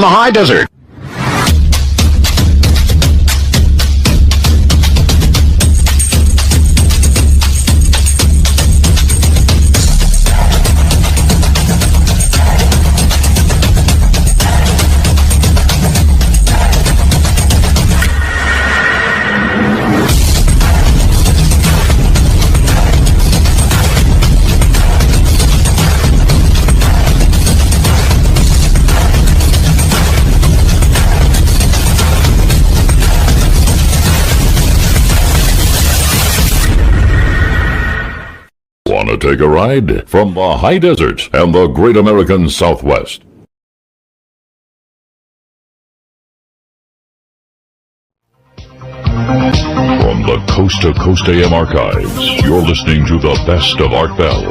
the high desert. Want to take a ride? From the high desert and the great American Southwest. From the Coast to Coast AM archives, you're listening to the best of Art Bell.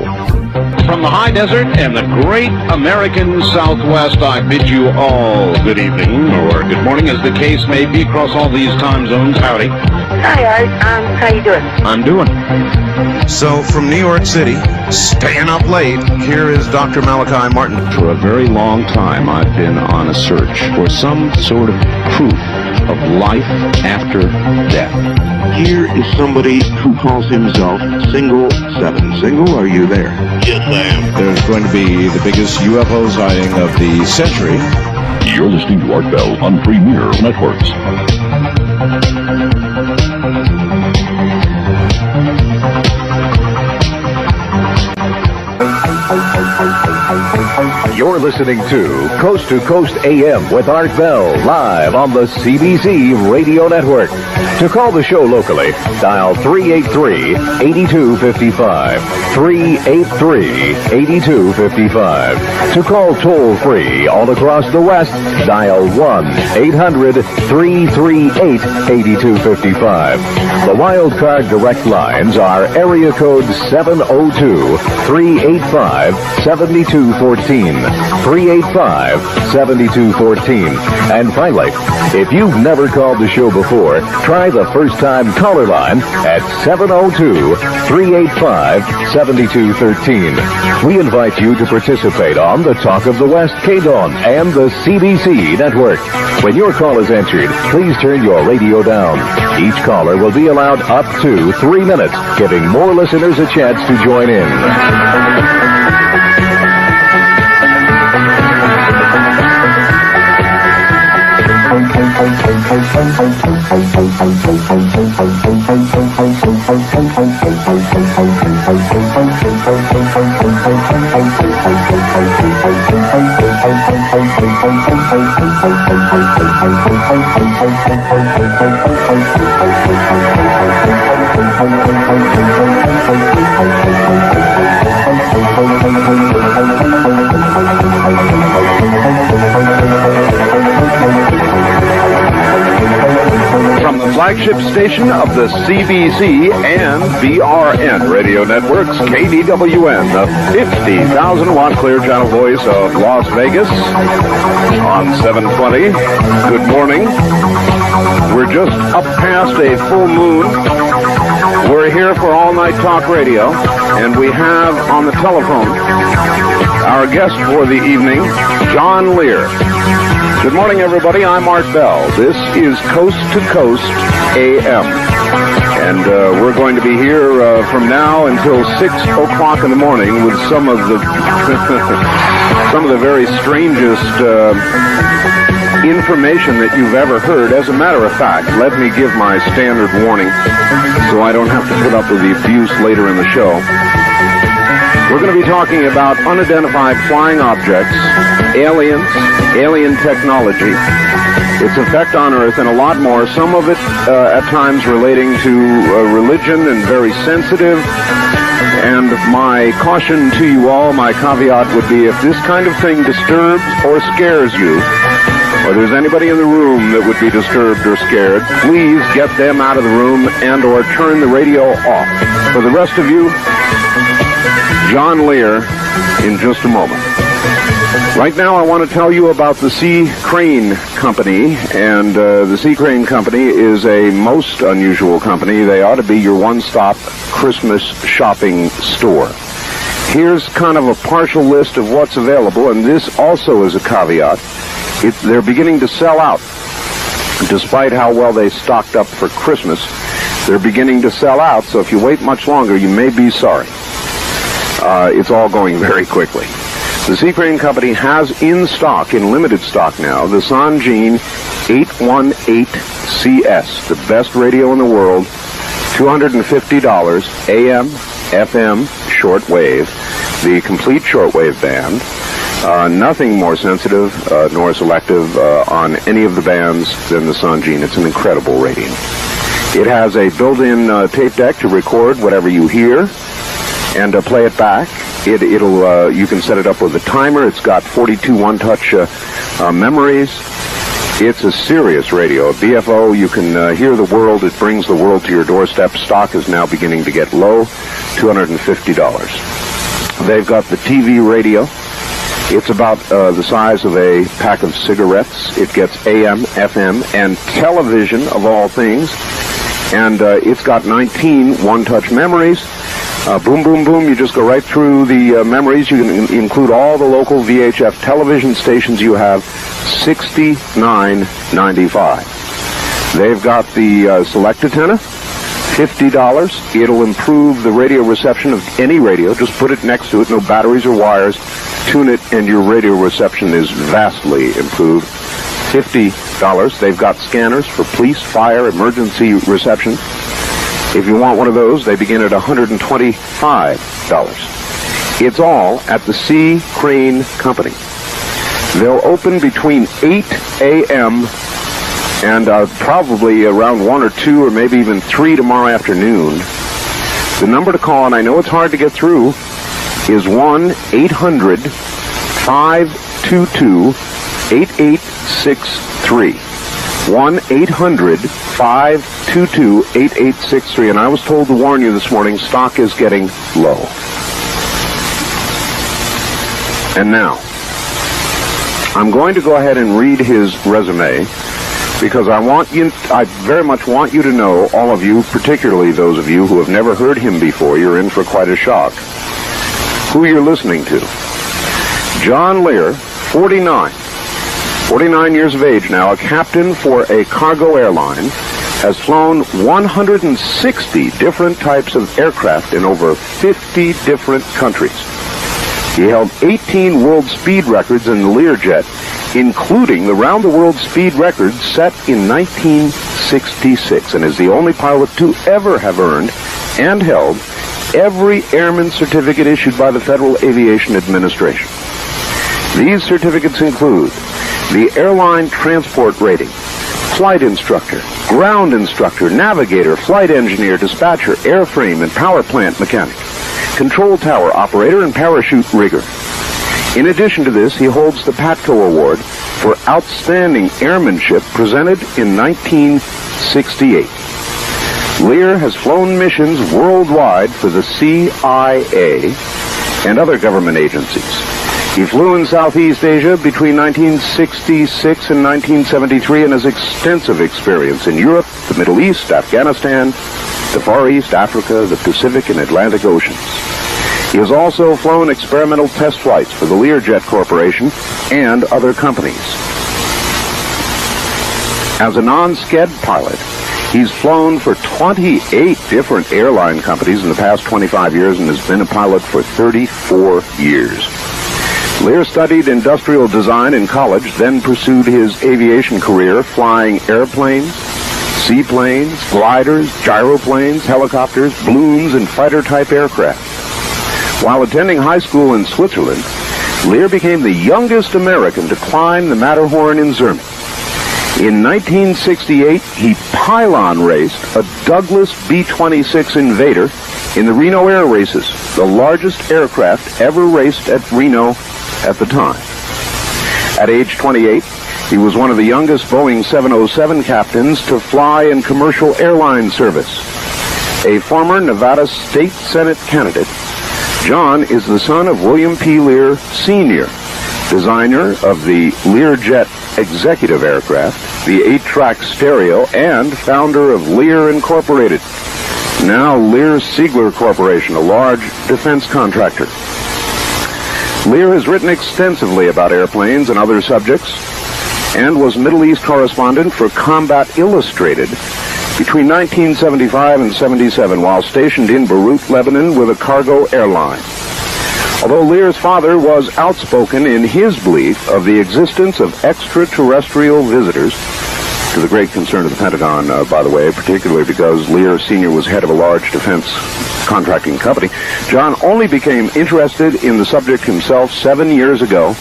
From the high desert and the great American Southwest, I bid you all good evening, or good morning, as the case may be, across all these time zones. Howdy. Hi, Art. How you doing? I'm doing. So, from New York City, staying up late, here is Dr. Malachi Martin. For a very long time, I've been on a search for some sort of proof of life after death. Here is somebody who calls himself Single 7. Single, are you there? Yes, I am. There's going to be the biggest UFO sighting of the century. You're listening to Art Bell on Premier Networks. You're listening to Coast AM with Art Bell, live on the CBC Radio Network. To call the show locally, dial 383-8255. 383-8255. To call toll-free all across the West, dial 1-800-338-8255. The Wild Card direct lines are area code 702-385-7214. 385-7214. And finally, if you've never called the show before, try the first-time caller line at 702-385-7213. We invite you to participate on the Talk of the West KDON and the CBC network. When your call is answered, please turn your radio down. Each caller will be allowed up to 3 minutes, giving more listeners a chance to join in. From the flagship station of the CBC and BRN radio networks, KDWN, the 50,000-watt clear channel voice of Las Vegas, on 720. Good morning. We're just up past a full moon. We're here for all-night talk radio, and we have on the telephone our guest for the evening, John Lear. Good morning, everybody. I'm Art Bell. This is Coast to Coast AM. And we're going to be here from now until 6 o'clock in the morning with some of the some of the very strangest information that you've ever heard. As a matter of fact, let me give my standard warning so I don't have to put up with the abuse later in the show. We're going to be talking about unidentified flying objects, aliens, alien technology, its effect on Earth, and a lot more, some of it at times relating to religion and very sensitive. And my caution to you all, my caveat would be, if this kind of thing disturbs or scares you, or there's anybody in the room that would be disturbed or scared, please get them out of the room and or turn the radio off. For the rest of you, John Lear in just a moment. Right now, I want to tell you about the Sea Crane Company, and the Sea Crane Company is a most unusual company. They ought to be your one-stop Christmas shopping store. Here's kind of a partial list of what's available, and this also is a caveat. They're beginning to sell out. Despite how well they stocked up for Christmas, they're beginning to sell out, so if you wait much longer, you may be sorry. It's all going very quickly. The C. Crane Company has in stock, in limited stock now, the Sangean 818CS, the best radio in the world, $250, AM, FM, shortwave, the complete shortwave band. Nothing more sensitive nor selective on any of the bands than the Sangean. It's an incredible rating. It has a built-in tape deck to record whatever you hear and play it back. You can set it up with a timer. It's got 42 one-touch memories. It's a serious radio. BFO, you can hear the world. It brings the world to your doorstep. Stock is now beginning to get low, $250. They've got the TV radio. It's about the size of a pack of cigarettes. It gets AM, FM, and television, of all things. And it's got 19 one-touch memories. Boom, boom, boom. You just go right through the memories. You can include all the local VHF television stations you have, $69.95. They've got the select antenna, $50. It'll improve the radio reception of any radio. Just put it next to it, no batteries or wires. Tune it, and your radio reception is vastly improved. $50. They've got scanners for police, fire, emergency reception. If you want one of those, they begin at $125. It's all at the C. Crane Company. They'll open between 8 a.m. and probably around 1 or 2 or maybe even 3 tomorrow afternoon. The number to call, and I know it's hard to get through, is 1-800-522-8863. 1-800-522-8863. And I was told to warn you this morning, stock is getting low. And now, I'm going to go ahead and read his resume because I very much want you to know, all of you, particularly those of you who have never heard him before, you're in for quite a shock, who you're listening to. John Lear, 49 years of age now, a captain for a cargo airline, has flown 160 different types of aircraft in over 50 different countries. He held 18 world speed records in the Learjet, including the round-the-world speed record set in 1966, and is the only pilot to ever have earned and held every airman certificate issued by the Federal Aviation Administration. These certificates include the Airline Transport Rating, Flight Instructor, Ground Instructor, Navigator, Flight Engineer, Dispatcher, Airframe and Power Plant Mechanic, Control Tower Operator, and Parachute Rigger. In addition to this, he holds the PATCO Award for Outstanding Airmanship presented in 1968. Lear has flown missions worldwide for the CIA and other government agencies. He flew in Southeast Asia between 1966 and 1973 and has extensive experience in Europe, the Middle East, Afghanistan, the Far East, Africa, the Pacific, and Atlantic Oceans. He has also flown experimental test flights for the Learjet Corporation and other companies. As a non-SCED pilot, he's flown for 28 different airline companies in the past 25 years and has been a pilot for 34 years. Lear studied industrial design in college, then pursued his aviation career flying airplanes, seaplanes, gliders, gyroplanes, helicopters, balloons, and fighter-type aircraft. While attending high school in Switzerland, Lear became the youngest American to climb the Matterhorn in Zermatt. In 1968, he pylon raced a Douglas B-26 Invader in the Reno Air Races, the largest aircraft ever raced at Reno at the time. At age 28, he was one of the youngest Boeing 707 captains to fly in commercial airline service. A former Nevada State Senate candidate, John is the son of William P. Lear, Sr., designer of the Learjet executive aircraft, the 8-track stereo, and founder of Lear Incorporated, now Lear Siegler Corporation, a large defense contractor. Lear has written extensively about airplanes and other subjects. and was Middle East correspondent for Combat Illustrated between 1975 and 77 while stationed in Beirut, Lebanon with a cargo airline. Although Lear's father was outspoken in his belief of the existence of extraterrestrial visitors, to the great concern of the Pentagon, by the way, particularly because Lear Sr. was head of a large defense contracting company, John only became interested in the subject himself 7 years ago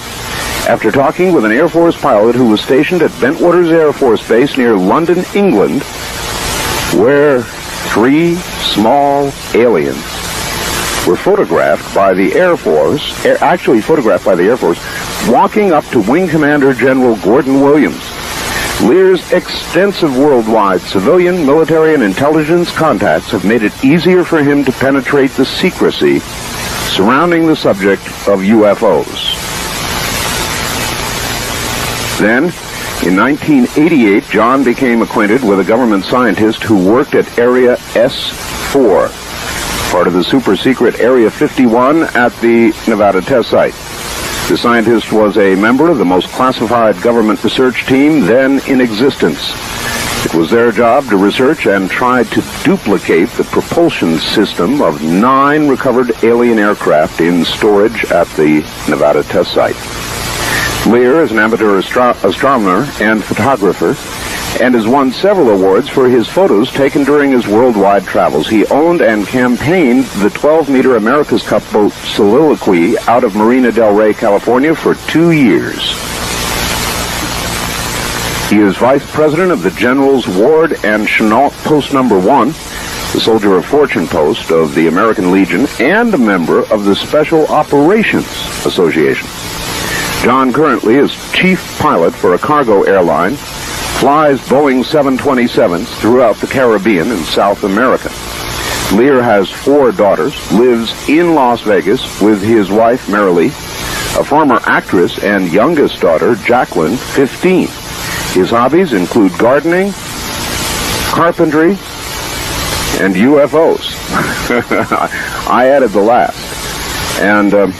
after talking with an Air Force pilot who was stationed at Bentwaters Air Force Base near London, England, where 3 small aliens were photographed by the Air Force, walking up to Wing Commander General Gordon Williams. Lear's extensive worldwide civilian, military, and intelligence contacts have made it easier for him to penetrate the secrecy surrounding the subject of UFOs. Then, in 1988, John became acquainted with a government scientist who worked at Area S4, part of the super-secret Area 51 at the Nevada test site. The scientist was a member of the most classified government research team then in existence. It was their job to research and try to duplicate the propulsion system of 9 recovered alien aircraft in storage at the Nevada test site. Lear is an amateur astronomer and photographer and has won several awards for his photos taken during his worldwide travels. He owned and campaigned the 12-meter America's Cup boat Soliloquy out of Marina del Rey, California for 2 years. He is vice president of the Generals Ward and Chenault Post No. 1, the Soldier of Fortune Post of the American Legion, and a member of the Special Operations Association. John currently is chief pilot for a cargo airline, flies Boeing 727s throughout the Caribbean and South America. Lear has 4 daughters, lives in Las Vegas with his wife, Marilee, a former actress, and youngest daughter, Jacqueline, 15. His hobbies include gardening, carpentry, and UFOs. I added the last. And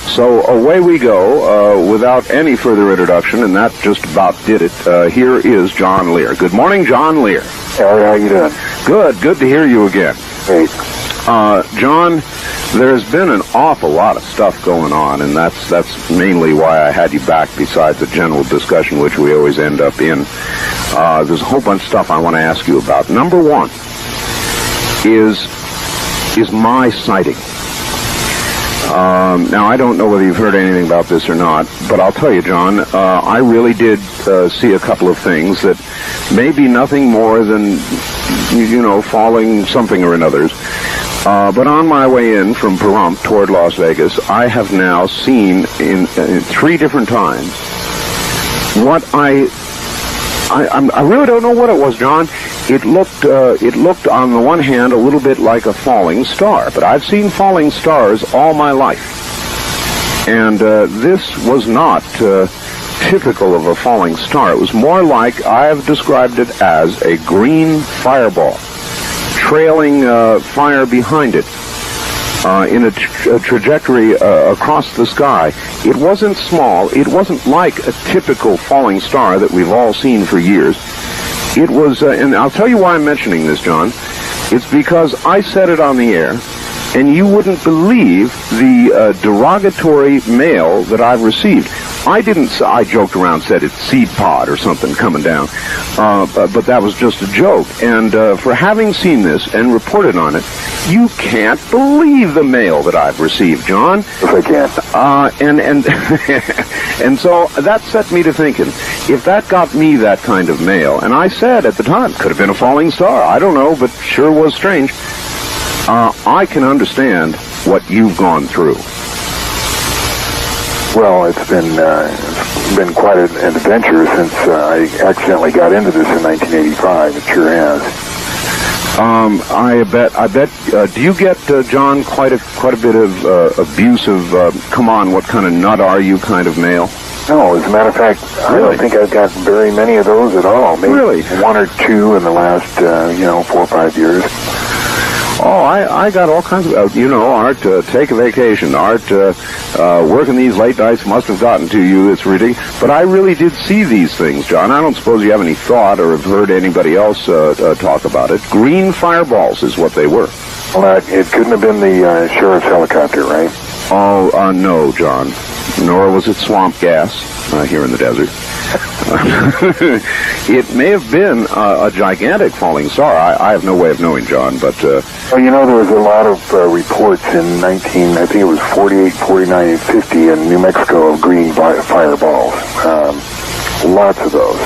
so away we go without any further introduction, and that just about did it. Here is John Lear. Good morning, John Lear. Howard, how are you doing? Good to hear you again. Great. John, there's been an awful lot of stuff going on, and that's mainly why I had you back, besides the general discussion, which we always end up in. There's a whole bunch of stuff I want to ask you about. Number one is my sighting. Now, I don't know whether you've heard anything about this or not, but I'll tell you, John, I really did see a couple of things that may be nothing more than, falling something or another's. But on my way in from Pahrump toward Las Vegas, I have now seen in 3 different times what I really don't know what it was, John. It looked on the one hand a little bit like a falling star, but I've seen falling stars all my life. And this was not typical of a falling star. It was more like, I've described it as a green fireball, trailing fire behind it in a trajectory across the sky. It wasn't small. It wasn't like a typical falling star that we've all seen for years. It was, and I'll tell you why I'm mentioning this, John. It's because I said it on the air, and you wouldn't believe the derogatory mail that I've received. I joked around, said it's seed pod or something coming down, but that was just a joke. And for having seen this and reported on it, you can't believe the mail that I've received, John. Yes, I can. And so that set me to thinking, if that got me that kind of mail, and I said at the time, could have been a falling star, I don't know, but sure was strange, I can understand what you've gone through. Well, it's been quite an adventure since I accidentally got into this in 1985. It sure has. I bet. Do you get, John, quite a bit of abusive, come on, what kind of nut are you kind of mail? No, as a matter of fact, I don't think I've got very many of those at all. Maybe really? 1 or 2 in the last, 4 or 5 years. Oh, I got all kinds of, Art, take a vacation. Art, working these late nights must have gotten to you. It's ridiculous. But I really did see these things, John. I don't suppose you have any thought or have heard anybody else talk about it. Green fireballs is what they were. Well, it couldn't have been the sheriff's helicopter, right? Oh, no, John. Nor was it swamp gas here in the desert. It may have been a gigantic falling star. I have no way of knowing, John, but... Well, there was a lot of reports in I think it was 48, 49, and 50 in New Mexico of green fireballs. Lots of those.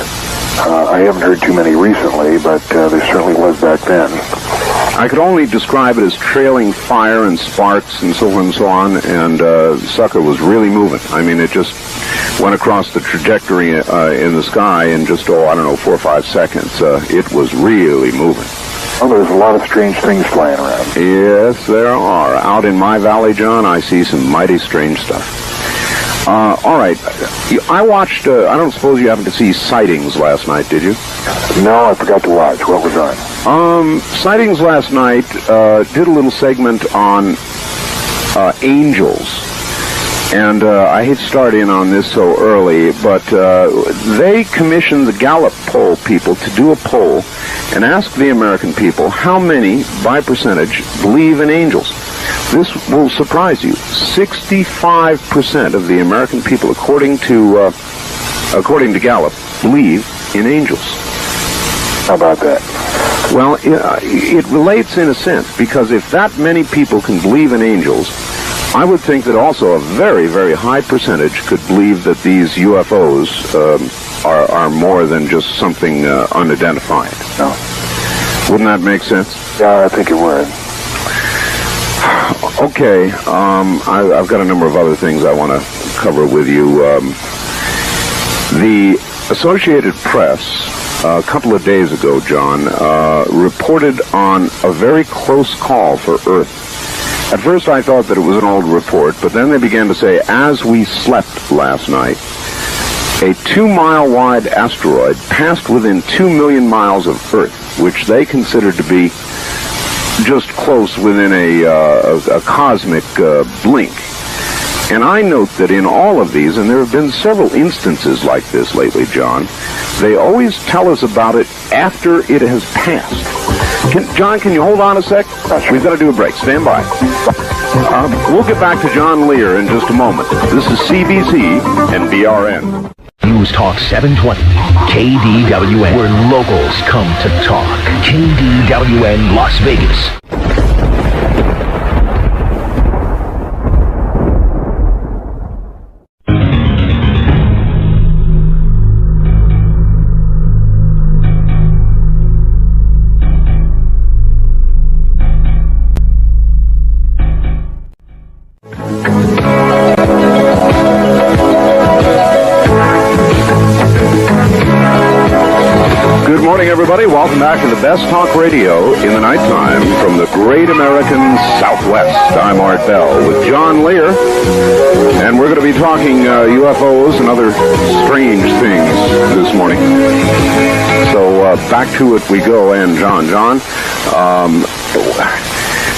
I haven't heard too many recently, but there certainly was back then. I could only describe it as trailing fire and sparks and so on and so on, and sucker was really moving. I mean, it just went across the trajectory in the sky in just, 4 or 5 seconds. It was really moving. Well, there's a lot of strange things flying around. Yes, there are. Out in my valley, John, I see some mighty strange stuff. All right. I watched, I don't suppose you happened to see Sightings last night, did you? No, I forgot to watch. What was on? Sightings last night did a little segment on angels. And I hate to start in on this so early, but they commissioned the Gallup poll people to do a poll and ask the American people how many, by percentage, believe in angels. This will surprise you. 65% of the American people, according to Gallup, believe in angels. How about that? Well, it relates in a sense, because if that many people can believe in angels, I would think that also a very, very high percentage could believe that these UFOs are more than just something unidentified. No. Wouldn't that make sense? Yeah, I think it would. Okay, I've got a number of other things I want to cover with you. The Associated Press, a couple of days ago, John, reported on a very close call for Earth. At first I thought that it was an old report, but then they began to say, as we slept last night, a 2-mile-wide asteroid passed within 2 million miles of Earth, which they considered to be just close within a cosmic blink. And I note that in all of these, and there have been several instances like this lately, John, they always tell us about it after it has passed. John, can you hold on a sec? We've got to do a break. Stand by. We'll get back to John Lear in just a moment. This is CBC and BRN. News Talk 720, KDWN, where locals come to talk. KDWN Las Vegas. Good morning, everybody. Welcome back to the best talk radio in the nighttime from the great American Southwest. I'm Art Bell with John Lear, and we're going to be talking UFOs and other strange things this morning. So back to it we go. And John,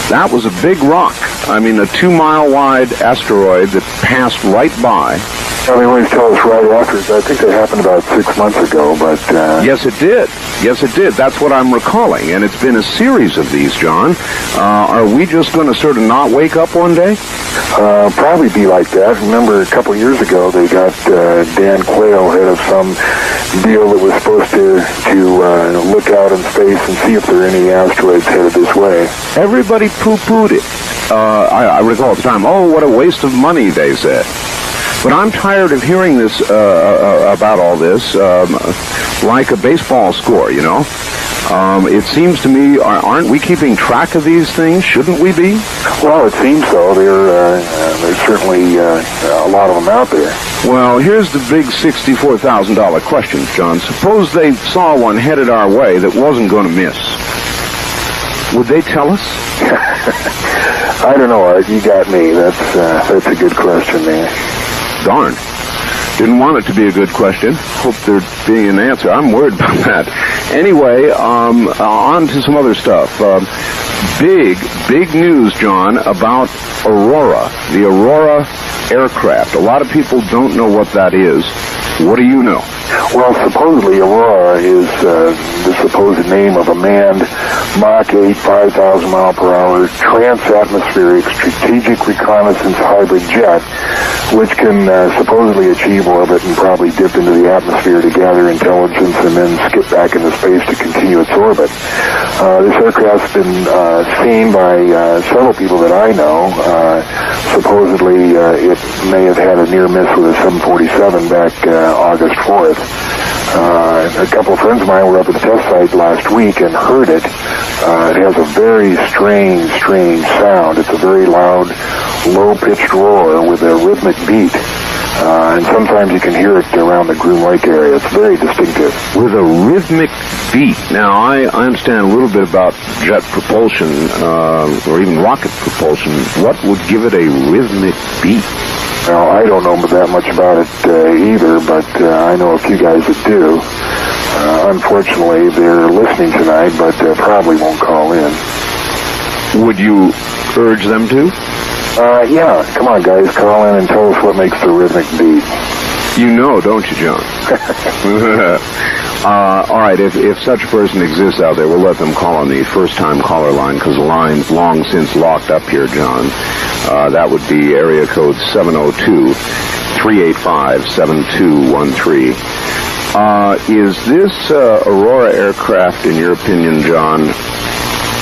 that was a big rock. I mean, a 2-mile-wide asteroid that passed right by. Well, they always tell us right afterwards. I think that happened about 6 months ago, but... Yes, it did. Yes, it did. That's what I'm recalling. And it's been a series of these, John. Are we just going to sort of not wake up one day? Probably be like that. Remember, a couple years ago, they got Dan Quayle, head of some deal that was supposed to look out in space and see if there are any asteroids headed this way. Everybody poo-pooed it. I recall at the time, oh, what a waste of money, they said. But I'm tired of hearing this about all this like a baseball score, you know. It seems to me, aren't we keeping track of these things? Shouldn't we be? Well, it seems so. There's certainly a lot of them out there. Well, here's the big $64,000 question, John. Suppose they saw one headed our way that wasn't going to miss. Would they tell us? I don't know, Art. You got me. That's a good question, man. Darn. Didn't want it to be a good question. Hope there'd be an answer. I'm worried about that. Anyway, on to some other stuff. Big news, John, about Aurora, the Aurora aircraft. A lot of people don't know what that is. What do you know? Well, supposedly Aurora is the supposed name of a manned Mach 8, 5,000 mile per hour trans-atmospheric strategic reconnaissance hybrid jet, which can supposedly achieve orbit and probably dip into the atmosphere to gather intelligence and then skip back into space to continue its orbit. This aircraft's been seen by several people that I know. Supposedly it may have had a near miss with a 747 back August 4th. A couple of friends of mine were up at the test site last week and heard it. It has a very strange sound. It's a very loud, low-pitched roar with a rhythmic beat. And sometimes you can hear it around the Groom Lake area. It's very distinctive. With a rhythmic beat. Now, I understand a little bit about jet propulsion, or even rocket propulsion. What would give it a rhythmic beat? Now, I don't know that much about it either, but I know a few guys that do. Unfortunately, they're listening tonight, but probably won't call in. Would you urge them to? Yeah. Come on, guys. Call in and tell us what makes the rhythmic beat. You know, don't you, John? All right, if such a person exists out there, we'll let them call on the first-time caller line, because the line's long since locked up here, John. That would be area code 702-385-7213. Is this Aurora aircraft, in your opinion, John,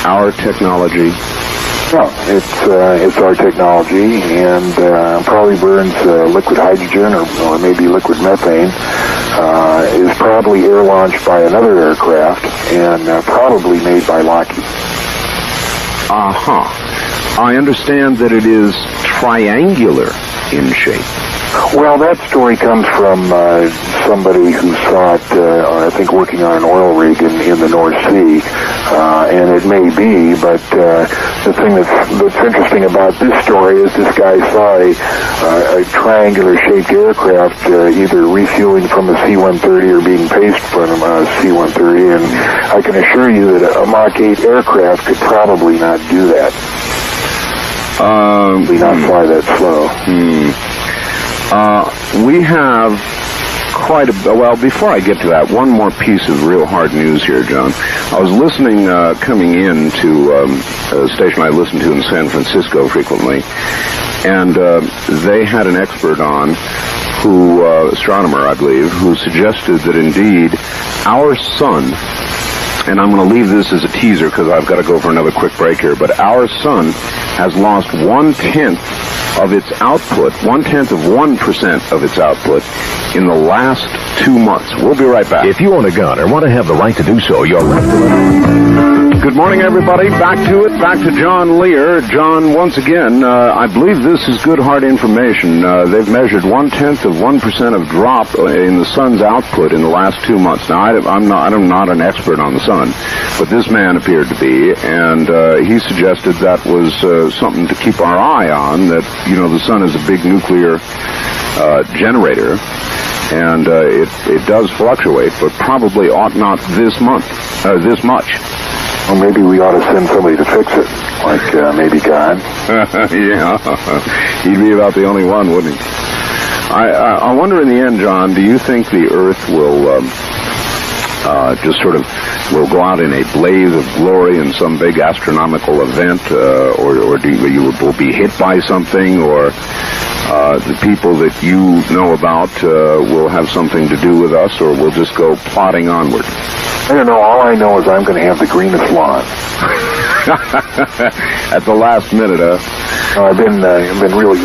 our technology? No, it's our technology, and probably burns liquid hydrogen or maybe liquid methane. Is probably air-launched by another aircraft and probably made by Lockheed. I understand that it is triangular in shape. Well, that story comes from somebody who saw it, I think, working on an oil rig in the North Sea, and it may be, but the thing that's interesting about this story is this guy saw a triangular-shaped aircraft either refueling from a C-130 or being paced from a C-130, and I can assure you that a Mach 8 aircraft could probably not do that. Probably not fly that slow. We have quite a... Well, before I get to that, one more piece of real hard news here, John. I was listening, coming in to a station I listen to in San Francisco frequently, and they had an expert on who, astronomer, I believe, who suggested that indeed our sun... And I'm going to leave this as a teaser because I've got to go for another quick break here. But our sun has lost 1/10 of its output, 1% of its output in the last 2 months. We'll be right back. If you own a gun or want to have the right to do so, you're left to... Good morning, everybody. Back to it. Back to John Lear. John, once again, I believe this is good hard information. They've measured 1/10% of drop in the sun's output in the last 2 months. Now, I'm not an expert on the sun, but this man appeared to be, and he suggested that was something to keep our eye on, that, you know, the sun is a big nuclear generator, and it does fluctuate, but probably ought not this much. Well, maybe we ought to send somebody to fix it, like maybe God. Yeah, he'd be about the only one, wouldn't he? I wonder in the end, John, do you think the Earth will just sort of will go out in a blaze of glory in some big astronomical event, or do you will be hit by something, or the people that you know about will have something to do with us, or we'll just go plodding onward? I don't know. All I know is I'm going to have the greenest lawn. At the last minute, huh? I've been really...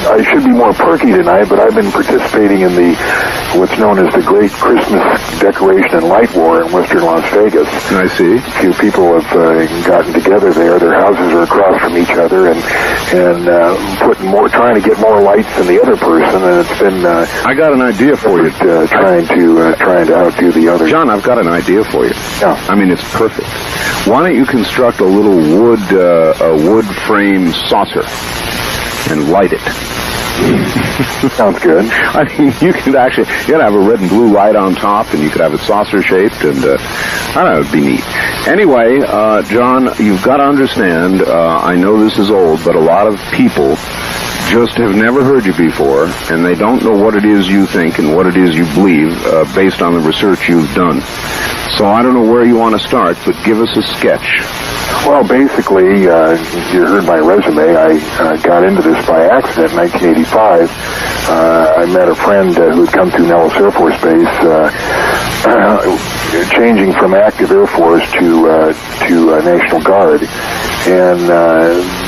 I should be more perky tonight, but I've been participating in what's known as the Great Christmas Decoration and Light War in western Las Vegas. I see. A few people have gotten together there. Their houses are across from each other, and trying to get more lights than the other person, and it's been... I got an idea for you. Trying to outdo the other. John, I've got an idea for you. Yeah. I mean, it's perfect. Why don't you construct a little wood frame saucer and light it? Sounds good. I mean, you could have a red and blue light on top, and you could have it saucer-shaped, and I don't know, it'd be neat. Anyway, John, you've got to understand, I know this is old, but a lot of people just have never heard you before, and they don't know what it is you think and what it is you believe based on the research you've done. So I don't know where you want to start, but give us a sketch. Well, basically, you heard my resume. I got into this by accident in 1985. I met a friend who had come through Nellis Air Force Base, changing from active Air Force to National Guard. And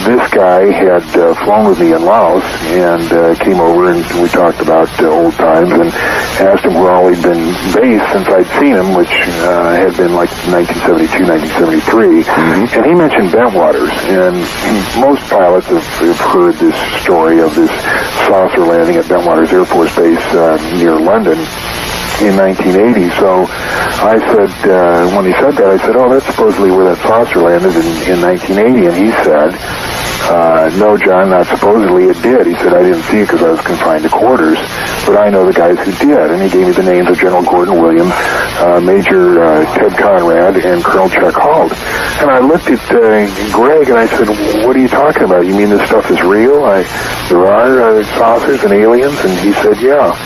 this guy had flown with me in Laos and came over and we talked about old times and asked him where all he'd been based since I'd seen him, which had been like 1972, 1973. And he mentioned Bentwaters. And most pilots have heard this story of this saucer landing at Bentwaters Air Force Base near London in 1980. So I said, when he said that, I said, oh, that's supposedly where that saucer landed in 1980. And he said, no, John, not supposedly, it did. He said, I didn't see it because I was confined to quarters, but I know the guys who did. And he gave me the names of General Gordon Williams, Major Ted Conrad, and Colonel Chuck Halt. And I looked at Greg and I said, what are you talking about? You mean this stuff is real? There are saucers and aliens? And he said, yeah.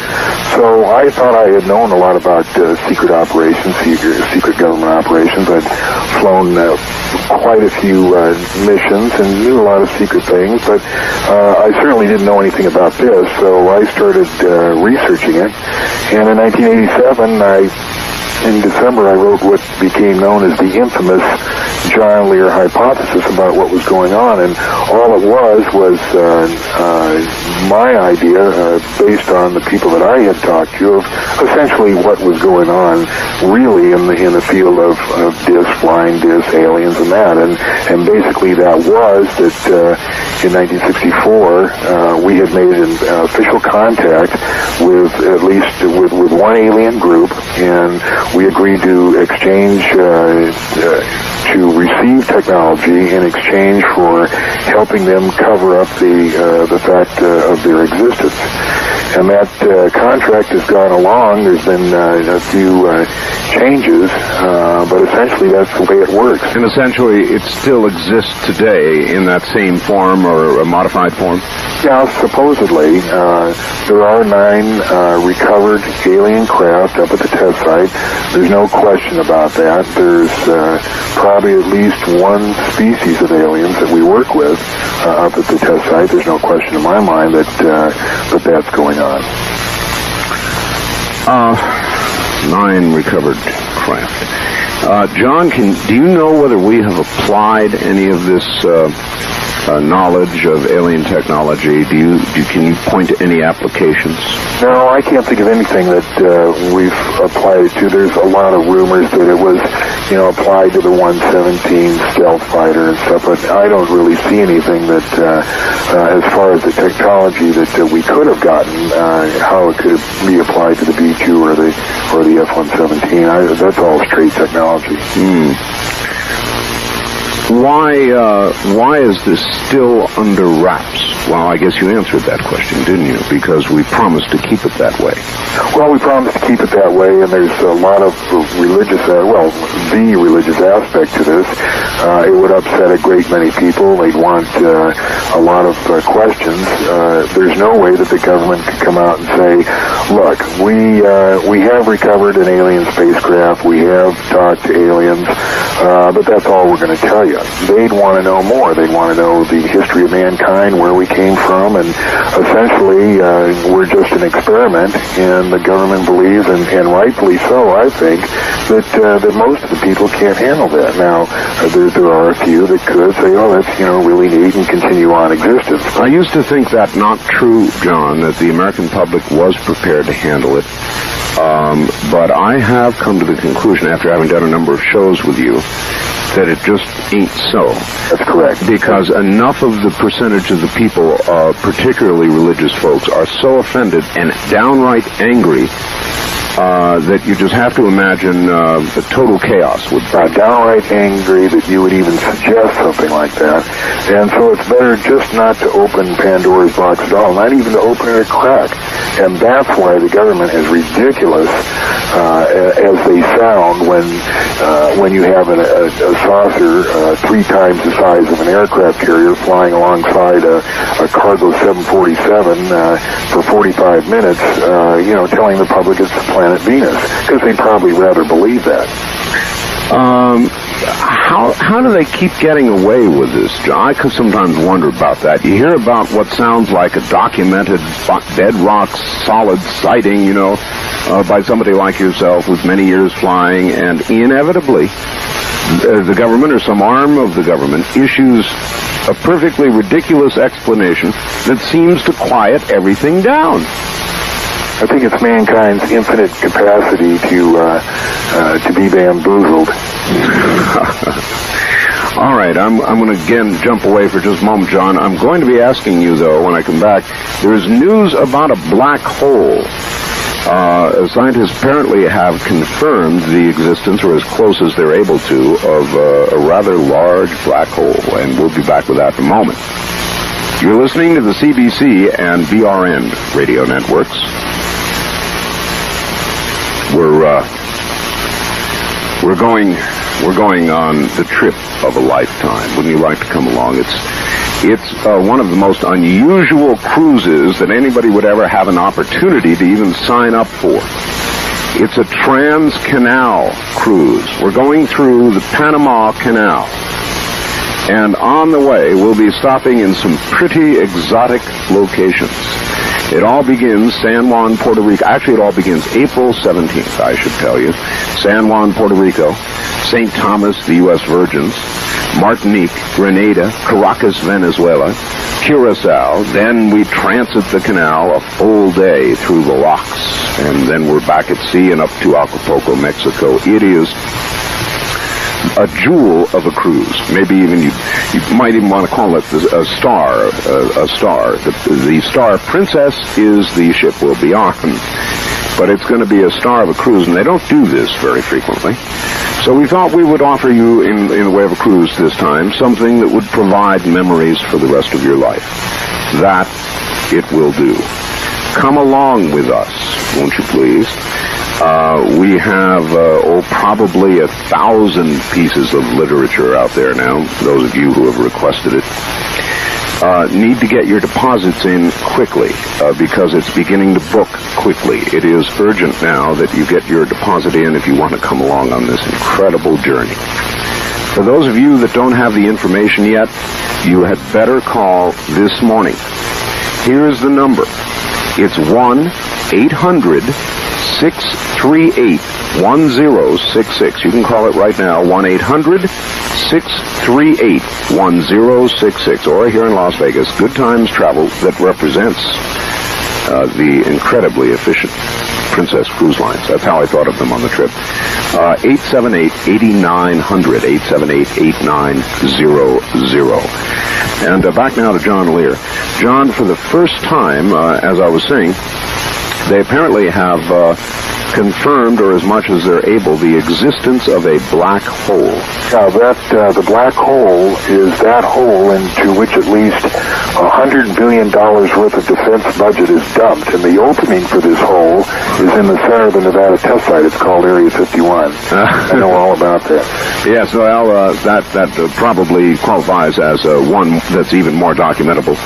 So I thought I had known a lot about secret operations, secret government operations. I'd flown quite a few missions and knew a lot of secret things, but I certainly didn't know anything about this, so I started researching it. And in 1987, in December, I wrote what became known as the infamous John Lear hypothesis about what was going on, and all it was my idea, based on the people that I had talked to, of essentially what was going on really in the field of discs, flying discs, aliens, and that. And basically that was that in 1964 we had made an official contact with at least with one alien group, and we agreed to exchange to receive technology in exchange for helping them cover up the fact of their existence. And that contract has gone along. There's been a few changes, but essentially that's the way it works. And essentially it still exists today in that same form or a modified form? Yeah, supposedly. There are 9 recovered alien craft up at the test site. There's no question about that. There's probably at least one species of aliens that we work with up at the test site. There's no question in my mind that that's going on. 9 recovered craft. John, do you know whether we have applied any of this knowledge of alien technology? Can you point to any applications? No, I can't think of anything that we've applied it to. There's a lot of rumors that it was, applied to the 117 stealth fighter and stuff, but I don't really see anything that, as far as the technology that we could have gotten, how it could be applied to the B-2 or the F-117. That's all straight technology. Why is this still under wraps? Well, I guess you answered that question, didn't you? Because we promised to keep it that way. Well, we promised to keep it that way, and there's a lot of religious, the religious aspect to this. It would upset a great many people. They'd want a lot of questions. There's no way that the government could come out and say, look, we have recovered an alien spacecraft, we have talked to aliens, but that's all we're going to tell you. They'd want to know more. They'd want to know the history of mankind, where we came from, and essentially we're just an experiment, and the government believes, and rightfully so, I think, that most of the people can't handle that. Now, there are a few that could say, oh, that's, really neat, and continue on existence. I used to think that not true, John, that the American public was prepared to handle it. But I have come to the conclusion, after having done a number of shows with you, that it just ain't so. That's correct. Because enough of the percentage of the people, particularly religious folks, are so offended and downright angry that you just have to imagine the total chaos would be. Downright angry that you would even suggest something like that. And so it's better just not to open Pandora's box at all, not even to open it a crack. And that's why the government is ridiculous as they sound when you have a saucer 3 times the size of an aircraft carrier flying alongside a cargo 747 for 45 minutes, telling the public it's the planet Venus, because they'd probably rather believe that. How do they keep getting away with this, John? I could sometimes wonder about that. You hear about what sounds like a documented bedrock solid sighting, by somebody like yourself with many years flying, and inevitably the government or some arm of the government issues a perfectly ridiculous explanation that seems to quiet everything down. I think it's mankind's infinite capacity to be bamboozled. All right, I'm going to again jump away for just a moment, John. I'm going to be asking you, though, when I come back, there's news about a black hole. Scientists apparently have confirmed the existence, or as close as they're able to, of a rather large black hole, and we'll be back with that in a moment. You're listening to the CBC and BRN radio networks. We're going on the trip of a lifetime. Wouldn't you like to come along? It's one of the most unusual cruises that anybody would ever have an opportunity to even sign up for. It's a trans-canal cruise. We're going through the Panama Canal. And on the way, we'll be stopping in some pretty exotic locations. It all begins San Juan, Puerto Rico. Actually, it all begins April 17th, I should tell you. San Juan, Puerto Rico, St. Thomas, the U.S. Virgins, Martinique, Grenada, Caracas, Venezuela, Curacao. Then we transit the canal a full day through the locks, and then we're back at sea and up to Acapulco, Mexico. It is a jewel of a cruise. Maybe even you might even want to call it a star. The Star Princess is the ship we'll be on, but it's going to be a star of a cruise, and they don't do this very frequently. So we thought we would offer you, in the way of a cruise this time, something that would provide memories for the rest of your life. That it will do. Come along with us, won't you please? We have, probably 1,000 pieces of literature out there now, those of you who have requested it. Need to get your deposits in quickly, because it's beginning to book quickly. It is urgent now that you get your deposit in if you want to come along on this incredible journey. For those of you that don't have the information yet, you had better call this morning. Here's the number. It's 1-800-638-1066. You can call it right now, 1-800-638-1066. Or here in Las Vegas, Good Times Travel that represents the incredibly efficient Princess Cruise Lines. That's how I thought of them on the trip. 878-8900, 878-8900. And back now to John Lear. John, for the first time, as I was saying, they apparently have confirmed, or as much as they're able, the existence of a black hole. Now, the black hole is that hole into which at least $100 billion worth of defense budget is dumped, and the opening for this hole is in the center of the Nevada test site. It's called Area 51. I know all about that. Yes, well, that probably qualifies as one that's even more documentable.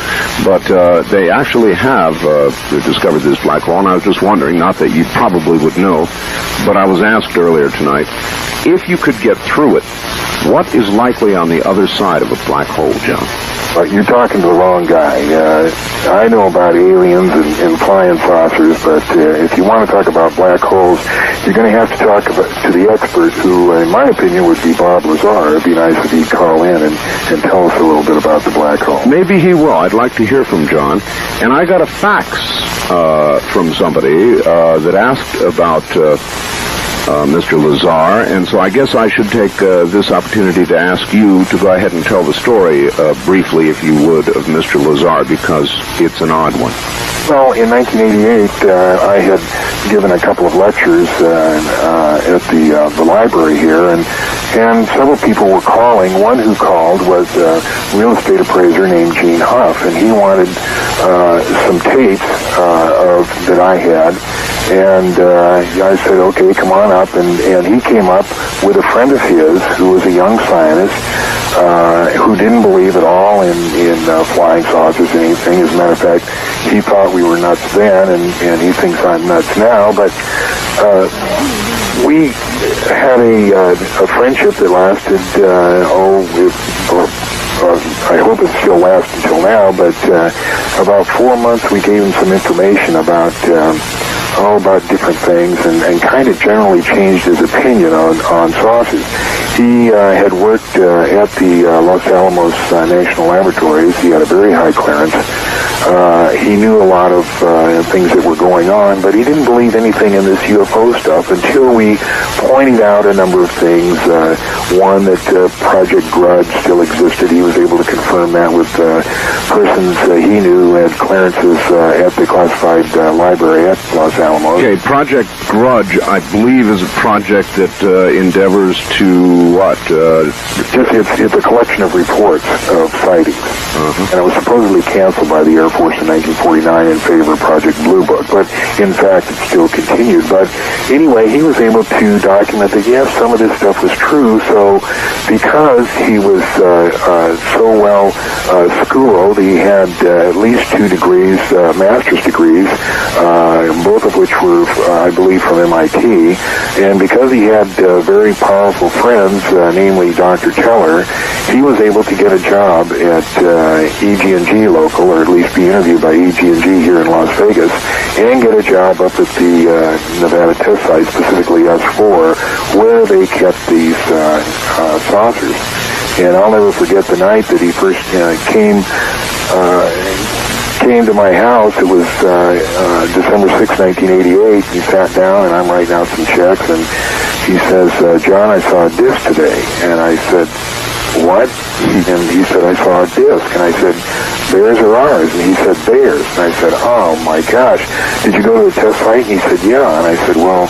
But they actually have discovered this black hole, and I was just wondering, not that you probably would know, but I was asked earlier tonight, if you could get through it, what is likely on the other side of a black hole, John? You're talking to the wrong guy. I know about aliens and flying saucers, but if you want to talk about black holes, you're going to have to talk to the expert, who, in my opinion, would be Bob Lazar. It'd be nice if he'd call in and tell us a little bit about the black hole. Maybe he will. I'd like to hear from John. And I got a fax from somebody that asked about Mr. Lazar, and so I guess I should take this opportunity to ask you to go ahead and tell the story briefly, if you would, of Mr. Lazar, because it's an odd one. Well, in 1988, I had given a couple of lectures at the library here, and several people were calling. One who called was a real estate appraiser named Gene Huff, and he wanted some tapes that I had. And I said, okay, come on up. And he came up with a friend of his who was a young scientist who didn't believe at all in flying saucers or anything. As a matter of fact, he thought we were nuts then, and he thinks I'm nuts now. But we had a friendship that lasted, I hope it still lasts until now, but about 4 months we gave him some information about different things, and kind of generally changed his opinion on saucers. He had worked at the Los Alamos National Laboratories. He had a very high clearance. He knew a lot of things that were going on, but he didn't believe anything in this UFO stuff until we pointed out a number of things. One, that Project Grudge still existed. He was able to confirm that with persons he knew had clearances at the classified library at Los Alamos. Okay, Project Grudge, I believe, is a project that endeavors to what? It's a collection of reports of sightings. And it was supposedly canceled by the Air Force in 1949 in favor of Project Blue Book, but in fact it still continued. But anyway, he was able to document that, yes, some of this stuff was true. So because he was so well schooled, he had at least 2 degrees, master's degrees, both of which were, I believe, from MIT. And because he had very powerful friends, namely Dr. Teller, he was able to get a job at EG&G local, or at least be interviewed by EG&G here in Las Vegas, and get a job up at the Nevada test site, specifically S4, where they kept these saucers. And I'll never forget the night that he first came to my house. It was December 6, 1988. He sat down, and I'm writing out some checks, and he says, John, I saw a disc today. And I said, what? And he said, I saw a disc. And I said, theirs or ours? And he said, theirs. And I said, oh my gosh, did you go to the test site? And he said, yeah. And I said, well,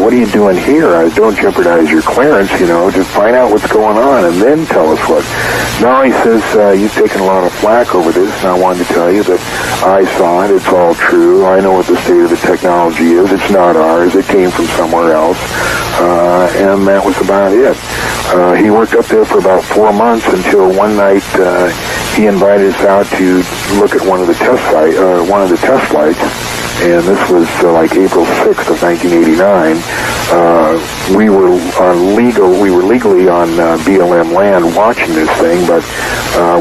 what are you doing here? Don't jeopardize your clearance, just find out what's going on and then tell us what. No, he says, you've taken a lot of flack over this, and I wanted to tell you that I saw it. It's all true. I know what the state of the technology is. It's not ours. It came from somewhere else. And that was about it. He worked up there for about 4 months until one night he invited us out to look at one of the test flights, and this was like April 6th of 1989. We were legally on BLM land watching this thing, but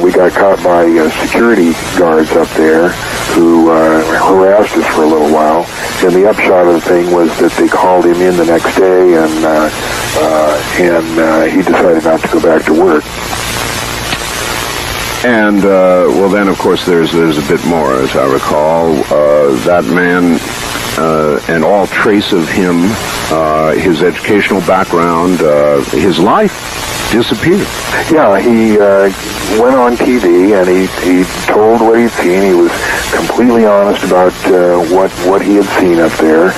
we got caught by security guards up there who harassed us for a little while. And the upshot of the thing was that they called him in the next day, and he decided not to go back to work. And, well, then, of course, there's a bit more, as I recall. That man, and all trace of him, his educational background, his life disappeared. Yeah, he went on TV, and he told what he'd seen. He was completely honest about what he had seen up there.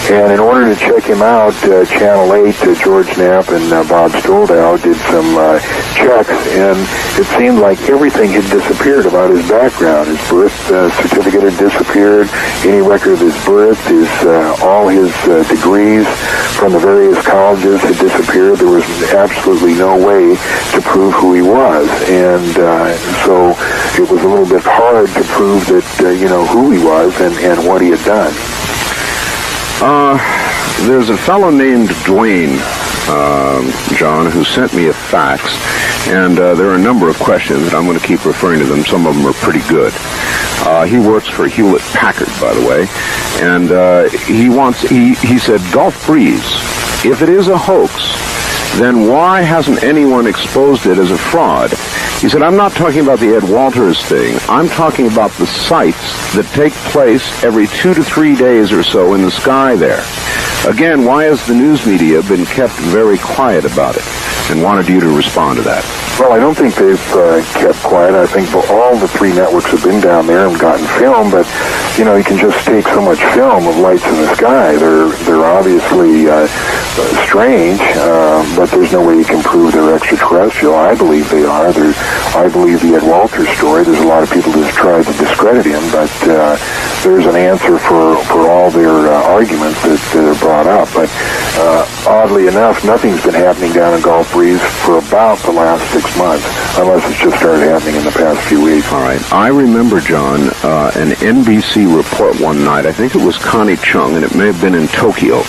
And in order to check him out, Channel 8, George Knapp and Bob Stoldow did some checks, and it seemed like everything had disappeared about his background. His birth certificate had disappeared, any record of his birth, all his degrees from the various colleges had disappeared. There was absolutely no way to prove who he was, and so it was a little bit hard to prove that, who he was and what he had done. There's a fellow named Dwayne, John, who sent me a fax, and there are a number of questions. I'm going to keep referring to them. Some of them are pretty good. He works for Hewlett-Packard, by the way, and he said, Gulf Breeze, if it is a hoax, then why hasn't anyone exposed it as a fraud? He said, I'm not talking about the Ed Walters thing. I'm talking about the sights that take place every 2 to 3 days or so in the sky there. Again, why has the news media been kept very quiet about it? And wanted you to respond to that. Well, I don't think they've kept quiet. I think all the three networks have been down there and gotten film, but, you can just take so much film of lights in the sky. They're obviously strange, but there's no way you can prove they're extraterrestrial. I believe they are. I believe the Ed Walters story. There's a lot of people who've tried to discredit him, but there's an answer for all their arguments that are brought up. But oddly enough, nothing's been happening down in Gulf Breeze for about the last 6 months, unless it's just started happening in the past few weeks. All right. I remember, John, an NBC report one night. I think it was Connie Chung, and it may have been in Tokyo.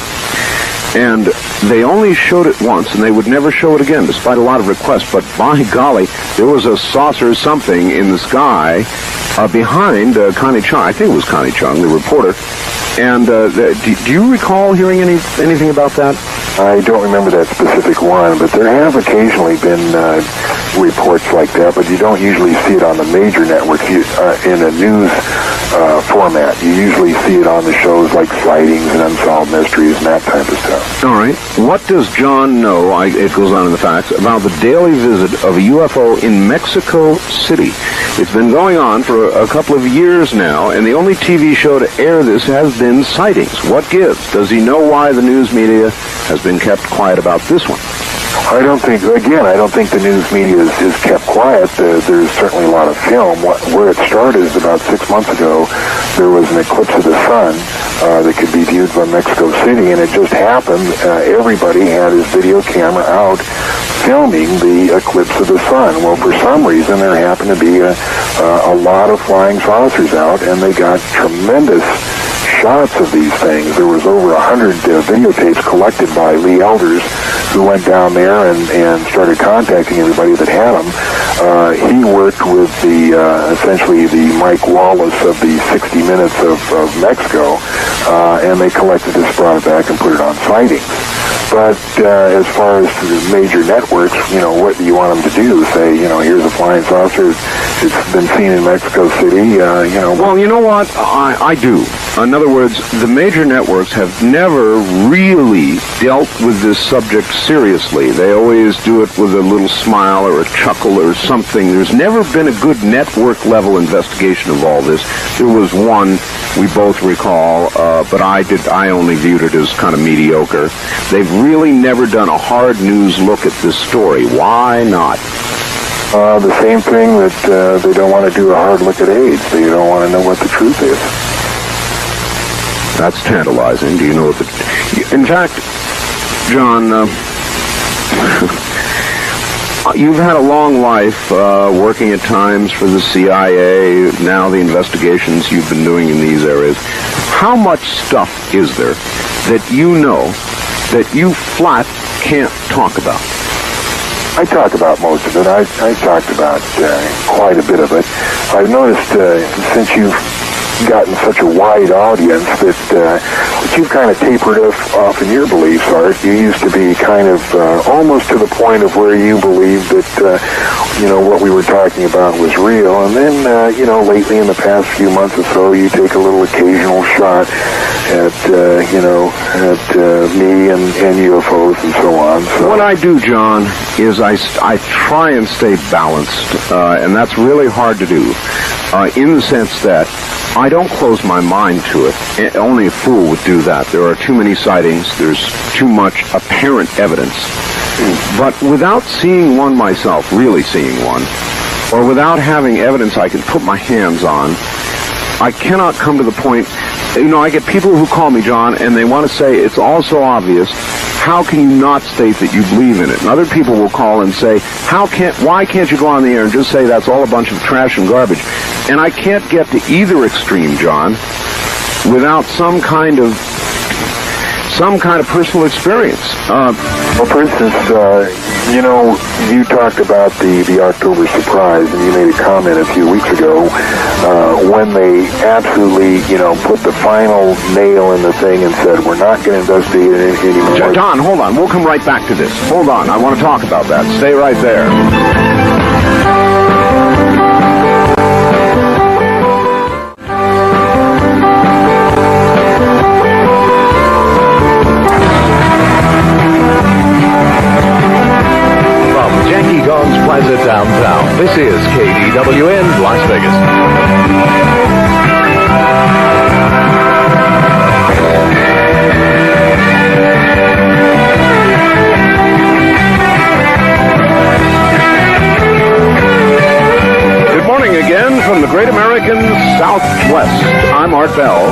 And they only showed it once, and they would never show it again, despite a lot of requests. But by golly, there was a saucer something in the sky behind Connie Chung. I think it was Connie Chung, the reporter. And do you recall hearing anything about that? I don't remember that specific one, but there have occasionally been reports like that, but you don't usually see it on the major networks in a news format. You usually see it on the shows like Sightings and Unsolved Mysteries and that type of stuff. All right. What does John know, it goes on in the facts, about the daily visit of a UFO in Mexico City? It's been going on for a couple of years now, and the only TV show to air this has been Sightings. What gives? Does he know why the news media has been kept quiet about this one? I don't think the news media is kept quiet. There's certainly a lot of film. Where it started is about 6 months ago. There was an eclipse of the sun that could be viewed from Mexico City, and it just happened. Everybody had his video camera out filming the eclipse of the sun. Well, for some reason, there happened to be a lot of flying saucers out, and they got tremendous shots of these things. There was over 100 videotapes collected by Lee Elders, who went down there and started contacting everybody that had them. He worked with essentially the Mike Wallace of the 60 Minutes of Mexico, and they collected this, brought it back, and put it on Sightings. But as far as the major networks, what do you want them to do? Say, here's a flying saucer. It's been seen in Mexico City. Well, you know what? I do. In other words, the major networks have never really dealt with this subject seriously. They always do it with a little smile or a chuckle or something. There's never been a good network-level investigation of all this. There was one we both recall, but I only viewed it as kind of mediocre. They've really never done a hard news look at this story. Why not? The same thing that they don't want to do a hard look at AIDS. They don't want to know what the truth is. That's tantalizing. Do you know what in fact, John, you've had a long life working at times for the CIA, now the investigations you've been doing in these areas. How much stuff is there that you know that you flat can't talk about? I talk about most of it. I talked about quite a bit of it. I've noticed since you've gotten such a wide audience that you've kind of tapered off in your beliefs, Art. You used to be kind of almost to the point of where you believed that what we were talking about was real, and then lately in the past few months or so, you take a little occasional shot at me and UFOs and so on. So what I do, John, is I try and stay balanced, and that's really hard to do, in the sense that I don't close my mind to it. Only a fool would do that. There are too many sightings. There's too much apparent evidence. But without seeing one myself, really seeing one, or without having evidence I can put my hands on, I cannot come to the point. I get people who call me, John, and they want to say it's all so obvious. How can you not state that you believe in it? And other people will call and say, why can't you go on the air and just say that's all a bunch of trash and garbage? And I can't get to either extreme, John, without some kind of personal experience. Well, for instance, you talked about the October surprise, and you made a comment a few weeks ago when they absolutely, put the final nail in the thing and said, we're not going to investigate it anymore. Don, hold on. We'll come right back to this. Hold on. I want to talk about that. Stay right there. downtown. This is KDWN Las Vegas. Again from the Great American Southwest, I'm Art Bell,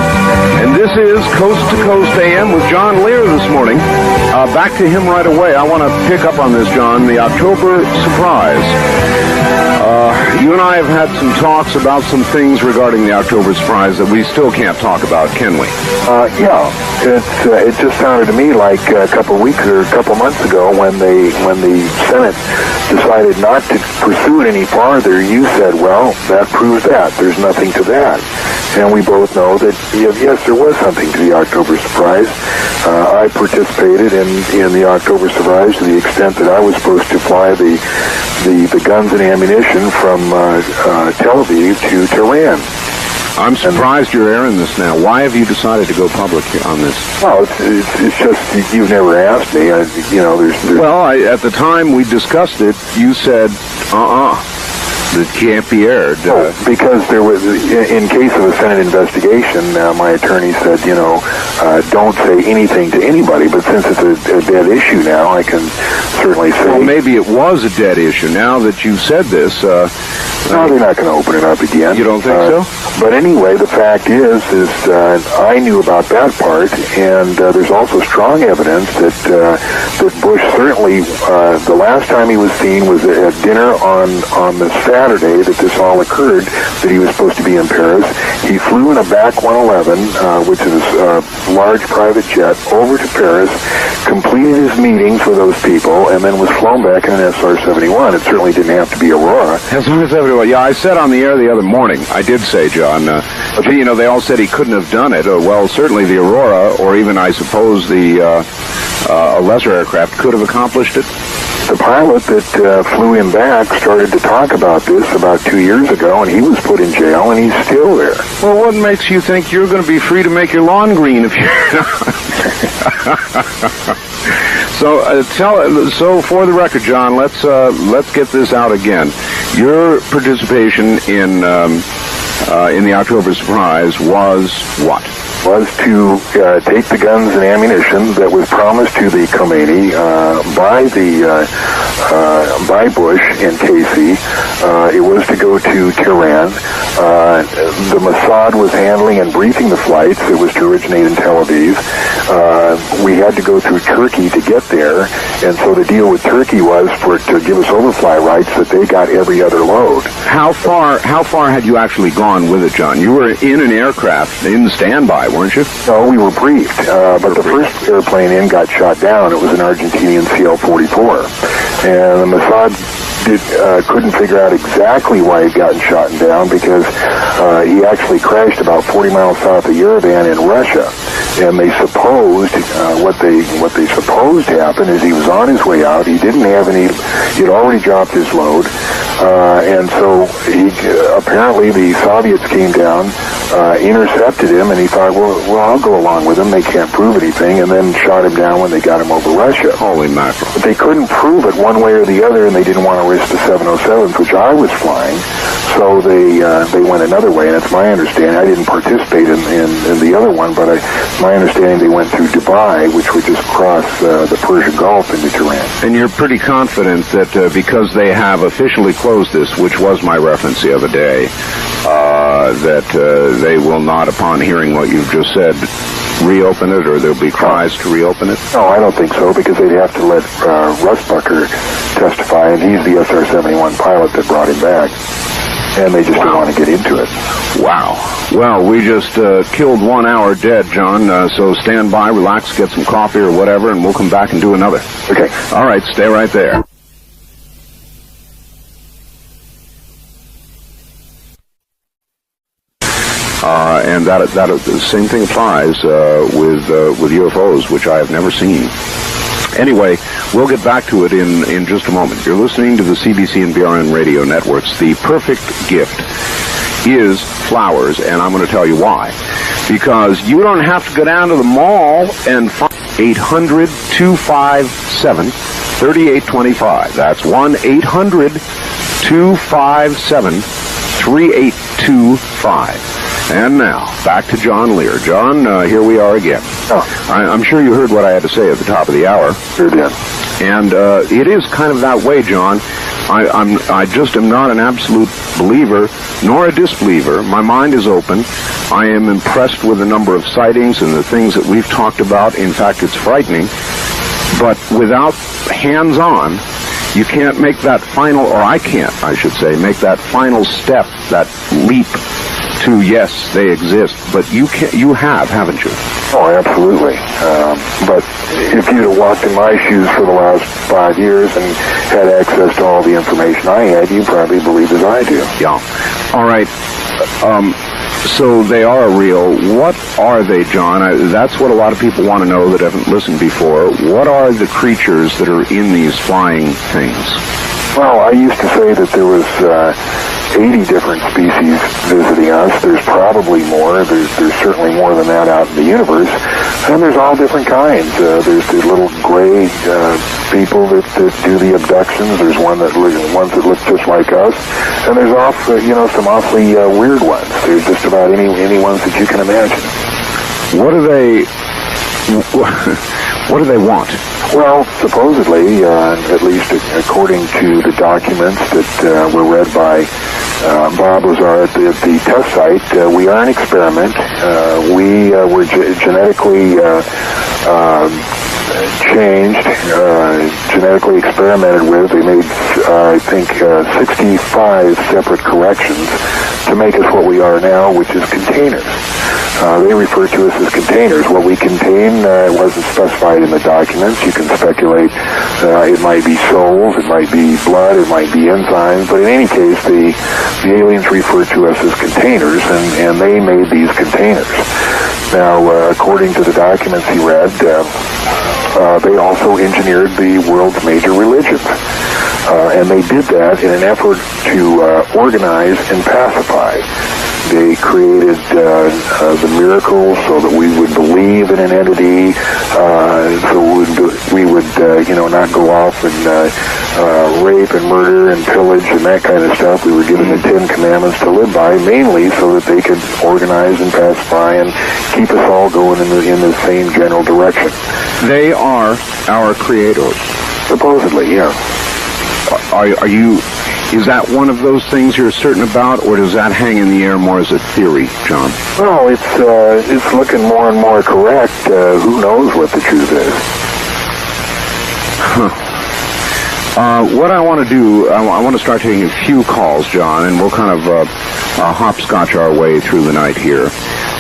and this is Coast to Coast AM with John Lear this morning. Back to him right away. I want to pick up on this, John, the October surprise. You and I have had some talks about some things regarding the October surprise that we still can't talk about, can we? Yeah, it just sounded to me like a couple weeks or a couple months ago when the Senate decided not to pursue it any farther. You said, well, that proves that. There's nothing to that. And we both know that, yes, there was something to the October surprise. I participated in the October surprise to the extent that I was supposed to fly the guns and ammunition from Tel Aviv to Tehran. I'm surprised you're airing this now. Why have you decided to go public on this? Well, it's just you've never asked me. There's Well, at the time we discussed it, you said, it can't be aired. Because there was, in case of a Senate investigation, my attorney said, don't say anything to anybody, but since it's a dead issue now, I can certainly say... Well, maybe it was a dead issue. Now that you've said this... no, they're not going to open it up again. You don't think so? But anyway, the fact is I knew about that part, and there's also strong evidence that Bush certainly, the last time he was seen was at dinner on the Saturday that this all occurred, that he was supposed to be in Paris. He flew in a BAC 111, which is a large private jet, over to Paris, completed his meetings with those people, and then was flown back in an SR-71. It certainly didn't have to be Aurora. Yeah, I said on the air the other morning, I did say, John, they all said he couldn't have done it. Well, certainly the Aurora, or even, I suppose, a lesser aircraft could have accomplished it. The pilot that flew him back started to talk about this about 2 years ago, and he was put in jail, and he's still there. Well, what makes you think you're going to be free to make your lawn green if you're So for the record, John, let's get this out again. Your participation in the October surprise was what? Was to take the guns and ammunition that was promised to the Khomeini by Bush and Casey. It was to go to Tehran. The Mossad was handling and briefing the flights. It was to originate in Tel Aviv. We had to go through Turkey to get there, and so the deal with Turkey was to give us overfly rights that they got every other load. How far had you actually gone with it, John? You were in an aircraft in standby, weren't you? No, we were briefed, but the first airplane in got shot down. It was an Argentinian CL-44, and the Mossad couldn't figure out exactly why he'd gotten shot down, because he actually crashed about 40 miles south of Yerevan in Russia. And they supposed what they supposed happened is he was on his way out. He didn't have any. He'd already dropped his load, and so apparently the Soviets came down, intercepted him, and he thought, well, I'll go along with him. They can't prove anything, and then shot him down when they got him over Russia. Holy mackerel! But they couldn't prove it one way or the other, and they didn't want to risk the 707s, which I was flying. So they went another way, and it's my understanding. I didn't participate in the other one, but my understanding they went through Dubai, which would just cross the Persian Gulf into Tehran. And you're pretty confident that because they have officially closed this, which was my reference the other day, that they will not, upon hearing what you've just said, reopen it, or there'll be cries to reopen it? No, I don't think so, because they'd have to let Russ Bucker testify, and he's the SR-71 pilot that brought him back. And they just don't want to get into it. Wow. Well, we just killed 1 hour dead, John, so stand by, relax, get some coffee or whatever, and we'll come back and do another. Okay. All right, stay right there. And that the same thing applies with UFOs, which I have never seen. Anyway, we'll get back to it in just a moment. You're listening to the CBC and BRN radio networks. The perfect gift is flowers, and I'm going to tell you why. Because you don't have to go down to the mall and find 800-257-3825. That's 1-800 257-3825. And now, back to John Lear. John, here we are again. I'm sure you heard what I had to say at the top of the hour. Sure did. And it is kind of that way, John. I just am not an absolute believer nor a disbeliever. My mind is open. I am impressed with the number of sightings and the things that we've talked about. In fact, it's frightening. But without hands-on, you can't make that final, or I can't, I should say, make that final step, that leap to, yes, they exist. But you have, haven't you? Oh, absolutely. But if you'd have walked in my shoes for the last 5 years and had access to all the information I had, you probably believe as I do. Yeah. All right. So they are real. What are they, John? That's what a lot of people want to know that haven't listened before. What are the creatures that are in these flying things? Well, I used to say that there was 80 different species visiting us. There's probably more. There's certainly more than that out in the universe. And there's all different kinds. There's the little gray people that do the abductions. There's ones that look just like us. And there's some awfully weird ones. There's just about any ones that you can imagine. What do they want? Well, supposedly, at least according to the documents that were read by Bob Lazar at the test site, we are an experiment. We were genetically changed, genetically experimented with. They made, I think, 65 separate corrections to make us what we are now, which is containers. They refer to us as containers. What we contain wasn't specified in the documents. You can speculate it might be souls, it might be blood, it might be enzymes, but in any case, the aliens refer to us as containers, and they made these containers. Now, according to the documents he read, they also engineered the world's major religions. And they did that in an effort to organize and pacify. They created the miracles so that we would believe in an entity, so we would not go off and rape and murder and pillage and that kind of stuff. We were given the 10 Commandments to live by, mainly so that they could organize and pacify and keep us all going in the same general direction. They are our creators. Supposedly, yeah. Is that one of those things you're certain about, or does that hang in the air more as a theory, John? Well, it's looking more and more correct. Who knows what the truth is? What I want to do, I want to start taking a few calls, John, and we'll kind of hopscotch our way through the night here.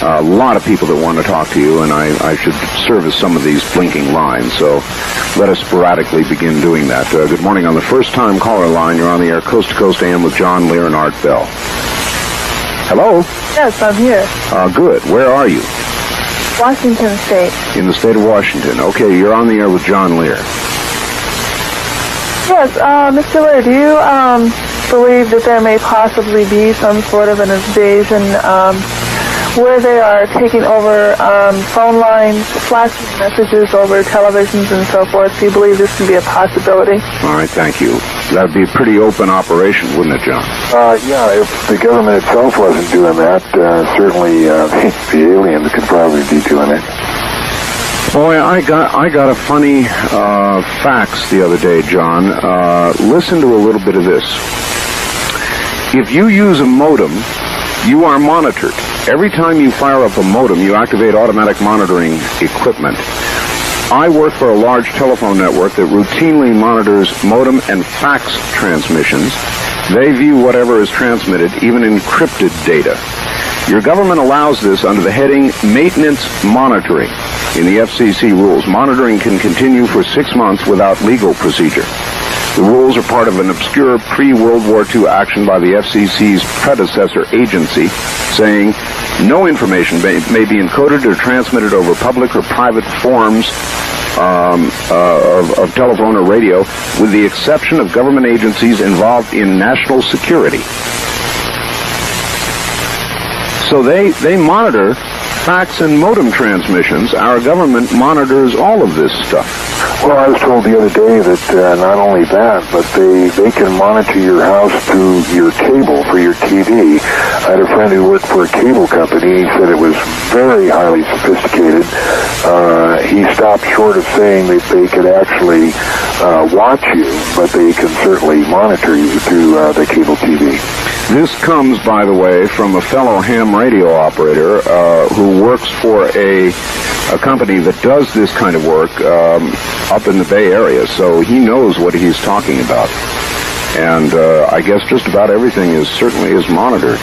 A lot of people that want to talk to you, and I should service some of these blinking lines, so let us sporadically begin doing that. Good morning. On the first-time caller line, you're on the air Coast to Coast AM with John Lear and Art Bell. Hello? Yes, I'm here. Good. Where are you? Washington State. In the state of Washington. Okay, you're on the air with John Lear. Yes, Mr. Lear, do you believe that there may possibly be some sort of an invasion where they are taking over phone lines, flashing messages over televisions and so forth? Do you believe this could be a possibility? All right, thank you. That would be a pretty open operation, wouldn't it, John? Yeah, if the government itself wasn't doing that, certainly the aliens could probably be doing it. Boy, I got a funny fax the other day, John. Listen to a little bit of this. If you use a modem, you are monitored. Every time you fire up a modem, you activate automatic monitoring equipment. I work for a large telephone network that routinely monitors modem and fax transmissions. They view whatever is transmitted, even encrypted data. Your government allows this under the heading Maintenance Monitoring. In the FCC rules, monitoring can continue for 6 months without legal procedure. The rules are part of an obscure pre-World War II action by the FCC's predecessor agency, saying no information may be encoded or transmitted over public or private forms of telephone or radio, with the exception of government agencies involved in national security. So they monitor fax and modem transmissions. Our government monitors all of this stuff. Well, I was told the other day that not only that, but they can monitor your house through your cable for your TV. I had a friend who worked for a cable company. He said it was very highly sophisticated. He stopped short of saying that they could actually watch you, but they can certainly monitor you through the cable TV. This comes, by the way, from a fellow ham radio operator who works for a company that does this kind of work up in the Bay Area, so he knows what he's talking about. And I guess just about everything certainly is monitored.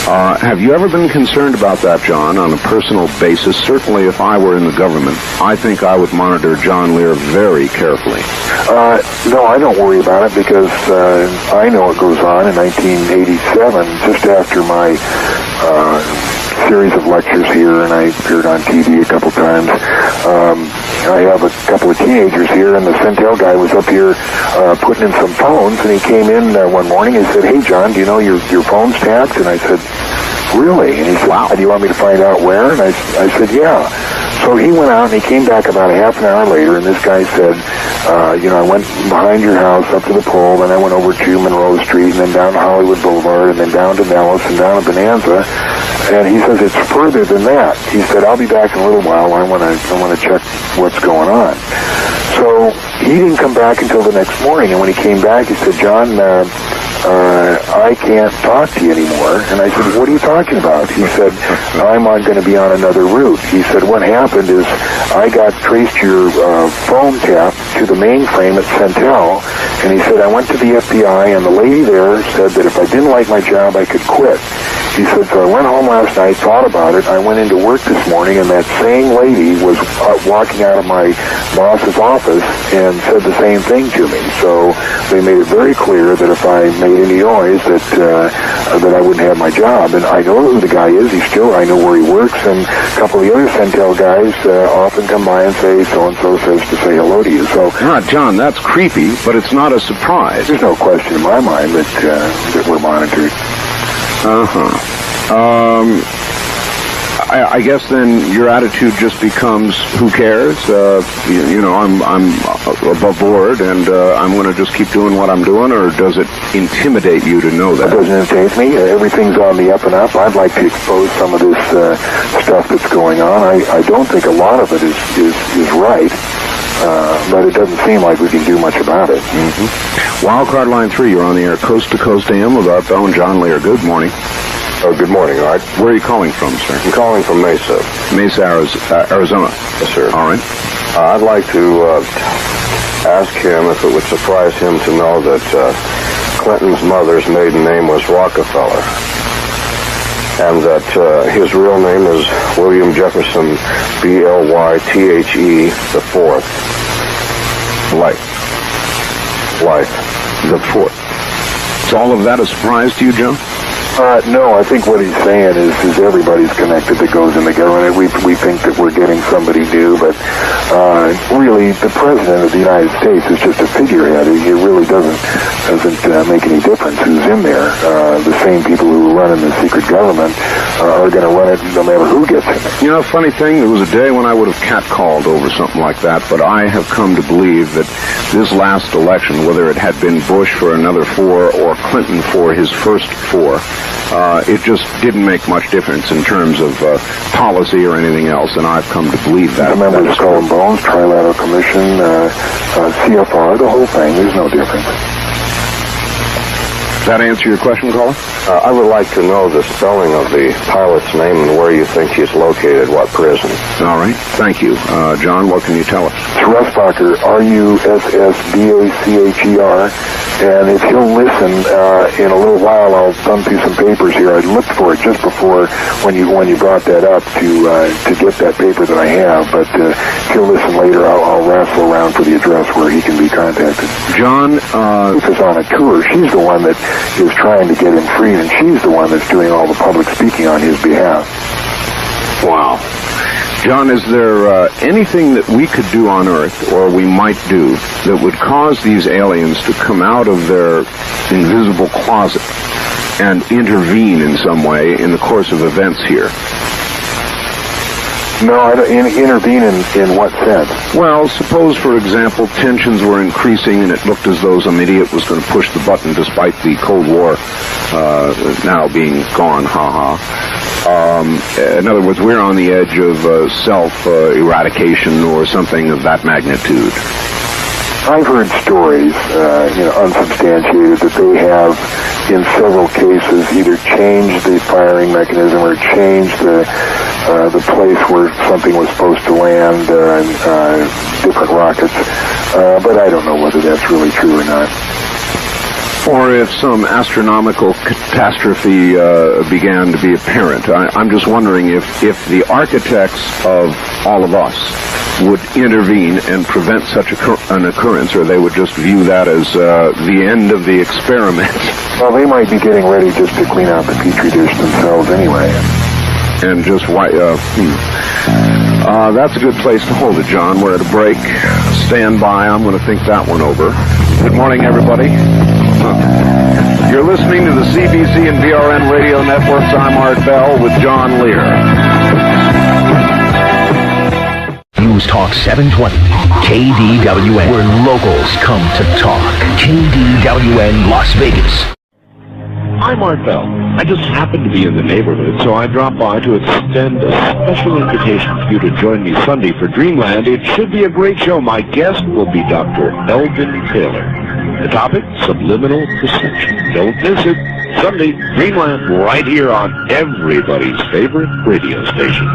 Have you ever been concerned about that, John, on a personal basis? Certainly, if I were in the government, I think I would monitor John Lear very carefully. No, I don't worry about it because I know it goes on. In 1987, just after my series of lectures here, and I appeared on TV a couple times, I have a couple of teenagers here, and the Centel guy was up here putting in some phones, and he came in one morning and said, "Hey, John, do you know your phone's tapped?" And I said, "Really?" And he said, "Wow. Do you want me to find out where?" And I said, "Yeah." So he went out, and he came back about a half an hour later, and this guy said, I went behind your house up to the pole, then I went over to Monroe Street, and then down to Hollywood Boulevard, and then down to Nellis, and down to Bonanza. And he says, "It's further than that." He said, "I'll be back in a little while. I want to check what's going on." So he didn't come back until the next morning, and when he came back, he said, "John, I can't talk to you anymore." And I said, "What are you talking about?" He said, "I'm going to be on another route." He said, "What happened is I traced your phone tap to the mainframe at Centel," and he said, "I went to the FBI, and the lady there said that if I didn't like my job, I could quit." He said, "So I went home last night, thought about it. I went into work this morning, and that same lady was walking out of my boss's office and said the same thing to me. So they made it very clear that if I made any noise, that I wouldn't have my job. And I know who the guy is. I know where he works, and a couple of the other Centel guys often come by and say, so-and-so says to say hello to you." So, John, that's creepy, but it's not a surprise. There's no question in my mind that we're monitored. I guess then your attitude just becomes, who cares? I'm above board, and I'm going to just keep doing what I'm doing, or does it intimidate you to know that? It doesn't intimidate me. Everything's on the up and up. I'd like to expose some of this stuff that's going on. I don't think a lot of it is right. But it doesn't seem like we can do much about it. Mm-hmm. Wildcard Line 3, you're on the air, Coast to Coast AM with Art Bell and John Lear. Good morning. Oh, good morning, Art. Where are you calling from, sir? I'm calling from Mesa. Mesa, Arizona. Yes, sir. All right. I'd like to ask him if it would surprise him to know that Clinton's mother's maiden name was Rockefeller, and that his real name is William Jefferson B-L-Y-T-H-E the Fourth. Life. The Fourth. Is all of that a surprise to you, Joe? No, I think what he's saying is everybody's connected that goes in the government. We think that we're getting somebody new, but really the President of the United States is just a figurehead. It really doesn't make any difference who's in there. The same people who run in the secret government are going to run it no matter who gets in it. Funny thing, there was a day when I would have catcalled over something like that, but I have come to believe that this last election, whether it had been Bush for another 4 or Clinton for his first 4, it just didn't make much difference in terms of policy or anything else, and I've come to believe that. Remember the Skull and Bones, Trilateral Commission, CFR, the whole thing, there's no difference. Does that answer your question, caller? I would like to know the spelling of the pilot's name and where you think he's located, what prison. All right. Thank you. John, what can you tell us? It's Russbacher, Russbacher, and if he'll listen, in a little while I'll thumb through some papers here. I looked for it just before when you brought that up to get that paper that I have, but if he'll listen later, I'll wrestle around for the address where he can be contacted. John, is on a tour. She's the one that is trying to get him freed, and she's the one that's doing all the public speaking on his behalf. Wow. John, is there anything that we could do on Earth, or we might do, that would cause these aliens to come out of their invisible closet and intervene in some way in the course of events here? No, I don't, intervene in what sense? Well, suppose, for example, tensions were increasing and it looked as though some idiot was going to push the button despite the Cold War now being gone, in other words, we're on the edge of self-eradication or something of that magnitude. I've heard stories, unsubstantiated, that they have, in several cases, either changed the firing mechanism or changed the place where something was supposed to land, different rockets. But I don't know whether that's really true or not. Or if some astronomical catastrophe began to be apparent. I'm just wondering if the architects of all of us would intervene and prevent such an occurrence, or they would just view that as the end of the experiment. Well, they might be getting ready just to clean out the Petri dish themselves anyway. And just that's a good place to hold it, John. We're at a break. Stand by. I'm going to think that one over. Good morning, everybody. You're listening to the CBC and VRN radio networks. I'm Art Bell with John Lear. News Talk 720, KDWN, where locals come to talk. KDWN Las Vegas. I'm Art Bell. I just happened to be in the neighborhood, so I dropped by to extend a special invitation for you to join me Sunday for Dreamland. It should be a great show. My guest will be Dr. Eldon Taylor. The topic, subliminal perception. Don't miss it. Sunday, Dreamland, right here on everybody's favorite radio station.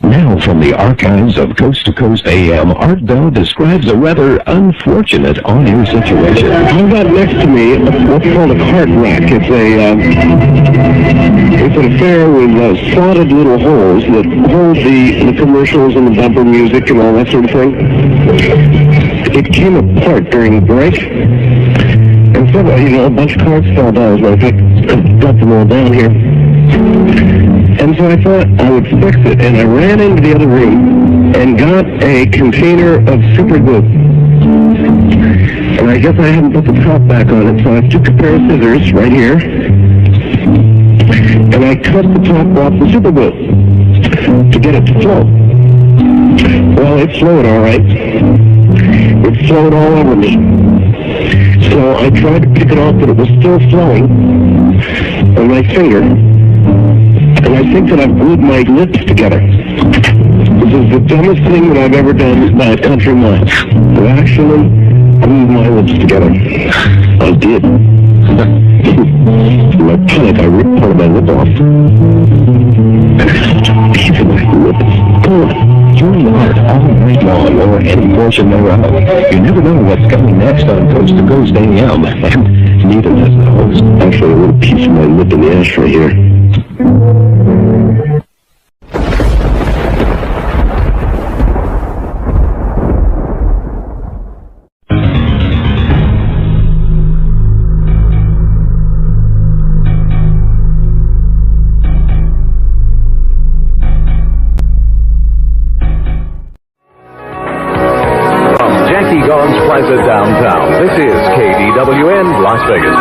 Now from the archives of Coast to Coast AM, Art Bell describes a rather unfortunate on-air situation. I've got next to me what's called a cart rack. It's an affair with slotted little holes that hold the commercials and the bumper music and all that sort of thing. It came apart during the break, and so a bunch of carts fell down. So I got them all down here. And so I thought I would fix it, and I ran into the other room and got a container of super glue. And I guess I hadn't put the top back on it, so I took a pair of scissors right here, and I cut the top off the super glue to get it to flow. Well, it flowed all right. It flowed all over me. So I tried to pick it off, but it was still flowing on my finger. And I think that I've glued my lips together. This is the dumbest thing that I've ever done by a country mile. I actually glued my lips together. I did. In my panic, I ripped part of my lip off. And I such a piece of my lip. You're not all night long or any portion thereof. You never know what's coming next on Coast to Coast AM. And neither does the host. Actually, a little piece of my lip in the ashtray here. Downtown. This is KDWN Las Vegas.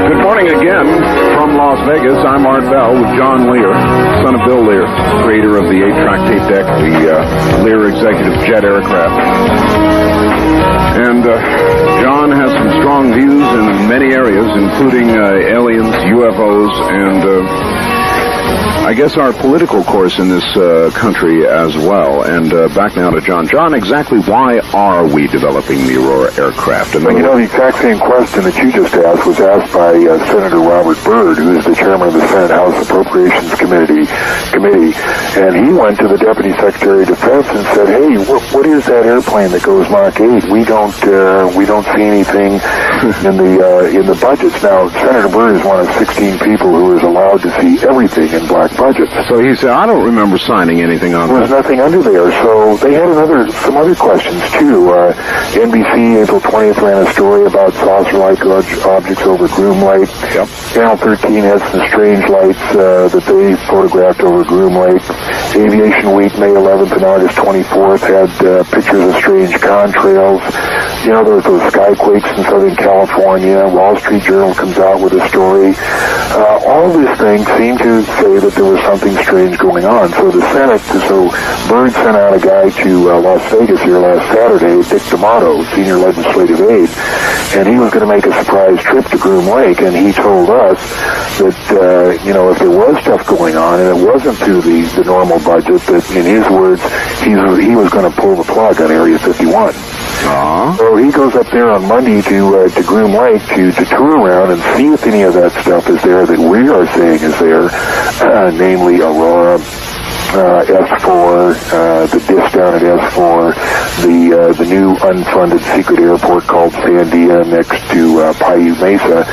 Good morning again from Las Vegas. I'm Art Bell with John Lear, son of Bill Lear, creator of the 8-track tape deck, the Lear Executive Jet aircraft. And John has some strong views in many areas, including aliens, UFOs, and I guess our political course in this country as well. And back now to John. John, exactly why are we developing the Aurora aircraft? Well, the exact same question that you just asked was asked by Senator Robert Byrd, who is the chairman of the Senate House Appropriations Committee, and he went to the Deputy Secretary of Defense and said, "Hey, what is that airplane that goes Mach 8? We don't see anything in the budgets." Now, Senator Byrd is one of 16 people who is allowed to see everything in in black budgets. So he said, I don't remember signing anything on There was that. nothing under there. So they had some other questions, too. NBC, April 20th, ran a story about saucer-like objects over Groom Lake. Yep. Channel 13 has some strange lights that they photographed over Groom Lake. Aviation Week, May 11th and August 24th, had pictures of strange contrails. You know, there was those skyquakes in Southern California. Wall Street Journal comes out with a story. All these things seem to say that there was something strange going on. So the Senate, Byrd sent out a guy to Las Vegas here last Saturday, Dick D'Amato, senior legislative aide, and he was going to make a surprise trip to Groom Lake, and he told us that, if there was stuff going on, and it wasn't through the normal budget, that, in his words, he was going to pull the plug on Area 51. So he goes up there on Monday to Groom Lake to tour around and see if any of that stuff is there that we are saying is there, namely Aurora, S4, the disk down at S4, the new unfunded secret airport called Sandia next to Paiute Mesa.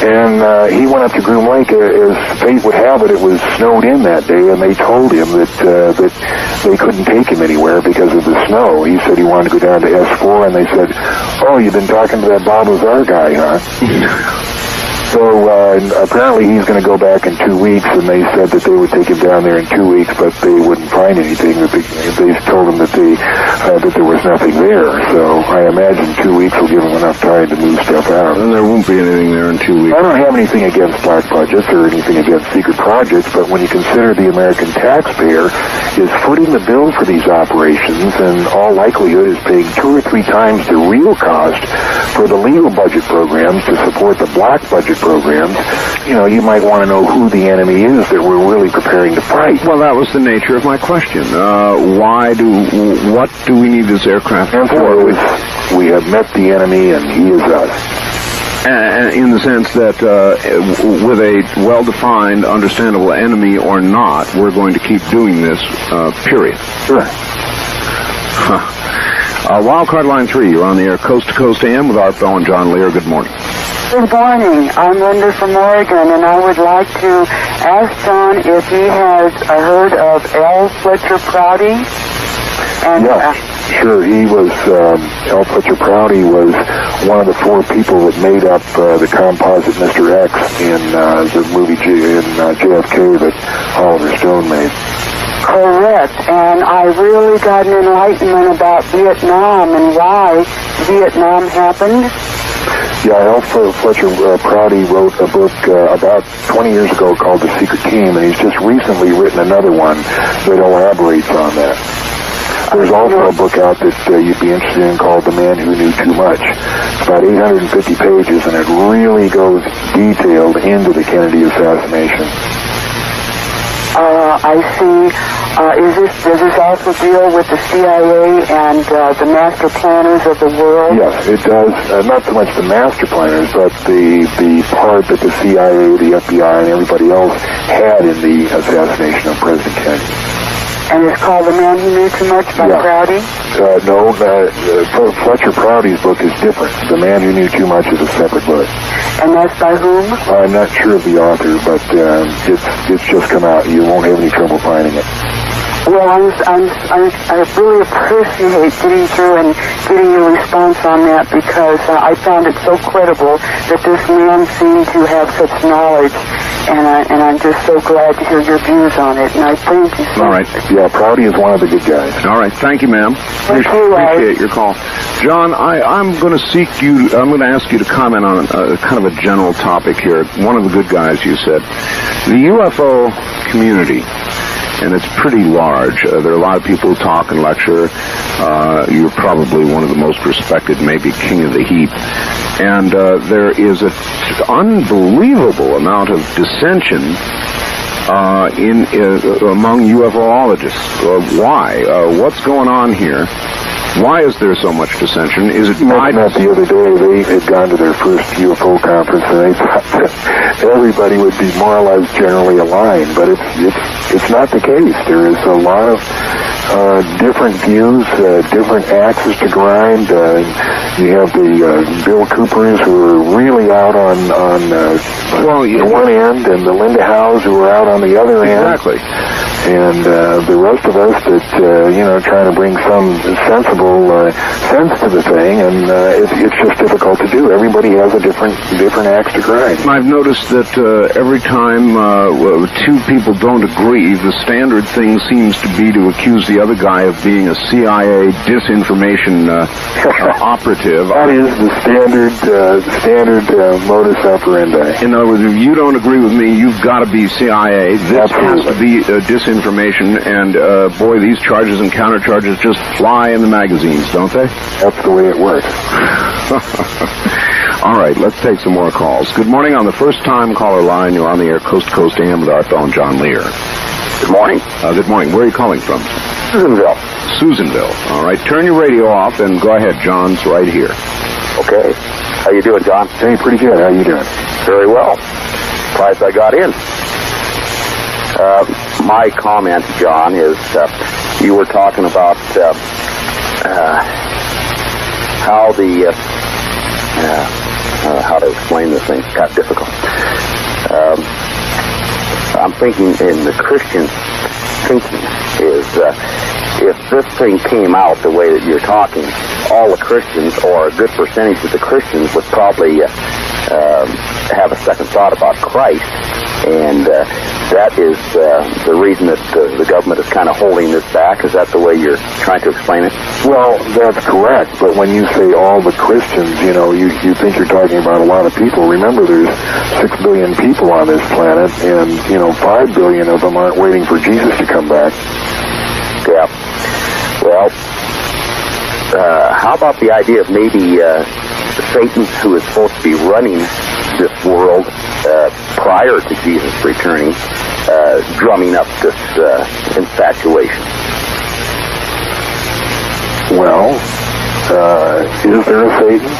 And he went up to Groom Lake. As fate would have it, it was snowed in that day, and they told him that they couldn't take him anywhere because of the snow. He said he wanted to go down to S4, and they said, oh, you've been talking to that Bob Lazar guy, huh? So apparently he's going to go back in 2 weeks, and they said that they would take him down there in 2 weeks, but they wouldn't find anything. They told him that there was nothing there. So I imagine 2 weeks will give him enough time to move stuff out. And there won't be anything there in 2 weeks. I don't have anything against black budgets or anything against secret projects, but when you consider the American taxpayer is footing the bill for these operations, and all likelihood is paying 2 or 3 times the real cost for the legal budget programs to support the black budget programs, you might want to know who the enemy is that we're really preparing to fight. Well, that was the nature of my question. What do we need this aircraft for? We have met the enemy, and he is us. In the sense that with a well-defined, understandable enemy or not, we're going to keep doing this, period. Sure. Wildcard line 3, you're on the air, Coast to Coast AM with Art Bell and John Lear. Good morning. Good morning. I'm Linda from Oregon, and I would like to ask John if he has heard of L. Fletcher Prouty. And, sure. He was, L. Fletcher Prouty was one of the 4 people that made up the composite Mr. X in the movie JFK that Oliver Stone made. Correct, and I really got an enlightenment about Vietnam and why Vietnam happened. Yeah, L. Fletcher Prouty wrote a book about 20 years ago called The Secret Team, and he's just recently written another one that elaborates on that. There's also a book out that you'd be interested in called The Man Who Knew Too Much. It's about 850 pages, and it really goes detailed into the Kennedy assassination. I see. Does this also deal with the CIA and the master planners of the world? Yes, it does. Not so much the master planners, but the part that the CIA, the FBI, and everybody else had in the assassination of President Kennedy. And it's called The Man Who Knew Too Much by Prouty? No, Fletcher Prouty's book is different. The Man Who Knew Too Much is a separate book. And that's by whom? I'm not sure of the author, but it's just come out. You won't have any trouble finding it. Well, I really appreciate getting through and getting your response on that, because I found it so credible that this man seemed to have such knowledge, and I'm just so glad to hear your views on it, and I thank you so much. All right. Yeah, Prouty is one of the good guys. All right. Thank you, ma'am. Appreciate your call. John, I'm going to ask you to comment on kind of a general topic here. One of the good guys, you said. The UFO community, and it's pretty large. There are a lot of people who talk and lecture. You're probably one of the most respected, maybe king of the heap. And there is an unbelievable amount of dissension among UFOologists. Why? What's going on here? Why is there so much dissension? Is it Not the other day, they had gone to their first UFO conference, and they thought that everybody would be more or less generally aligned, but it's not the case. There is a lot of different views, different axes to grind. You have the Bill Coopers who are really out on the one end, and the Linda Howes who are out on the other end. Exactly. And the rest of us that, trying to bring some sensible sense to the thing, and it's just difficult to do. Everybody has a different axe to grind. I've noticed that every time two people don't agree, the standard thing seems to be to accuse the other guy of being a CIA disinformation operative. That is the standard modus operandi. In other words, if you don't agree with me, you've got to be CIA. This Absolutely. has to be disinformation, and boy, these charges and countercharges just fly in the magazines, don't they? That's the way it works. All right, let's take some more calls. Good morning on the first-time caller line. You're on the air, Coast to Coast AM with Art Bell and John Lear. Good morning. Good morning. Where are you calling from? Susanville. Susanville. All right, turn your radio off and go ahead. John's right here. Okay. How you doing, John? Hey, pretty good. How you doing? Very well. Surprised I got in. My comment, John, is you were talking about how the how to explain this thing. It's kind of difficult. I'm thinking in the Christian thinking is if this thing came out the way that you're talking, all the Christians, or a good percentage of the Christians, would probably have a second thought about Christ, and that is the reason that the government is kind of holding this back. Is that the way you're trying to explain it? Well, that's correct, but when you say all the Christians, you think you're talking about a lot of people. Remember, there's 6 billion people on this planet, and 5 billion of them aren't waiting for Jesus to come back. Yeah. Well, how about the idea of maybe Satan, who is supposed to be running this world prior to Jesus returning, drumming up this infatuation? Well, is there a Satan?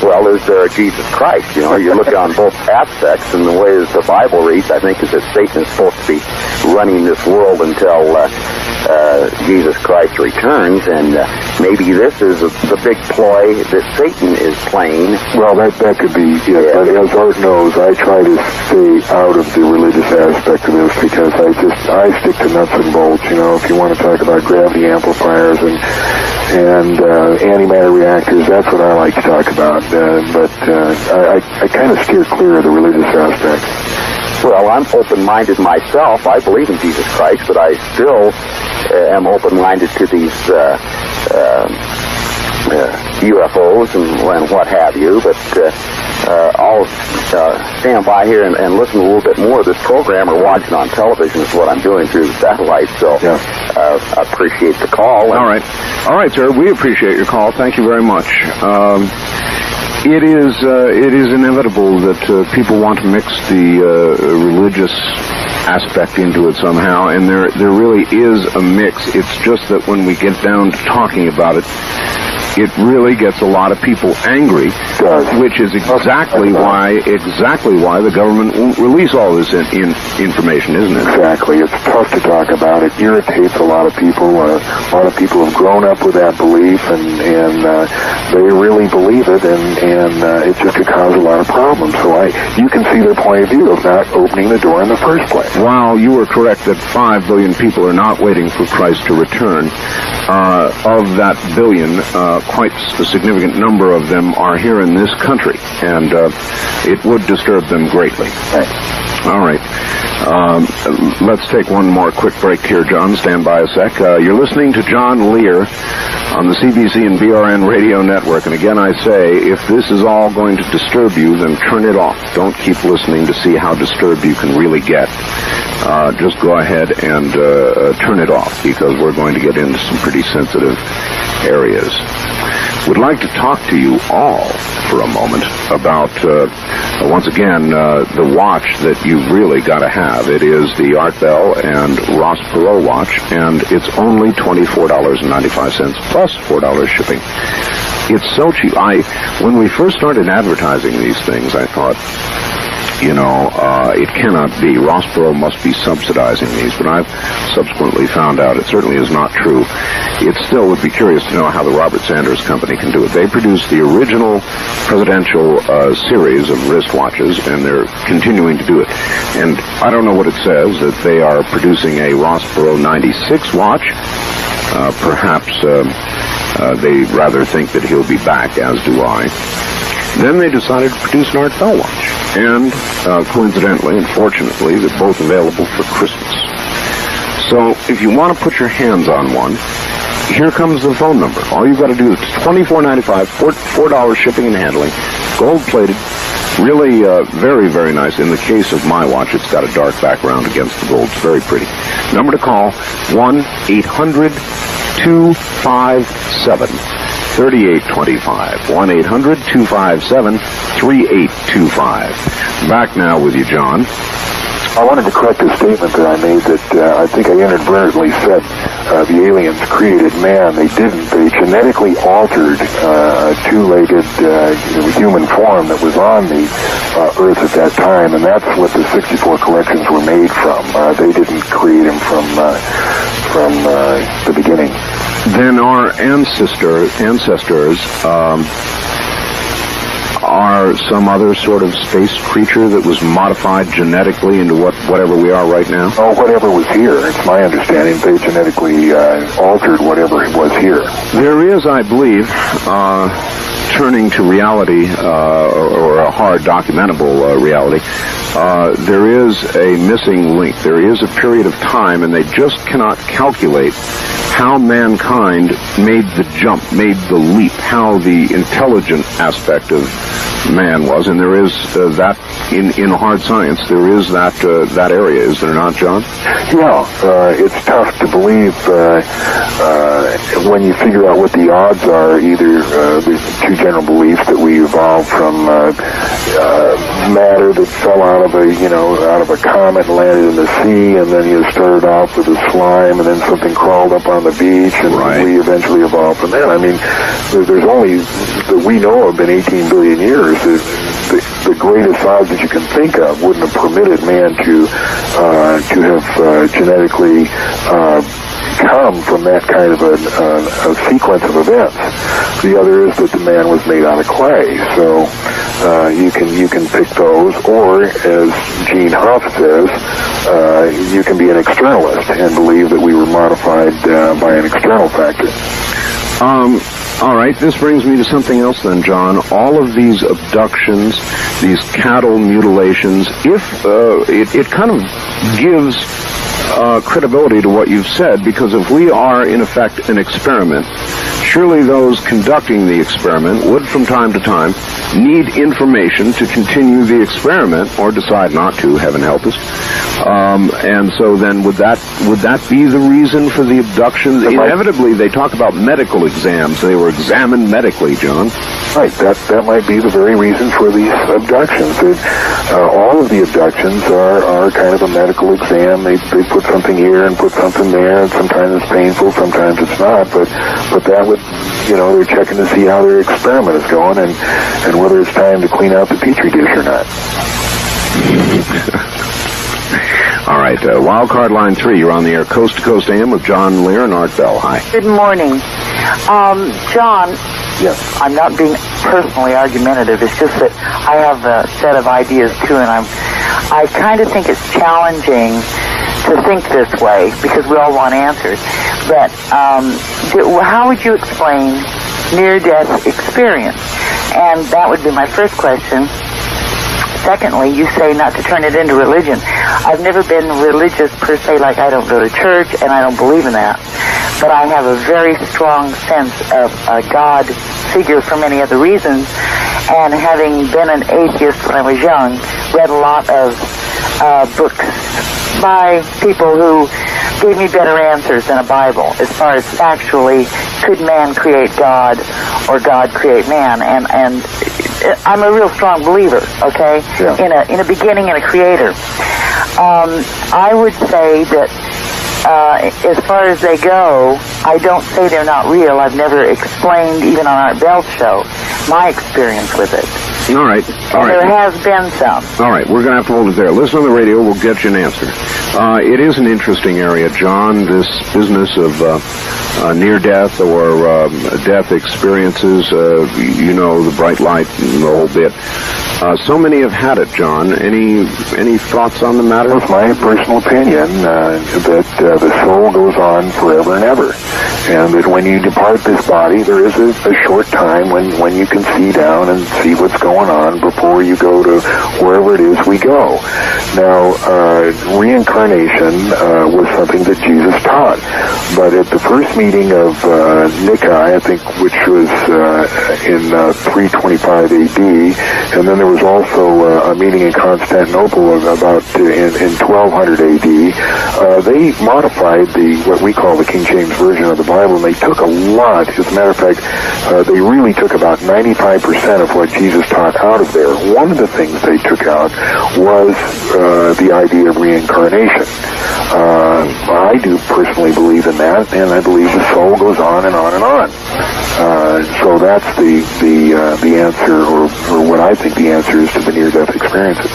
Well, is there a Jesus Christ? You look on both aspects, and the way that the Bible reads, I think, is that Satan is supposed to be running this world until Jesus Christ returns, and maybe this is the big ploy that Satan is playing. Well, that could be, yes. But as Art knows, I try to stay out of the religious aspect of this because I stick to nuts and bolts. If you want to talk about gravity amplifiers and antimatter reactors, that's what I like to talk about. But I kind of steer clear of the religious aspect. Well, I'm open-minded myself. I believe in Jesus Christ, but I still am open-minded to these UFOs and what have you. But I'll stand by here and listen a little bit more of this program, or watch it on television is what I'm doing through the satellite. So I appreciate the call. All right, sir. We appreciate your call. Thank you very much. It is inevitable that people want to mix the religious aspect into it somehow, and there really is a mix. It's just that when we get down to talking about it, it really gets a lot of people angry, which is exactly why the government won't release all this information, isn't it? Exactly. It's tough to talk about. It irritates a lot of people. A lot of people have grown up with that belief, and they really believe it, and it just could cause a lot of problems. So you can see their point of view of not opening the door in the first place. While you were correct that 5 billion people are not waiting for Christ to return, of that billion, quite a significant number of them are here in this country, and it would disturb them greatly. Thanks. All right. Let's take one more quick break here, John. Stand by a sec. You're listening to John Lear on the CBC and BRN radio network. And again, I say, if this is all going to disturb you, then turn it off. Don't keep listening to see how disturbed you can really get. Just go ahead and turn it off, because we're going to get into some pretty sensitive areas. Would like to talk to you all for a moment about, once again, the watch that you've really got to have. It is the Art Bell and Ross Perot watch, and it's only $24.95 plus $4 shipping. It's so cheap. When we first started advertising these things, I thought, it cannot be. Ross Perot must be subsidizing these, but I've subsequently found out it certainly is not true. It still would be curious to know how the Robert Sanders Company can do it. They produced the original presidential series of wristwatches, and they're continuing to do it. And I don't know what it says, that they are producing a Ross Perot 96 watch. Perhaps they rather think that he'll be back, as do I. Then they decided to produce an Art Bell watch. And coincidentally and fortunately, they're both available for Christmas. So if you want to put your hands on one, here comes the phone number. All you've got to do is $24.95, $4 shipping and handling, gold-plated, really very, very nice. In the case of my watch, it's got a dark background against the gold. It's very pretty. Number to call, 1-800-257-3825. 1-800-257-3825. Back now with you, John. I wanted to correct a statement that I made that I think I inadvertently said the aliens created man. They didn't. They genetically altered a two-legged human form that was on the Earth at that time, and that's what the 64 collections were made from. They didn't create him from the beginning. Then our ancestors are some other sort of space creature that was modified genetically into whatever we are right now? Oh, whatever was here. It's my understanding they genetically altered whatever was here. There is, I believe, turning to reality, or a hard documentable reality, there is a missing link. There is a period of time, and they just cannot calculate how mankind made the jump, made the leap, how the intelligent aspect of man was, and there is that in hard science. There is that area, is there not, John? Yeah, it's tough to believe when you figure out what the odds are. Either there's two general beliefs that we evolved from matter that fell out of a comet and landed in the sea, and then you started off with a slime, and then something crawled up on the beach, and we eventually evolved from that. I mean, there's only that we know of been 18 billion years. The greatest odds that you can think of wouldn't have permitted man to have genetically come from that kind of a sequence of events. The other is that the man was made out of clay, so you can pick those, or as Gene Huff says, you can be an externalist and believe that we were modified by an external factor. All right, this brings me to something else then, John. All of these abductions, these cattle mutilations, if it kind of gives credibility to what you've said, because if we are, in effect, an experiment, surely those conducting the experiment would, from time to time, need information to continue the experiment, or decide not to, heaven help us. And so then would that be the reason for the abductions? Inevitably, they talk about medical exams. They were examined medically, John. Right, that might be the very reason for these abductions. All of the abductions are kind of a medical exam. They put something here and put something there, and sometimes it's painful, sometimes it's not, but that would, they're checking to see how their experiment is going and whether it's time to clean out the petri dish or not. All right, Wildcard Line 3, you're on the air, Coast to Coast AM with John Lear and Art Bell. Hi. Good morning. John, yes. I'm not being personally argumentative. It's just that I have a set of ideas, too, and I kind of think it's challenging to think this way because we all want answers. But how would you explain near-death experience? And that would be my first question. Secondly, you say not to turn it into religion. I've never been religious per se, like I don't go to church and I don't believe in that. but I have a very strong sense of a God figure for many other reasons. And having been an atheist when I was young, read a lot of books by people who gave me better answers than a Bible as far as factually, could man create God or God create man? And I'm a real strong believer, okay, in a beginning and a creator. I would say that as far as they go, I don't say they're not real. I've never explained, even on Art Bell's show, my experience with it. All right. There has been some. All right, we're going to have to hold it there. Listen on the radio, we'll get you an answer. It is an interesting area, John, this business of near-death or death experiences, the bright light and the whole bit. So many have had it, John. Any thoughts on the matter? It's my personal opinion that the soul goes on forever and ever. And that when you depart this body, there is a short time when you can see down and see what's going on before you go to wherever it is we go. Now, reincarnation was something that Jesus taught. But at the first meeting of Nicaea, I think, which was in 325 AD, and then there was also a meeting in Constantinople about in 1200 AD, they modified what we call the King James Version of the Bible, and they took a lot. As a matter of fact, they really took about 95% of what Jesus taught out of there. One of the things they took out was the idea of reincarnation. I do personally believe in that, and I believe the soul goes on and on and on. So that's the answer, or what I think the answer is to the near-death experiences.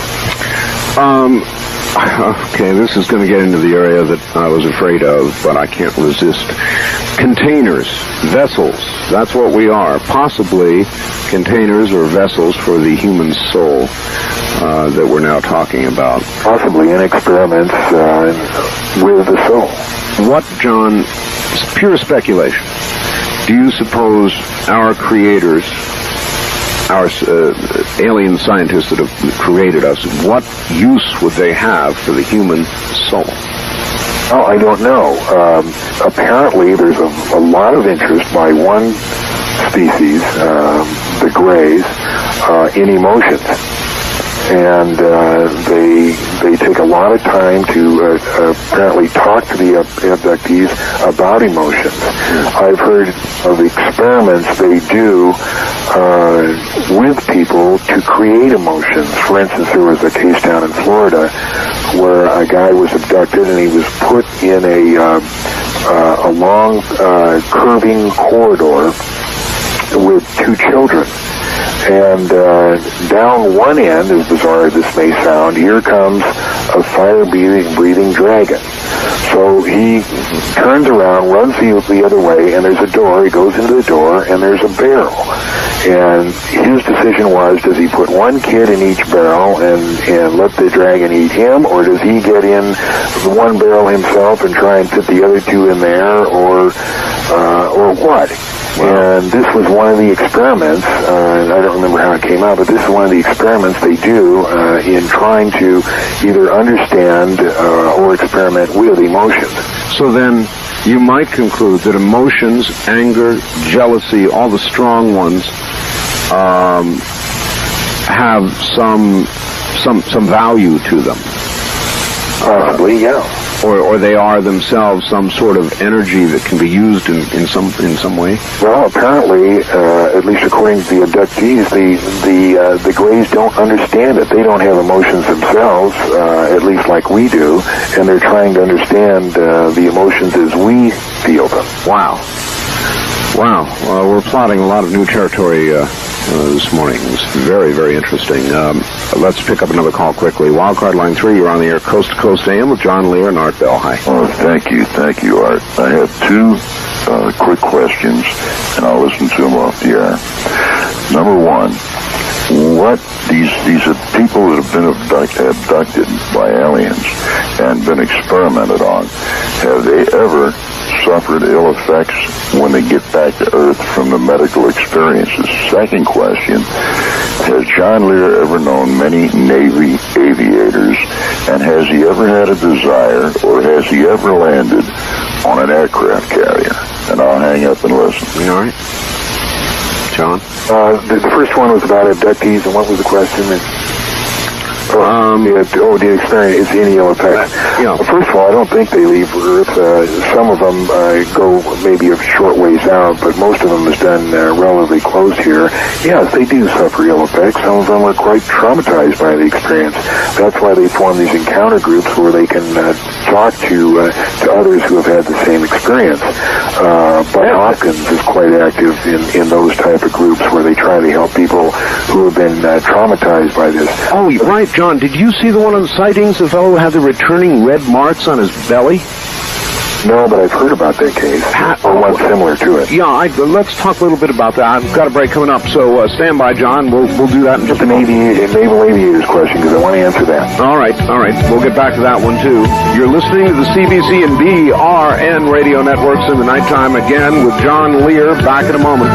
Okay, this is going to get into the area that I was afraid of, but I can't resist. Containers, vessels, that's what we are. Possibly containers or vessels for the human soul that we're now talking about. Possibly in experiments with the soul. What, John, pure speculation, do you suppose our creators, our alien scientists that have created us, what use would they have for the human soul? Oh, I don't know. Apparently, there's a lot of interest by one species, the Greys, in emotions. And they take a lot of time to apparently talk to the abductees about emotions. I've heard of experiments they do with people to create emotions. For instance, there was a case down in Florida where a guy was abducted and he was put in a long curving corridor with two children. And down one end, as bizarre as this may sound, here comes a fire-breathing dragon. So he turns around, runs the other way, and there's a door. He goes into the door, and there's a barrel. And his decision was, does he put one kid in each barrel and let the dragon eat him, or does he get in one barrel himself and try and fit the other two in there, or what? And this was one of the experiments, I don't remember how it came out, but this is one of the experiments they do in trying to either understand or experiment with emotions. So then you might conclude that emotions, anger, jealousy, all the strong ones, have some value to them. Possibly, yeah. Or they are themselves some sort of energy that can be used in some way? Well, apparently, at least according to the abductees, the Greys don't understand it. They don't have emotions themselves, at least like we do, and they're trying to understand the emotions as we feel them. Wow. We're plotting a lot of new territory this morning. It's very, very interesting. Let's pick up another call quickly. Wildcard line 3, you're on the air, Coast to Coast AM with John Lear and Art Bell. Hi. Oh, thank you, Art. I have two quick questions, and I'll listen to them off the air. Number one, what these people that have been abducted by aliens and been experimented on, have they ever suffered ill effects when they get back to Earth from the medical experiences? Second question, has John Lear ever known many Navy aviators, and has he ever had a desire, or has he ever landed on an aircraft carrier? And I'll hang up and listen. All right. John? The first one was about abductees, and what was the question? The experience, any ill effects. Yeah. First of all, I don't think they leave Earth. Some of them go maybe a short ways out, but most of them is done relatively close here. Yes, they do suffer ill effects. Some of them are quite traumatized by the experience. That's why they form these encounter groups where they can talk to others who have had the same experience. Bud Hopkins is quite active in those type of groups where they try to help people who have been traumatized by this. Oh, right, John. Did you see the one on the sightings? The fellow who had the returning red marks on his belly? No, but I've heard about that case, or one similar to it. Yeah, let's talk a little bit about that. I've got a break coming up, so stand by, John. We'll do that in just a moment. Naval aviators question, because I want to answer that. All right. We'll get back to that one, too. You're listening to the CBC and BRN radio networks in the nighttime again with John Lear. Back in a moment.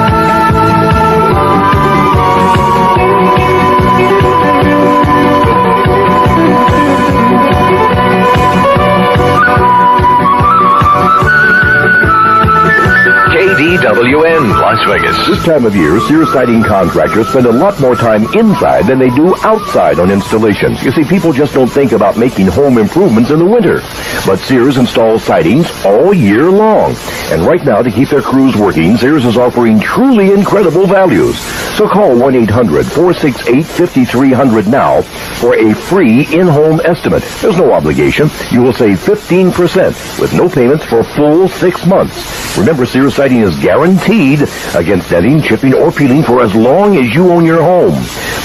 KDWN, Las Vegas. This time of year, Sears siding contractors spend a lot more time inside than they do outside on installations. You see, people just don't think about making home improvements in the winter. But Sears installs sidings all year long. And right now, to keep their crews working, Sears is offering truly incredible values. So call 1-800-468-5300 now for a free in-home estimate. There's no obligation. You will save 15% with no payments for full 6 months. Remember, Sears siding is guaranteed against denting, chipping, or peeling for as long as you own your home.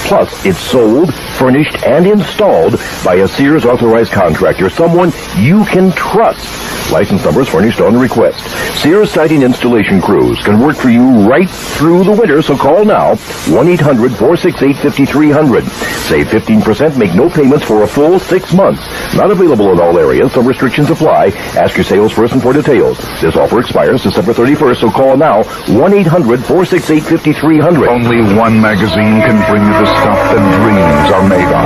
Plus, it's sold, furnished, and installed by a Sears authorized contractor, someone you can trust. License numbers furnished on request. Sears siding installation crews can work for you right through the winter, so call now, 1-800-468-5300. Save 15%, make no payments for a full 6 months. Not available in all areas, some restrictions apply. Ask your salesperson for details. This offer expires December 31st, so call now, 1-800-468-5300. Only one magazine can bring you the stuff that dreams are made of.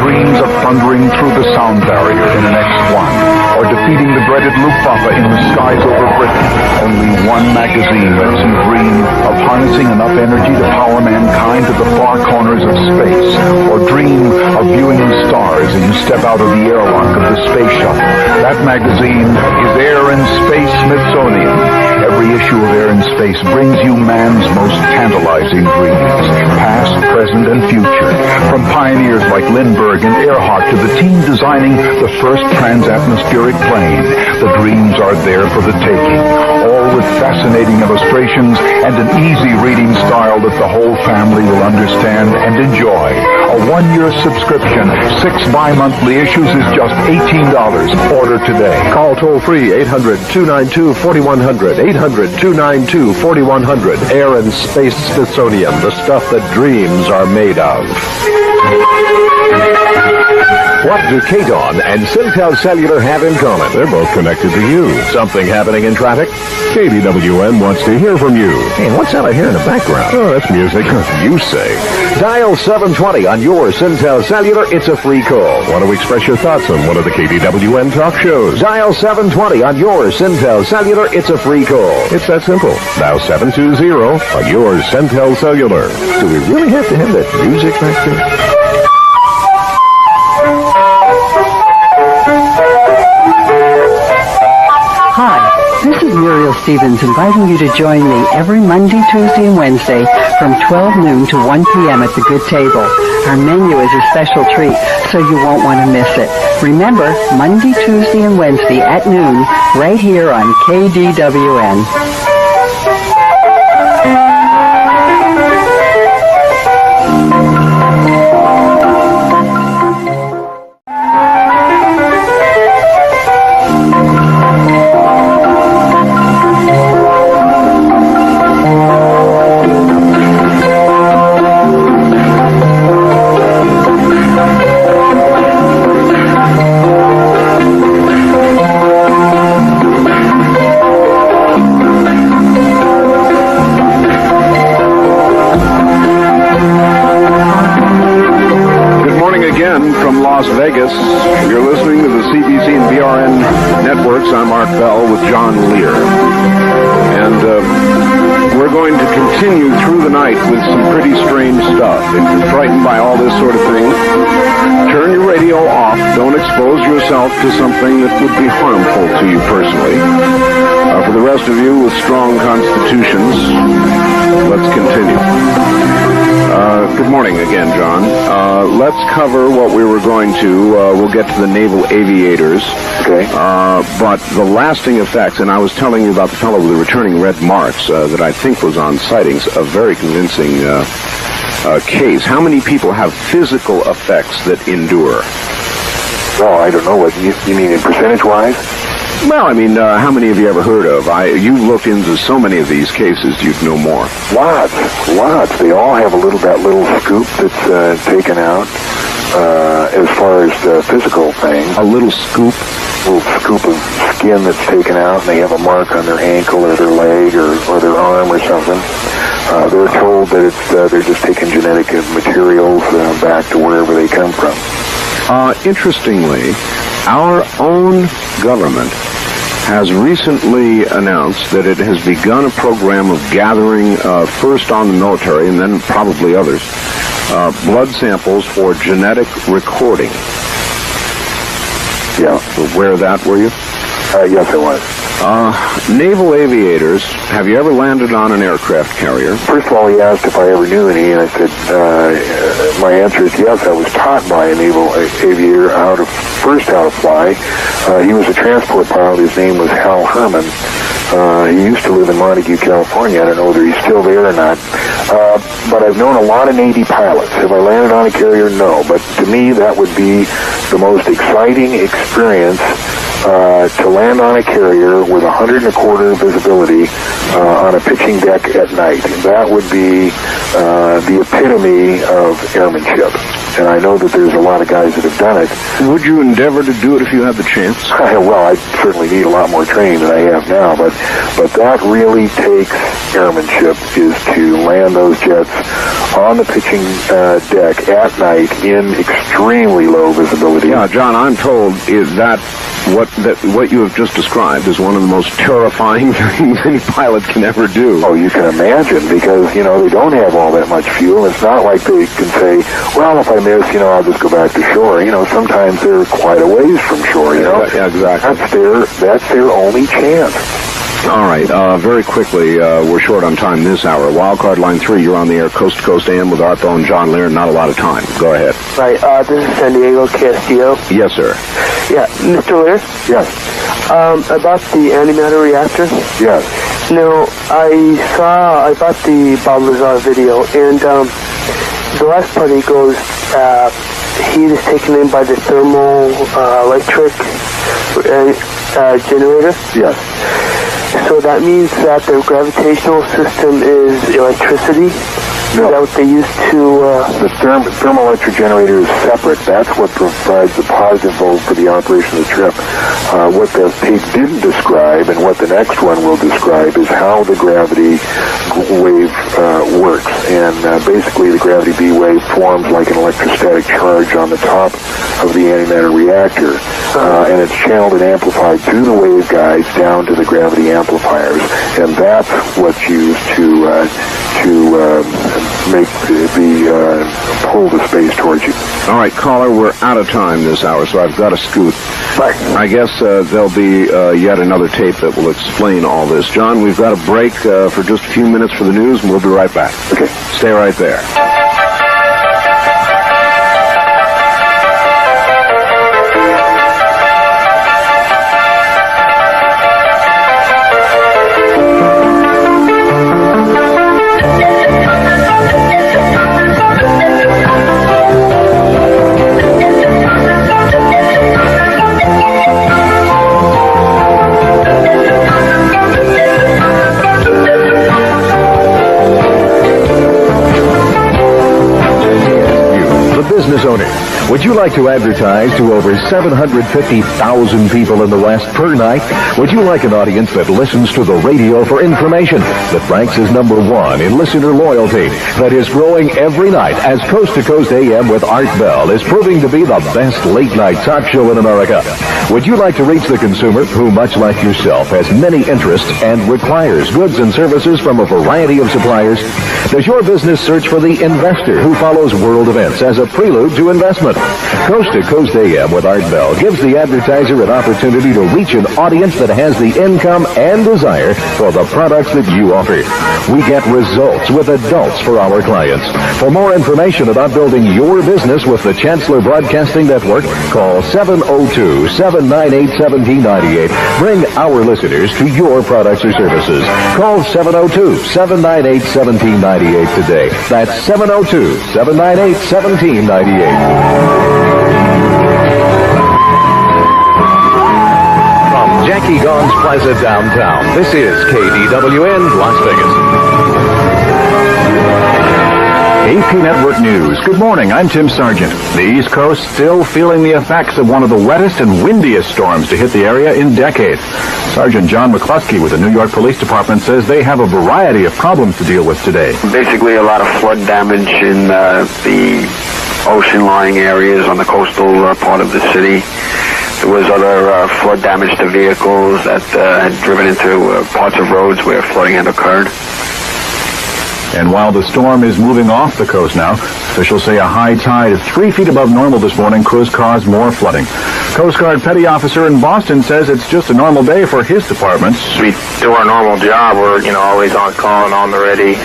Dreams of thundering through the sound barrier in an X-1, or defeating the dreaded Luftwaffe in the skies over Britain. Only one magazine lets you dream of harnessing enough energy to power mankind to the far corners of space, or dream of viewing the stars as you step out of the airlock of the space shuttle. That magazine is Air and Space Smithsonian. Every issue of Air and Space brings you man's most tantalizing dreams, past, present, and future. From pioneers like Lindbergh and Earhart to the team designing the first transatmospheric plane, the dreams are there for the taking, all with fascinating illustrations and an easy reading style that the whole family will understand and enjoy. A 1-year subscription, 6 bi-monthly issues is just $18. Order today. Call toll-free 800-292-4100, 800-292-4100. Air and Space Smithsonian, the stuff that dreams are made of. What do KDON and Syntel Cellular have in common? They're both connected to you. Something happening in traffic? KDWN wants to hear from you. Hey, what's that I hear in the background? Oh, that's music. You say. Dial 720 on your Syntel Cellular. It's a free call. Want to express your thoughts on one of the KDWN talk shows? Dial 720 on your Syntel Cellular. It's a free call. It's that simple. Dial 720 on your Syntel Cellular. Do we really have to have that music back there? Hi, this is Muriel Stevens inviting you to join me every Monday, Tuesday, and Wednesday from 12 noon to 1 p.m. at the Good Table. Our menu is a special treat, so you won't want to miss it. Remember, Monday, Tuesday, and Wednesday at noon, right here on KDWN. from Las Vegas. You're listening to the CBC and BRN networks. I'm Art Bell with John Lear. And we're going to continue through the night with some pretty strange stuff. If you're frightened by all this sort of thing, turn your radio off. Don't expose yourself to something that would be harmful to you personally. For the rest of you with strong constitutions, let's continue. Good morning again, John. Let's cover what we were going to. We'll get to the naval aviators. Okay. But the lasting effects, and I was telling you about the fellow with the returning red marks that I think was on sightings, a very convincing case. How many people have physical effects that endure? Well, I don't know. What you mean in percentage-wise? Well, I mean, how many have you ever heard of? You've looked into so many of these cases, you'd know more. Lots. They all have that little scoop that's taken out as far as the physical thing. A little scoop? A little scoop of skin that's taken out, and they have a mark on their ankle or their leg or their arm or something. They're told that they're just taking genetic materials back to wherever they come from. Interestingly, our own government has recently announced that it has begun a program of gathering, first on the military and then probably others, blood samples for genetic recording. Yeah. Aware of that, were you? Yes, I was. Naval aviators, have you ever landed on an aircraft carrier? First of all, he asked if I ever knew any, and I said, my answer is yes. I was taught by a naval aviator how to fly. He was a transport pilot. His name was Hal Herman. He used to live in Montague, California. I don't know whether he's still there or not. But I've known a lot of Navy pilots. Have I landed on a carrier? No. But to me, that would be the most exciting experience to land on a carrier with 125 visibility on a pitching deck at night. That would be the epitome of airmanship. And I know that there's a lot of guys that have done it. Would you endeavor to do it if you had the chance? Well, I certainly need a lot more training than I have now, but that really takes airmanship, is to land those jets on the pitching deck at night in extremely low visibility. Yeah, John, I'm told that what you have just described is one of the most terrifying things any pilot can ever do. Oh, you can imagine, because, they don't have all that much fuel. It's not like they can say, well, if I miss, I'll just go back to shore. Sometimes they're quite a ways from shore, Yeah, exactly. That's their only chance. All right, very quickly, we're short on time this hour. Wildcard line 3, you're on the air, Coast to Coast AM with Art Bell and John Lear. Not a lot of time. Go ahead. Right, this is San Diego Castillo. Yes, sir. Yeah, Mr. Lear? Yes. About the antimatter reactor? Yes. Now, I bought the Bob Lazar video, and the last part he goes, heat is taken in by the thermoelectric generator? Yes. So that means that their gravitational system is electricity? No. Is that what they use to... The thermoelectric generator is separate. That's what provides the positive volt for the operation of the trip. What the tape didn't describe, and what the next one will describe, is how the gravity wave works. And basically the gravity B wave forms like an electrostatic charge on the top of the antimatter reactor. And it's channeled and amplified through the waveguides down to the gravity amplifiers. And that's what's used to make pull the space towards you. All right, caller, we're out of time this hour, so I've got to scoot. Right. I guess there'll be yet another tape that will explain all this. John, we've got a break for just a few minutes for the news, and we'll be right back. Okay. Stay right there. Would you like to advertise to over 750,000 people in the West per night? Would you like an audience that listens to the radio for information, that ranks as number one in listener loyalty, that is growing every night as Coast to Coast AM with Art Bell is proving to be the best late-night talk show in America? Would you like to reach the consumer who, much like yourself, has many interests and requires goods and services from a variety of suppliers? Does your business search for the investor who follows world events as a prelude to investment? Coast to Coast AM with Art Bell gives the advertiser an opportunity to reach an audience that has the income and desire for the products that you offer. We get results with adults for our clients. For more information about building your business with the Chancellor Broadcasting Network, call 702-798-1798. Bring our listeners to your products or services. Call 702-798-1798 today. That's 702-798-1798. From Jackie Gone's Plaza downtown, this is KDWN Las Vegas. AP Network News. Good morning, I'm Tim Sargent. The East Coast still feeling the effects of one of the wettest and windiest storms to hit the area in decades. Sergeant John McCluskey with the New York Police Department says they have a variety of problems to deal with today. Basically a lot of flood damage in the ocean-lying areas on the coastal part of the city. There was other flood damage to vehicles that had driven into parts of roads where flooding had occurred. And while the storm is moving off the coast now, officials say a high tide of 3 feet above normal this morning could cause more flooding. Coast Guard petty officer in Boston says it's just a normal day for his department. We do our normal job. We're, always on call and on the ready,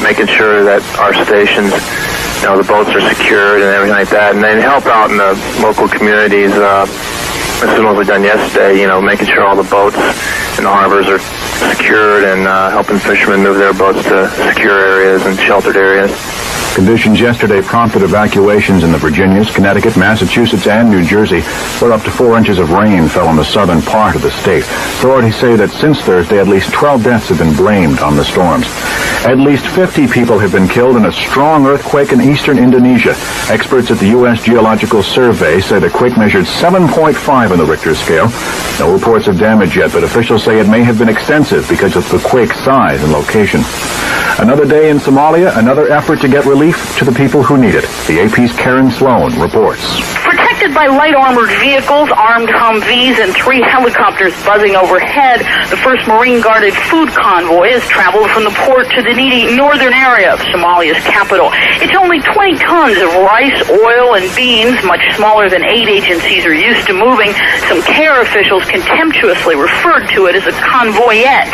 making sure that our stations, the boats are secured and everything like that, and then help out in the local communities. As soon as we're done yesterday, making sure all the boats in the harbors are secured and helping fishermen move their boats to secure areas and sheltered areas. Conditions yesterday prompted evacuations in the Virginias, Connecticut, Massachusetts, and New Jersey, where up to 4 inches of rain fell on the southern part of the state. Authorities say that since Thursday, at least 12 deaths have been blamed on the storms. At least 50 people have been killed in a strong earthquake in eastern Indonesia. Experts at the U.S. Geological Survey say the quake measured 7.5 on the Richter scale. No reports of damage yet, but officials say it may have been extensive because of the quake's size and location. Another day in Somalia, another effort to get relief to the people who need it. The AP's Karen Sloan reports. Protected by light armored vehicles, armed Humvees, and 3 helicopters buzzing overhead, the first Marine-guarded food convoy has traveled from the port to the needy northern area of Somalia's capital. It's only 20 tons of rice, oil, and beans, much smaller than aid agencies are used to moving. Some care officials contemptuously referred to it as a convoyette.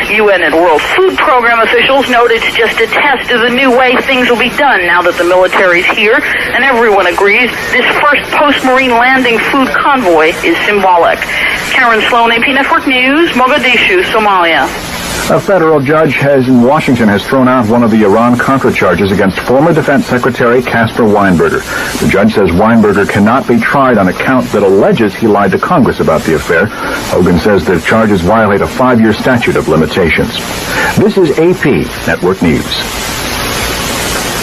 UN and World Food Program officials note it's just a test of the new way things will be done now that the military's here, and everyone agrees this first post-Marine landing food convoy is symbolic. Karen Sloan, AP Network News, Mogadishu, Somalia. A federal judge in Washington has thrown out one of the Iran-Contra charges against former Defense Secretary Caspar Weinberger. The judge says Weinberger cannot be tried on a count that alleges he lied to Congress about the affair. Hogan says the charges violate a 5-year statute of limitations. This is AP Network News.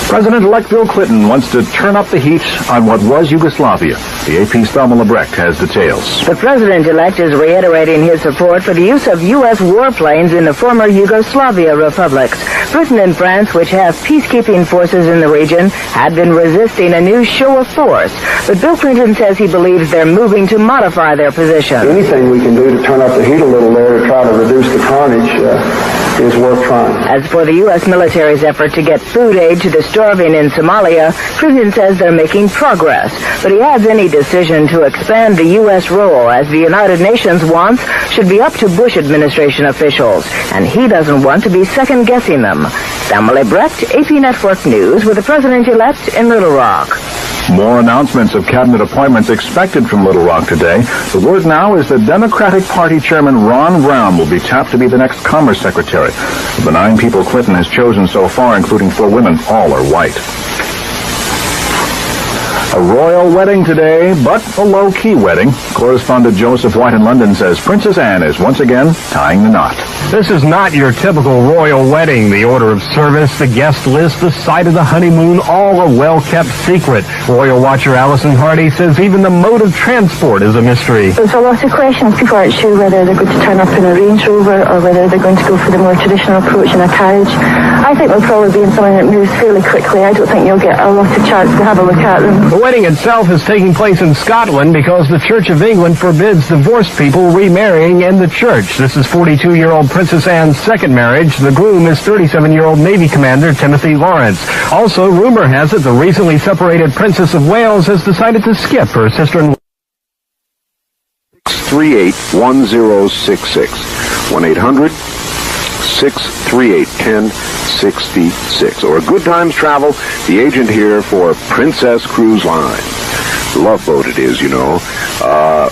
President-elect Bill Clinton wants to turn up the heat on what was Yugoslavia. The AP's Thelma Lebrecht has details. The president-elect is reiterating his support for the use of U.S. warplanes in the former Yugoslavia republics. Britain and France, which have peacekeeping forces in the region, had been resisting a new show of force. But Bill Clinton says he believes they're moving to modify their position. Anything we can do to turn up the heat a little there to try to reduce the carnage is worth trying. As for the U.S. military's effort to get food aid to the starving in Somalia, Clinton says they're making progress, but he adds any decision to expand the U.S. role, as the United Nations wants, should be up to Bush administration officials, and he doesn't want to be second-guessing them. Thelma Lebrecht, AP Network News, with the president-elect in Little Rock. More announcements of cabinet appointments expected from Little Rock today. The word now is that Democratic Party Chairman Ron Brown will be tapped to be the next Commerce Secretary. Of the 9 people Clinton has chosen so far, including 4 women, all are white. A royal wedding today, but a low-key wedding. Correspondent Joseph White in London says Princess Anne is once again tying the knot. This is not your typical royal wedding. The order of service, the guest list, the site of the honeymoon, all a well-kept secret. Royal watcher Alison Hardy says even the mode of transport is a mystery. There's a lot of questions. People aren't sure whether they're going to turn up in a Range Rover or whether they're going to go for the more traditional approach in a carriage. I think they'll probably be in something that moves fairly quickly. I don't think you'll get a lot of chance to have a look at them. The wedding itself is taking place in Scotland because the Church of England forbids divorced people remarrying in the church. This is 42-year-old Princess Anne's second marriage. The groom is 37-year-old Navy Commander Timothy Lawrence. Also, rumor has it the recently separated Princess of Wales has decided to skip her sister-in-law. 638-1066. 1-800-638-1066. Or Good Times Travel, the agent here for Princess Cruise Line. Love boat it is, you know.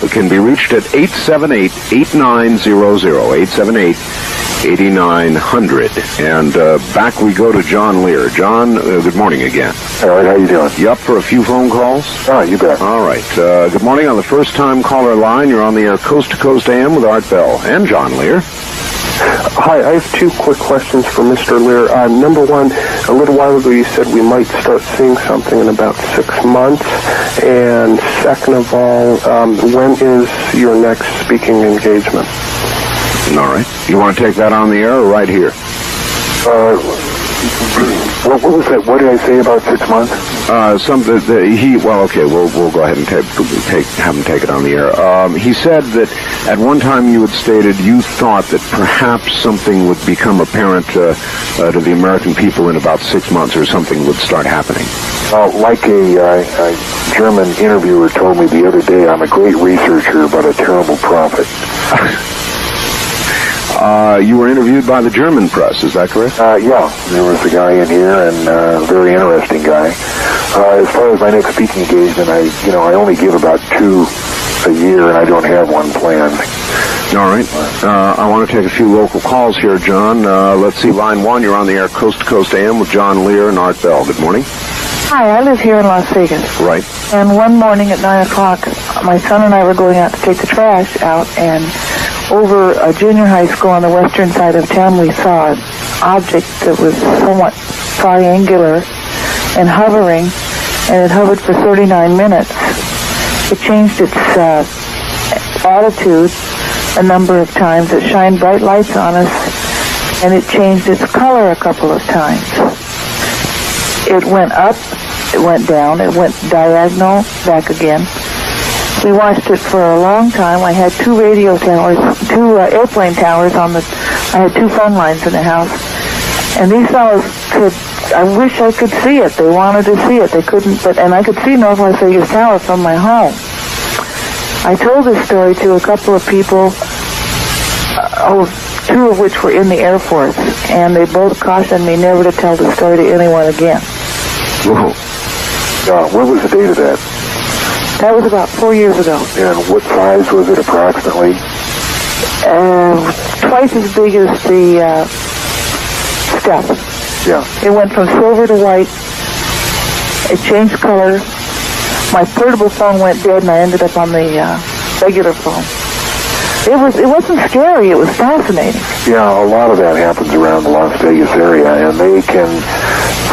It can be reached at 878-8900, 878-8900. And back we go to John Lear. John, good morning again. All right, how you doing? You up for a few phone calls? Oh, you bet. All right. Good morning on the first-time caller line. You're on the air Coast to Coast AM with Art Bell and John Lear. Hi, I have two quick questions for Mr. Lear. Number one, a little while ago you said we might start seeing something in about 6 months. And second of all, when is your next speaking engagement? All right. You want to take that on the air or right here? What was that? What did I say about 6 months? Well, okay, we'll go ahead and have him take it on the air. He said that at one time you had stated you thought that perhaps something would become apparent to the American people in about 6 months, or something would start happening. Like a German interviewer told me the other day, I'm a great researcher, but a terrible prophet. You were interviewed by the German press, is that correct? Yeah, there was a guy in here, and a very interesting guy. As far as my next speaking engagement, I only give about 2 a year, and I don't have one planned. All right. I want to take a few local calls here, John. Let's see, line 1, you're on the air Coast to Coast AM with John Lear and Art Bell. Good morning. Hi, I live here in Las Vegas. Right. And one morning at 9 o'clock, my son and I were going out to take the trash out, and over a junior high school on the western side of town, we saw an object that was somewhat triangular and hovering, and it hovered for 39 minutes. It changed its attitude a number of times. It shined bright lights on us, and it changed its color a couple of times. It went up, it went down, it went diagonal, back again. We watched it for a long time. I had 2 radio towers, 2 airplane towers I had 2 phone lines in the house. And these fellows I wish I could see it. They wanted to see it. They couldn't, and I could see North Las Vegas Tower from my home. I told this story to a couple of people, 2 of which were in the Air Force, and they both cautioned me never to tell the story to anyone again. Whoa. What was the date of that? That was about 4 years ago. And what size was it approximately? Twice as big as the step. Yeah. It went from silver to white. It changed color. My portable phone went dead, and I ended up on the regular phone. It wasn't scary. It was fascinating. Yeah, a lot of that happens around the Las Vegas area, and they can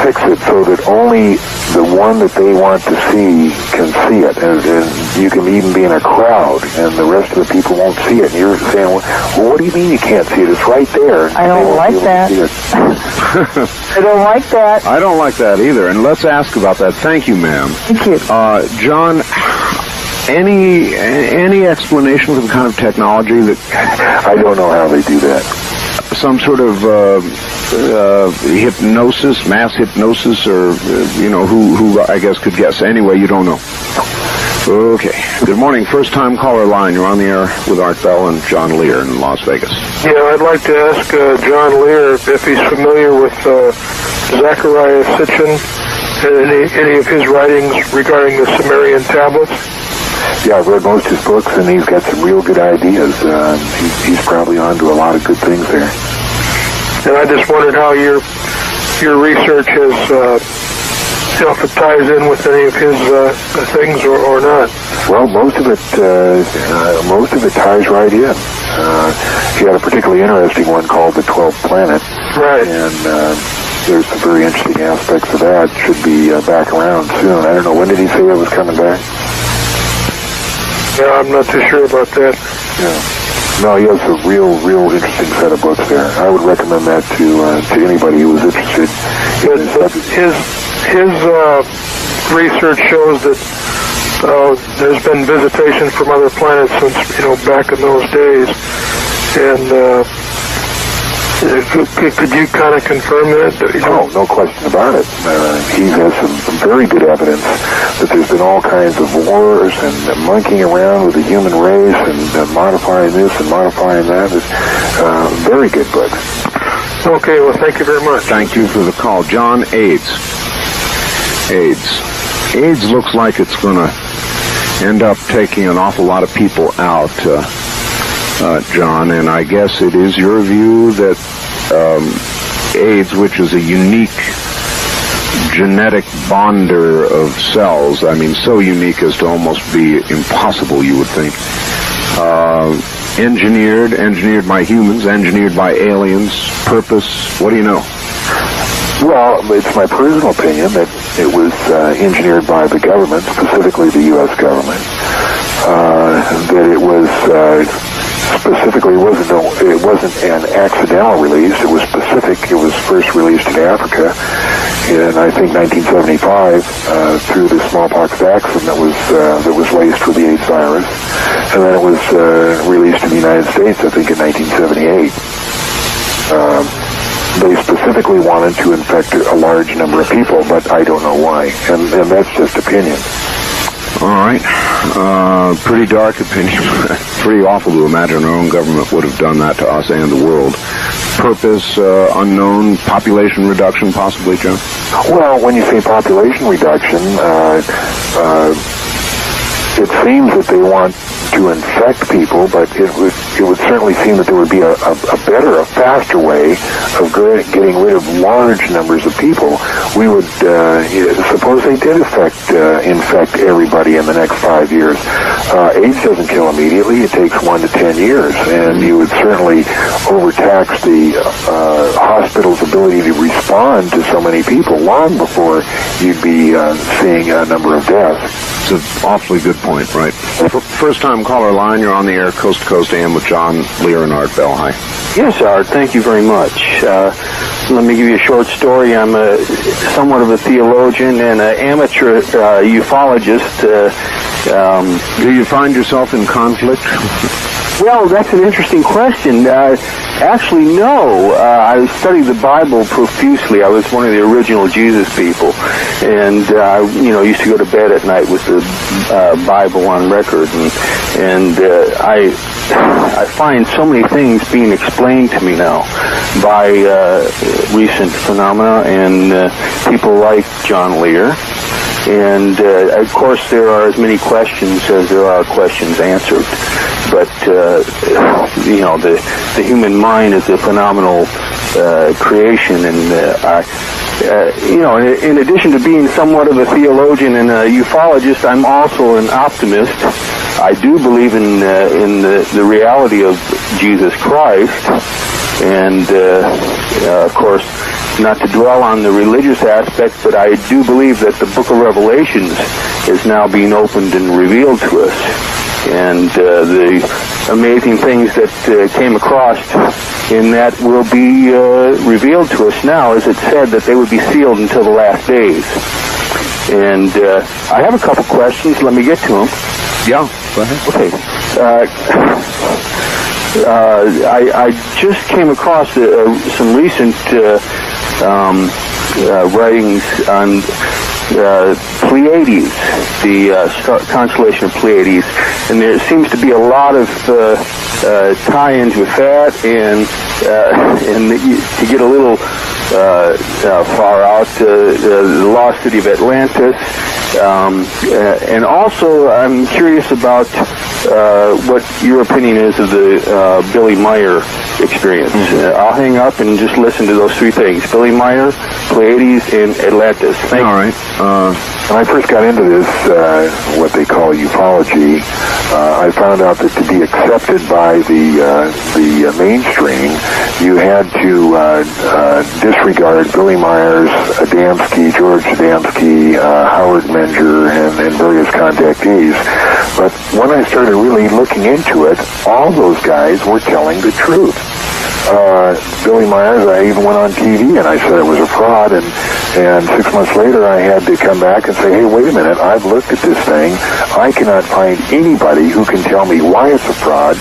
fix it so that only the one that they want to see can see it. And you can even be in a crowd, and the rest of the people won't see it. And you're saying, well, what do you mean you can't see it? It's right there. I don't like that. I don't like that. I don't like that either. And let's ask about that. Thank you, ma'am. Thank you. John, any explanation for the kind of technology that... I don't know how they do that. Some sort of hypnosis, mass hypnosis, or, who I guess could guess. Anyway, you don't know. Okay. Good morning. First-time caller line. You're on the air with Art Bell and John Lear in Las Vegas. Yeah, I'd like to ask John Lear if he's familiar with Zecharia Sitchin and any of his writings regarding the Sumerian tablets. Yeah, I've read most of his books, and he's got some real good ideas. He's probably on to a lot of good things there. And I just wondered how your research if it ties in with any of his things or not. Well, most of it ties right in. He had a particularly interesting one called The 12th Planet. Right. And there's some very interesting aspects of that. Should be back around soon. I don't know, when did he say it was coming back? Yeah, I'm not too sure about that. Yeah. No, he has a real interesting set of books there. I would recommend that to anybody who is interested. His research shows that there's been visitation from other planets since, back in those days. And could you kind of confirm that? No question about it. He has some very good evidence that there's been all kinds of wars and monkeying around with the human race and modifying this and modifying that. It's very good book. Okay, well, thank you very much. Thank you for the call. John, AIDS looks like it's going to end up taking an awful lot of people out, John, and I guess it is your view that AIDS, which is a unique genetic bonder of cells, I mean, so unique as to almost be impossible, you would think, engineered by humans, engineered by aliens, purpose, what do you know? Well, it's my personal opinion that it was engineered by the government, specifically the U.S. government, that it was specifically, it wasn't an accidental release, it was specific. It was first released in Africa in, I think, 1975 through the smallpox vaccine that was laced with the AIDS virus, and then it was released in the United States, I think, in 1978. They specifically wanted to infect a large number of people, but I don't know why, and that's just opinion. All right. Pretty dark opinion. Pretty awful to imagine our own government would have done that to us and the world. Purpose, unknown. Population reduction, possibly, John? Well, when you say population reduction, it seems that they want to infect people, but it would certainly seem that there would be a better, a faster way of getting rid of large numbers of people. We would, suppose they did infect everybody in the next 5 years. AIDS doesn't kill immediately. It takes 1 to 10 years, and you would certainly overtax the hospital's ability to respond to so many people long before you'd be seeing a number of deaths. It's an awfully good point, right? First time caller line, you're on the air, Coast to Coast AM with John Lear and Art Bell. Hi. Yes, Art, thank you very much. Let me give you a short story. I'm somewhat of a theologian and an amateur ufologist. Do you find yourself in conflict? Well, that's an interesting question. Actually, no. I studied the Bible profusely. I was one of the original Jesus people, and used to go to bed at night with the Bible on record, and I find so many things being explained to me now by recent phenomena and people like John Lear. And, of course, there are as many questions as there are questions answered. But, the human mind is a phenomenal creation. And, in addition to being somewhat of a theologian and a ufologist, I'm also an optimist. I do believe in the reality of Jesus Christ. And, of course, not to dwell on the religious aspect, but I do believe that the book of Revelations is now being opened and revealed to us. And the amazing things that came across in that will be revealed to us now, as it said that they would be sealed until the last days. And I have a couple questions. Let me get to them. Yeah, go ahead. Okay. I just came across some recent writings on Pleiades, the constellation of Pleiades, and there seems to be a lot of tie-ins with that, and to get a little far out, the lost city of Atlantis, and also I'm curious about what your opinion is of the Billy Meyer experience. I'll hang up and just listen to those three things: Billy Meyer, Pleiades, and Atlantis. All right. When I first got into this, what they call ufology, I found out that to be accepted by the mainstream, you had to disregard Billy Myers, Adamski, George Adamski, Howard Menger, and various contactees. But when I started really looking into it, all those guys were telling the truth. Billy Myers, I even went on TV and I said it was a fraud, and 6 months later I had to come back and say, hey, wait a minute, I've looked at this thing. I cannot find anybody who can tell me why it's a fraud.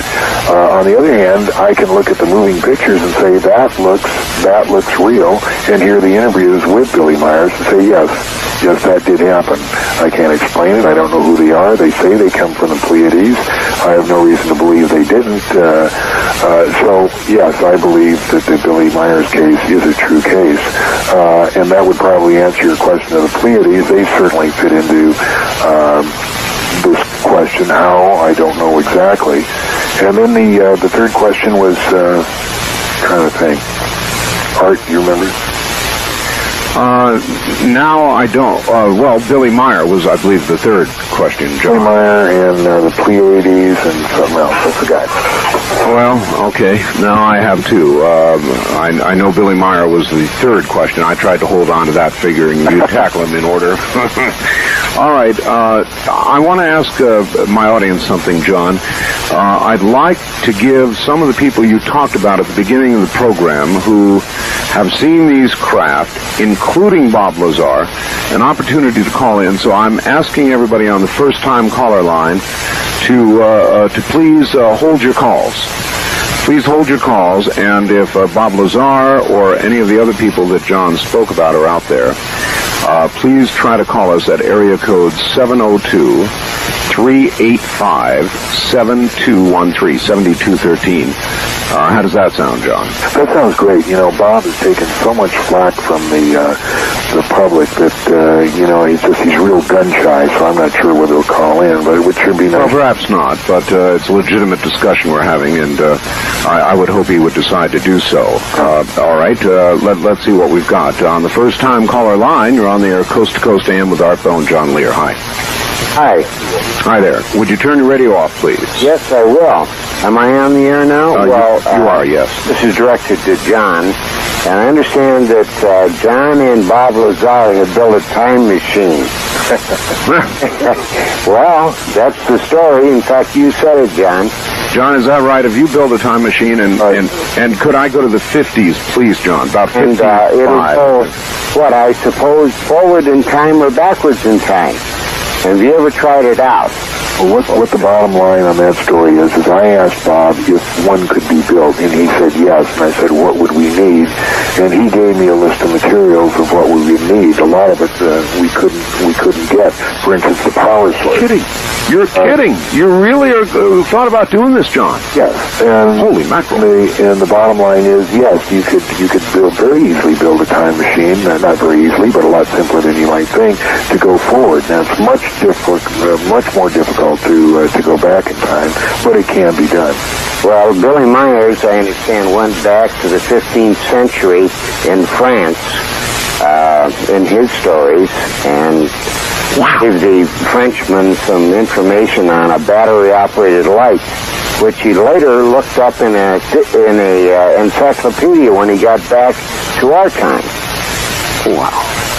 On the other hand, I can look at the moving pictures and say, that looks real, and hear the interviews with Billy Myers and say, yes, that did happen. I can't explain it. I don't know who they are. They say they come from the Pleiades. I have no reason to believe they didn't. So, yes, I believe that the Billy Myers case is a true case. And that would probably answer your question of the Pleiades. They certainly fit into this question. How? I don't know exactly. And then the third question was, trying to think. Art, you remember? Now I don't. Well, Billy Meyer was, I believe, the third question, John. Billy Meyer and the Pleiades and something else. I forgot. Well, okay. Now I have two. I know Billy Meyer was the third question. I tried to hold on to that, figuring you'd tackle him in order. All right. I want to ask my audience something, John. I'd like to give some of the people you talked about at the beginning of the program who have seen these craft, including Bob Lazar, an opportunity to call in. So I'm asking everybody on the first-time caller line to please hold your calls. Please hold your calls, and if Bob Lazar or any of the other people that John spoke about are out there, please try to call us at area code 702-385-7213, 7213. How does that sound, John? That sounds great. You know, Bob has taken so much flack from the public that, he's real gun-shy, so I'm not sure whether he'll call in, but it would sure be nice. Well, perhaps not, but it's a legitimate discussion we're having, and I would hope he would decide to do so. All right, let's see what we've got. On the first-time caller line, you're on the air Coast to Coast AM with Art Bell and John Lear. Hi. Hi. Hi there. Would you turn your radio off, please? Yes, I will. Am I on the air now? You are, yes. This is directed to John, and I understand that John and Bob Lazar have built a time machine. Well, that's the story. In fact, you said it, John. John, is that right? Have you built a time machine? And could I go to the 50s, please, John? About 55. And it'll go, what, I suppose, forward in time or backwards in time. Have you ever tried it out? Well, what the bottom line on that story is I asked Bob if one could be built, and he said yes, and I said, what would we need? And he gave me a list of materials of what we would need. A lot of it we couldn't get. For instance, the power source. You're kidding. You really thought about doing this, John? Yes. And holy mackerel. And the bottom line is, yes, you could very easily build a time machine, not very easily, but a lot simpler than you might think, to go forward. Now, it's much more difficult to go back in time, but it can be done. Well, Billy Myers, I understand, went back to the 15th century in France in his stories, and gave the Frenchman some information on a battery-operated light, which he later looked up in a encyclopedia when he got back to our time. Wow.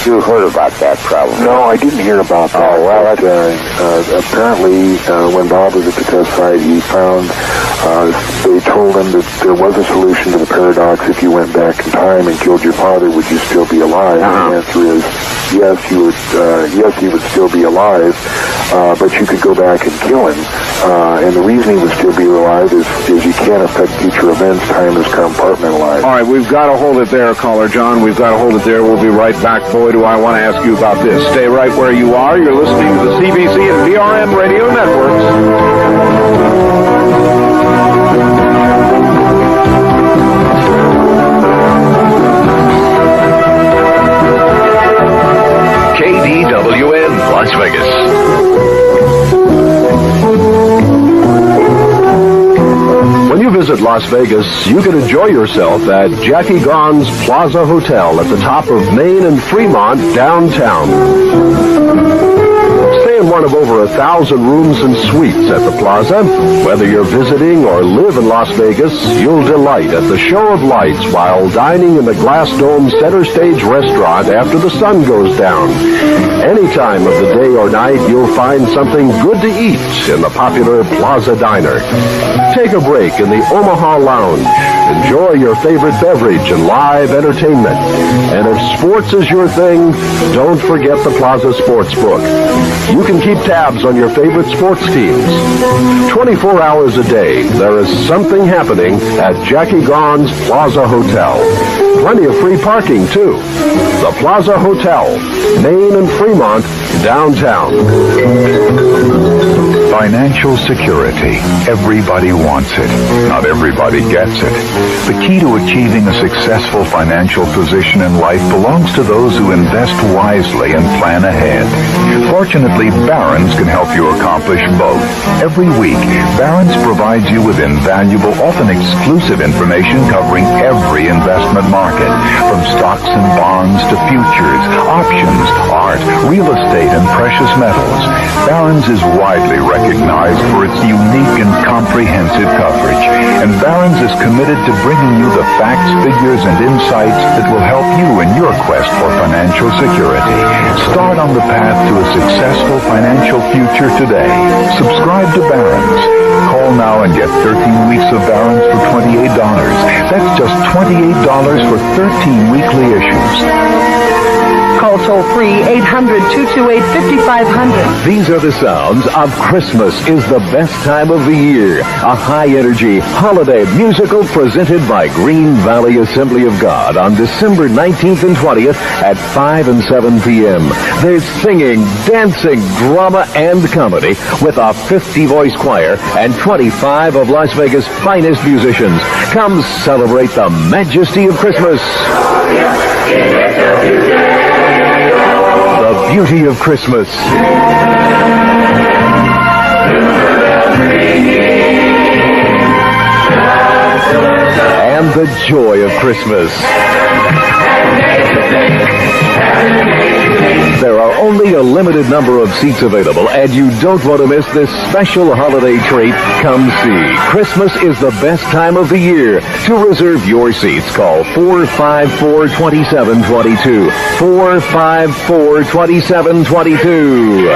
You heard about that problem? No, I didn't hear about that. Oh, well, apparently, when Bob was at the test site, he found they told him that there was a solution to the paradox. If you went back in time and killed your father, would you still be alive? And the answer is yes, you would. Yes, he would still be alive, but you could go back and kill him. And the reason he would still be alive is you can't affect future events. Time is compartmentalized. All right, we've got to hold it there, caller John. We've got to hold it there. We'll be right back. Boy, do I want to ask you about this. Stay right where you are. You're listening to the CBC and VRM radio networks. KDWN Las Vegas. visit Las Vegas, you can enjoy yourself at Jackie Gaughan's Plaza Hotel at the top of Main and Fremont downtown. Stay in one of over 1,000 rooms and suites at the Plaza. Whether you're visiting or live in Las Vegas, you'll delight at the Show of Lights while dining in the Glass Dome Center Stage restaurant after the sun goes down. Any time of the day or night, you'll find something good to eat in the popular Plaza Diner. Take a break in the Omaha Lounge. Enjoy your favorite beverage and live entertainment. And if sports is your thing, don't forget the Plaza Sportsbook. You can keep tabs on your favorite sports teams. 24 hours a day, there is something happening at Jackie Gaughan's Plaza Hotel. Plenty of free parking, too. The Plaza Hotel, Main and Fremont, downtown. Financial security. Everybody wants it. Not everybody gets it. The key to achieving a successful financial position in life belongs to those who invest wisely and plan ahead. Fortunately, Barron's can help you accomplish both. Every week, Barron's provides you with invaluable, often exclusive information covering every investment market, from stocks and bonds to futures, options, art, real estate, and precious metals. Barron's is widely recognized for its unique and comprehensive coverage, and Barron's is committed to bringing you the facts, figures, and insights that will help you in your quest for financial security. Start on the path to a successful financial future today. Subscribe to Barron's. Call now and get 13 weeks of Barron's for $28. That's just $28 for 13 weekly issues. Call toll-free 800-228-5500. These are the sounds of Christmas is the best time of the year. A high-energy holiday musical presented by Green Valley Assembly of God on December 19th and 20th at 5 and 7 p.m. There's singing, dancing, drama, and comedy with a 50-voice choir and 25 of Las Vegas' finest musicians. Come celebrate the majesty of Christmas. The beauty of Christmas. And the joy of Christmas. There are only a limited number of seats available, and you don't want to miss this special holiday treat. Come see. Christmas is the best time of the year. To reserve your seats, call 454-2722. 454-2722.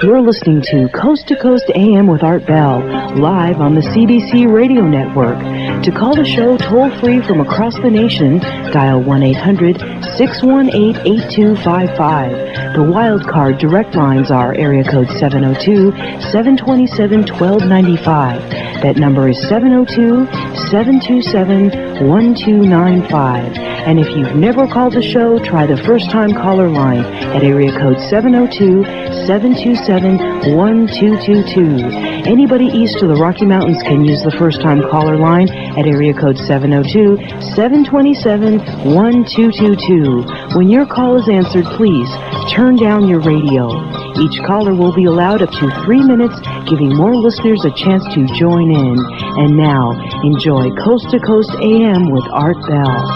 You're listening to Coast AM with Art Bell, live on the CBC Radio Network. To call the show toll-free from across the nation, dial 1-800-618-8255. The wildcard direct lines are area code 702-727-1295. That number is 702-727-1295. And if you've never called the show, try the first-time caller line at area code 702-727-1222. Anybody east of the Rocky Mountains can use the first-time caller line at area code 702-727-1222. When your call is answered, please turn down your radio. Each caller will be allowed up to 3 minutes, giving more listeners a chance to join in. And now, enjoy Coast to Coast AM with Art Bell.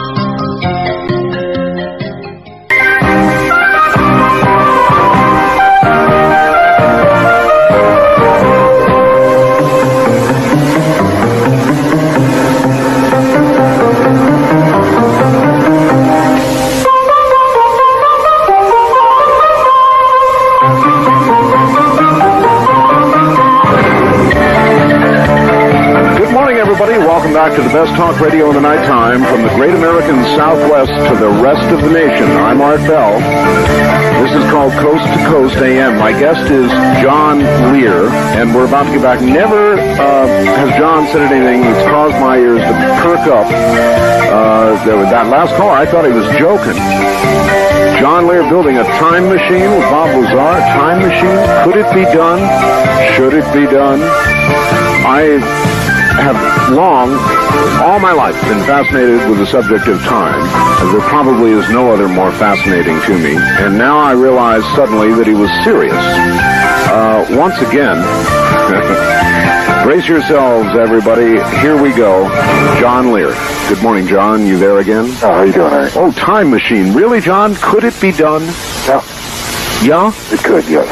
Back to the best talk radio in the nighttime from the great American Southwest to the rest of the nation. I'm Art Bell. This is called Coast to Coast AM. My guest is John Lear, and we're about to get back. Never has John said anything that's caused my ears to perk up. That last call, I thought he was joking. John Lear building a time machine with Bob Lazar. Time machine. Could it be done? Should it be done? have all my life, been fascinated with the subject of time, as there probably is no other more fascinating to me. And now I realize suddenly that he was serious. Once again, brace yourselves, everybody. Here we go. John Lear. Good morning, John. You there again? Oh, how you doing, Eric? Oh, time machine. Really, John? Could it be done? Yeah. Yeah? It could, yes.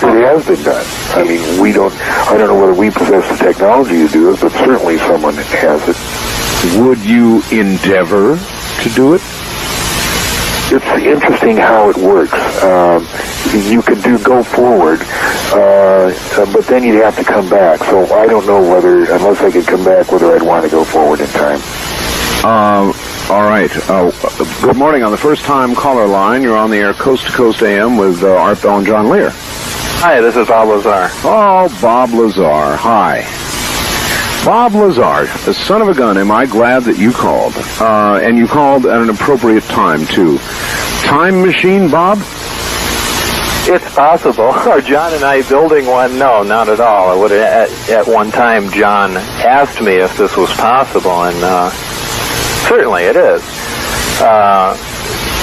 It has been done. I mean, I don't know whether we possess the technology to do it, but certainly someone has it. Would you endeavor to do it? It's interesting how it works. You could go forward, but then you'd have to come back. So I don't know whether, unless I could come back, whether I'd want to go forward in time. All right. Good morning. On the first-time caller line, you're on the air Coast to Coast AM with Art Bell and John Lear. Hi, this is Bob Lazar. Oh, Bob Lazar. Hi. Bob Lazar, the son of a gun, am I glad that you called. And you called at an appropriate time, too. Time machine, Bob? It's possible. Are John and I building one? No, not at all. I would at one time, John asked me if this was possible, and certainly it is.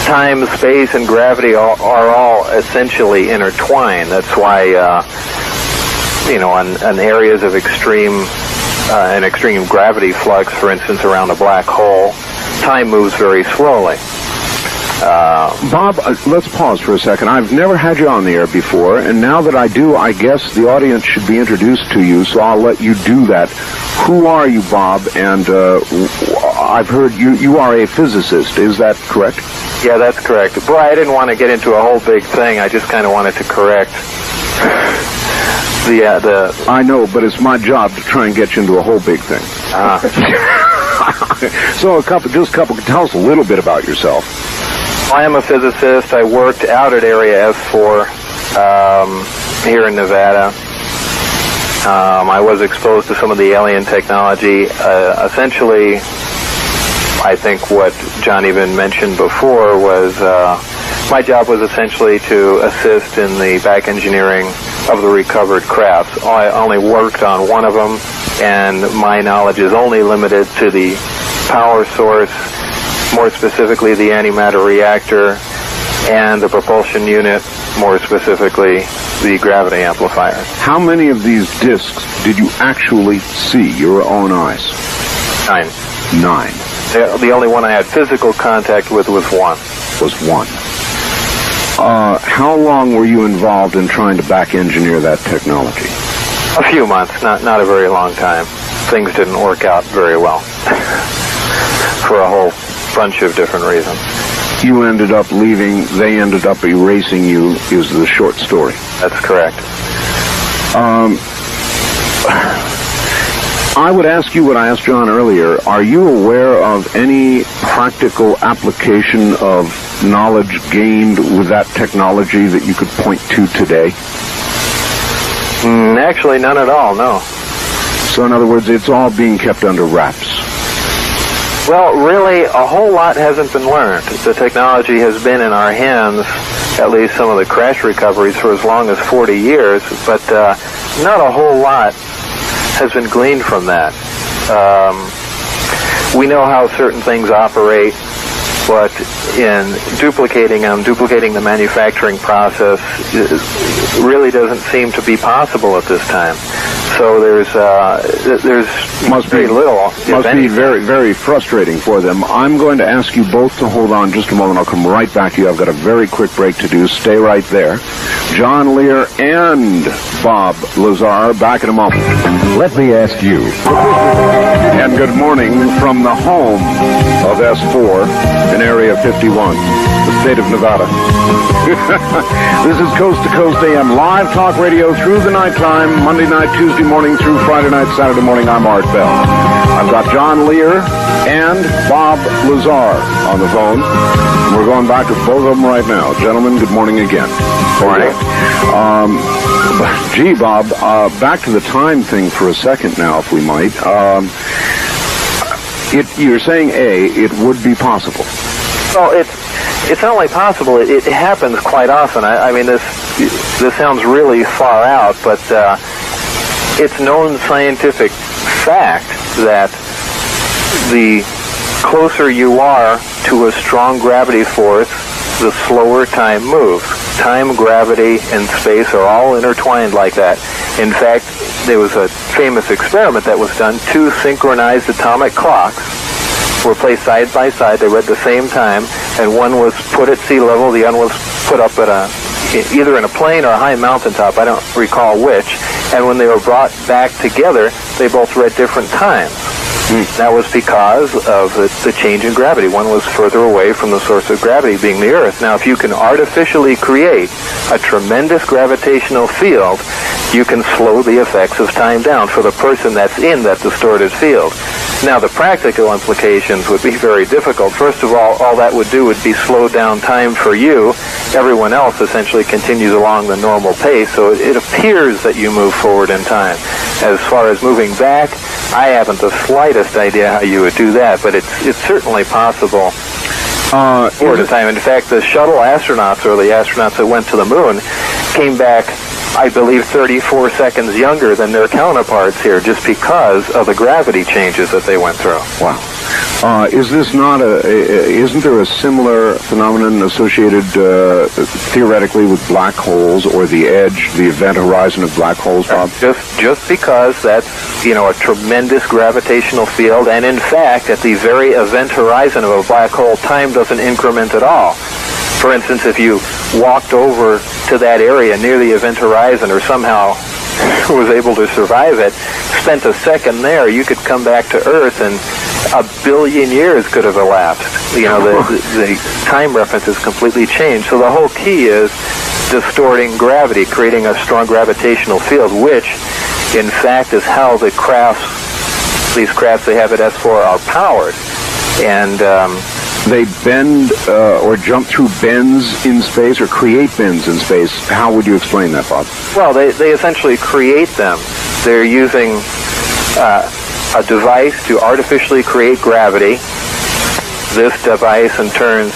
Time, space, and gravity are all essentially intertwined. That's why, on areas of extreme gravity flux, for instance, around a black hole, time moves very slowly. Bob, let's pause for a second. I've never had you on the air before, and now that I do, I guess the audience should be introduced to you, so I'll let you do that. Who are you, Bob? And I've heard you are a physicist. Is that correct? Yeah, that's correct. Boy, I didn't want to get into a whole big thing. I just kind of wanted to correct the... I know, but it's my job to try and get you into a whole big thing. So tell us a little bit about yourself. I am a physicist. I worked out at Area S4 here in Nevada. I was exposed to some of the alien technology. Essentially, I think what John even mentioned before was my job was essentially to assist in the back engineering of the recovered crafts. I only worked on one of them, and my knowledge is only limited to the power source, more specifically the antimatter reactor, and the propulsion unit, more specifically the gravity amplifier. How many of these discs did you actually see, your own eyes? 9. The only one I had physical contact with was one. How long were you involved in trying to back engineer that technology? A few months, not a very long time. Things didn't work out very well for a whole bunch of different reasons. You ended up leaving, they ended up erasing you, is the short story. That's correct. I would ask you what I asked John earlier. Are you aware of any practical application of knowledge gained with that technology that you could point to today? Actually, none at all, no. So in other words, it's all being kept under wraps. Well, really, a whole lot hasn't been learned. The technology has been in our hands, at least some of the crash recoveries, for as long as 40 years, but not a whole lot has been gleaned from that. We know how certain things operate, but in duplicating the manufacturing process really doesn't seem to be possible at this time. So there's very little. Must be very, very frustrating for them. I'm going to ask you both to hold on just a moment. I'll come right back to you. I've got a very quick break to do. Stay right there. John Lear and Bob Lazar back in a moment. Let me ask you. And good morning from the home of S4 in Area 51, the state of Nevada. This is Coast to Coast AM live talk radio through the nighttime, Monday night, Tuesday morning through Friday night, Saturday morning. I'm Art Bell. I've got John Lear and Bob Lazar on the phone. And we're going back to both of them right now. Gentlemen, good morning again. Morning. Gee, Bob, back to the time thing for a second now, if we might. You're saying, it would be possible. Well, it's not only possible, it happens quite often. I mean, this sounds really far out, but it's known scientific fact that the closer you are to a strong gravity force, the slower time moves. Time, gravity, and space are all intertwined like that. In fact, there was a famous experiment that was done. 2 synchronized atomic clocks were placed side by side. They read the same time, and one was put at sea level, the other was put up at either in a plane or a high mountaintop. I don't recall which. And when they were brought back together, they both read different times. That was because of the change in gravity. One was further away from the source of gravity, being the Earth. Now, if you can artificially create a tremendous gravitational field, you can slow the effects of time down for the person that's in that distorted field. Now, the practical implications would be very difficult. First of all that would do would be slow down time for you. Everyone else essentially continues along the normal pace, so it appears that you move forward in time. As far as moving back, I haven't the slightest idea how you would do that, but it's certainly possible forward in time. In fact, the shuttle astronauts, or the astronauts that went to the moon, came back, I believe, 34 seconds younger than their counterparts here, just because of the gravity changes that they went through. Wow. Is this not isn't there a similar phenomenon associated theoretically with black holes, or the edge, the event horizon of black holes, Bob? Just because that's, a tremendous gravitational field, and in fact, at the very event horizon of a black hole, time doesn't increment at all. For instance, if you walked over to that area near the event horizon, or somehow was able to survive it, spent a second there, you could come back to Earth and 1 billion years could have elapsed. The time reference is completely changed. So the whole key is distorting gravity, creating a strong gravitational field, which in fact is how these crafts they have at S4 are powered. And they bend or jump through bends in space, or create bends in space. How would you explain that, Bob? Well, they essentially create them. They're using a device to artificially create gravity. This device, in turn,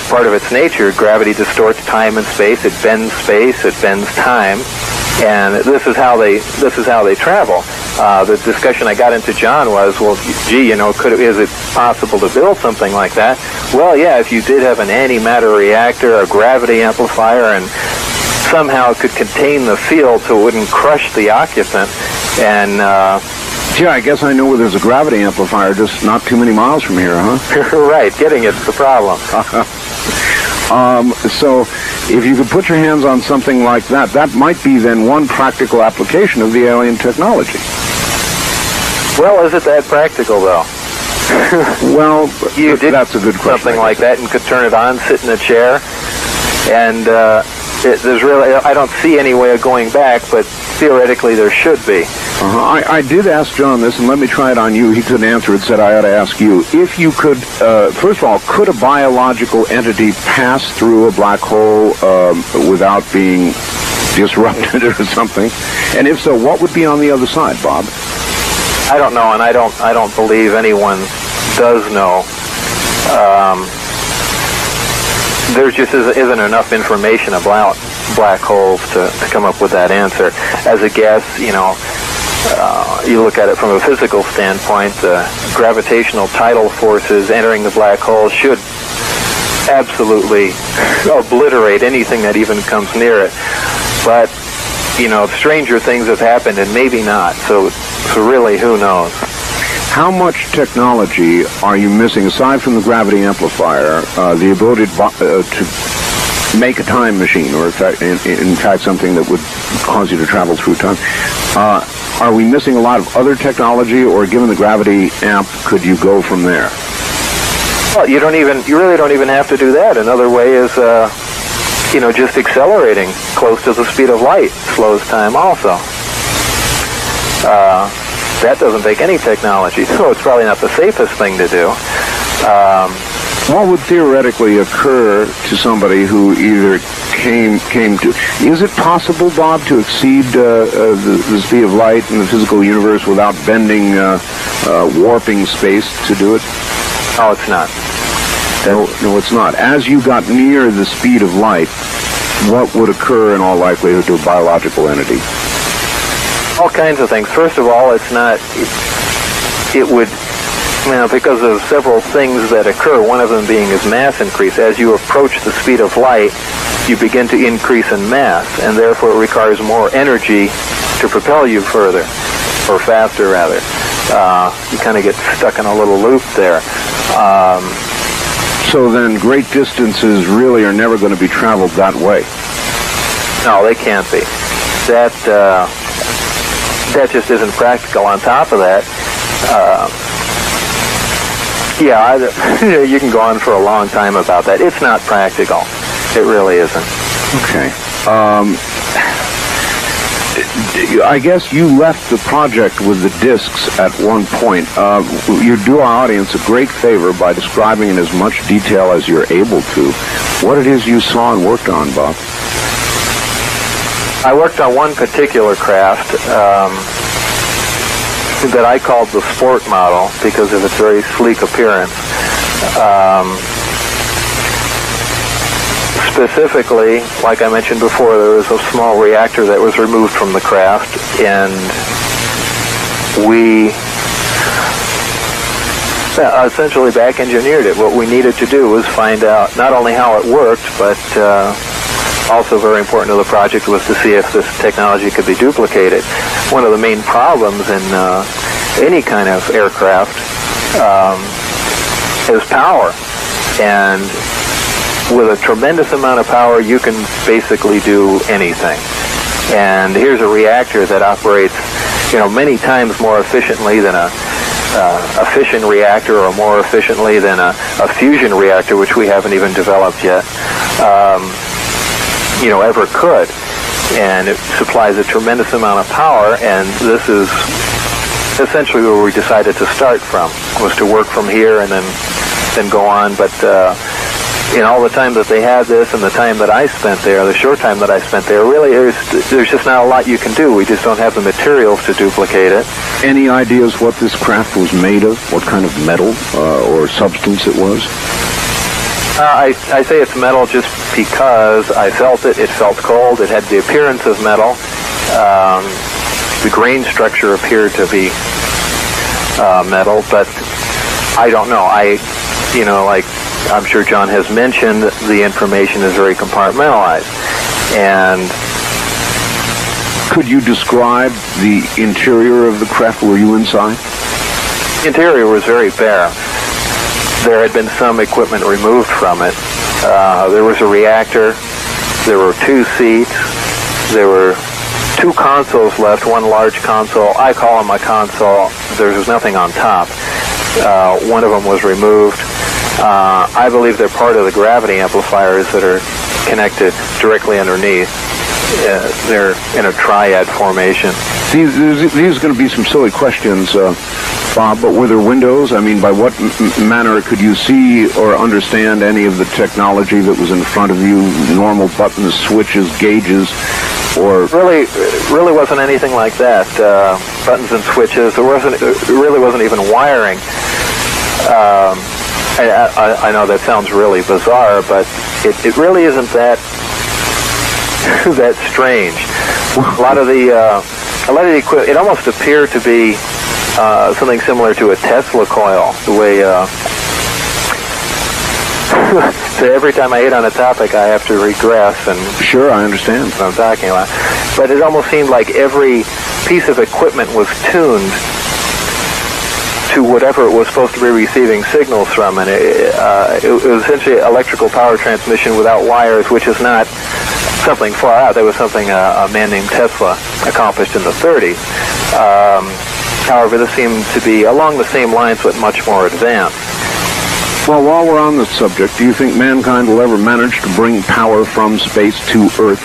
part of its nature, gravity distorts time and space. It bends space. It bends time. And this is how they travel. The discussion I got into, John, was, well, gee, is it possible to build something like that? Well, yeah, if you did have an antimatter reactor, a gravity amplifier, and somehow it could contain the field so it wouldn't crush the occupant. And yeah, I guess I know where there's a gravity amplifier, just not too many miles from here, huh? Right, getting it's the problem. So if you could put your hands on something like that, that might be then one practical application of the alien technology. Well, is it that practical, though? Well, that's a good question. Something like that, and could turn it on, sit in a chair, and there's really, I don't see any way of going back, but theoretically there should be. I did ask John this, and let me try it on you. He couldn't answer it, said I ought to ask you. If you could, first of all, could a biological entity pass through a black hole without being disrupted or something? And if so, what would be on the other side, Bob? I don't know, and I don't believe anyone does know. There just isn't enough information about black holes to come up with that answer. As a guess, you look at it from a physical standpoint, the gravitational tidal forces entering the black hole should absolutely obliterate anything that even comes near it. But, stranger things have happened, and maybe not. So really, who knows? How much technology are you missing, aside from the gravity amplifier, the ability to make a time machine, or in fact something that would cause you to travel through time? Are we missing a lot of other technology, or given the gravity amp, could you go from there? Well, you really don't even have to do that. Another way is, just accelerating close to the speed of light slows time also. That doesn't take any technology, so it's probably not the safest thing to do. What would theoretically occur to somebody who either came to... Is it possible, Bob, to exceed the speed of light in the physical universe without bending, warping space to do it? No, it's not. No, it's not. As you got near the speed of light, what would occur in all likelihood to a biological entity? All kinds of things. First of all, it's not. It would. Because of several things that occur, one of them being is mass increase. As you approach the speed of light, you begin to increase in mass, and therefore it requires more energy to propel you further, or faster rather. You kind of get stuck in a little loop there. So then great distances really are never going to be traveled that way. No, they can't be. That just isn't practical. On top of that, you can go on for a long time about that. It's not practical. It really isn't. Okay. I guess you left the project with the discs at one point. You do our audience a great favor by describing in as much detail as you're able to what it is you saw and worked on, Bob. I worked on one particular craft that I called the sport model because of its very sleek appearance. Specifically, like I mentioned before, there was a small reactor that was removed from the craft, and we essentially back-engineered it. What we needed to do was find out not only how it worked, but also very important to the project was to see if this technology could be duplicated. One of the main problems in any kind of aircraft is power, and with a tremendous amount of power, you can basically do anything. And here's a reactor that operates, many times more efficiently than a fission reactor, or more efficiently than a fusion reactor, which we haven't even developed yet, ever could. And it supplies a tremendous amount of power, and this is essentially where we decided to start from, was to work from here and then go on. But in all the time that they had this and the time that I spent there, the short time that I spent there, really there's just not a lot you can do. We just don't have the materials to duplicate it. Any ideas what this craft was made of? What kind of metal or substance it was? I say it's metal just because I felt it. It felt cold. It had the appearance of metal. The grain structure appeared to be metal, but I don't know. Like I'm sure John has mentioned, the information is very compartmentalized. And could you describe the interior of the craft? Were you inside? The interior was very bare. There had been some equipment removed from it. There was a reactor. There were 2 seats. There were 2 consoles left, one large console. I call them a console. There was nothing on top. One of them was removed. I believe they're part of the gravity amplifiers that are connected directly underneath. They're in a triad formation. These are going to be some silly questions, Bob, but were there windows? I mean, by what manner could you see or understand any of the technology that was in front of you? Normal buttons, switches, gauges, or... Really wasn't anything like that. Buttons and switches. It really wasn't even wiring. I know that sounds really bizarre, but it really isn't that strange. A lot of the equipment, it almost appeared to be something similar to a Tesla coil. The way so every time I hit on a topic, I have to regress. And sure, I understand what I'm talking about. But it almost seemed like every piece of equipment was tuned to whatever it was supposed to be receiving signals from, and it was essentially electrical power transmission without wires, which is not something far out. That was something a man named Tesla accomplished in the 30s. However, this seemed to be along the same lines, but much more advanced. Well, while we're on the subject, do you think mankind will ever manage to bring power from space to Earth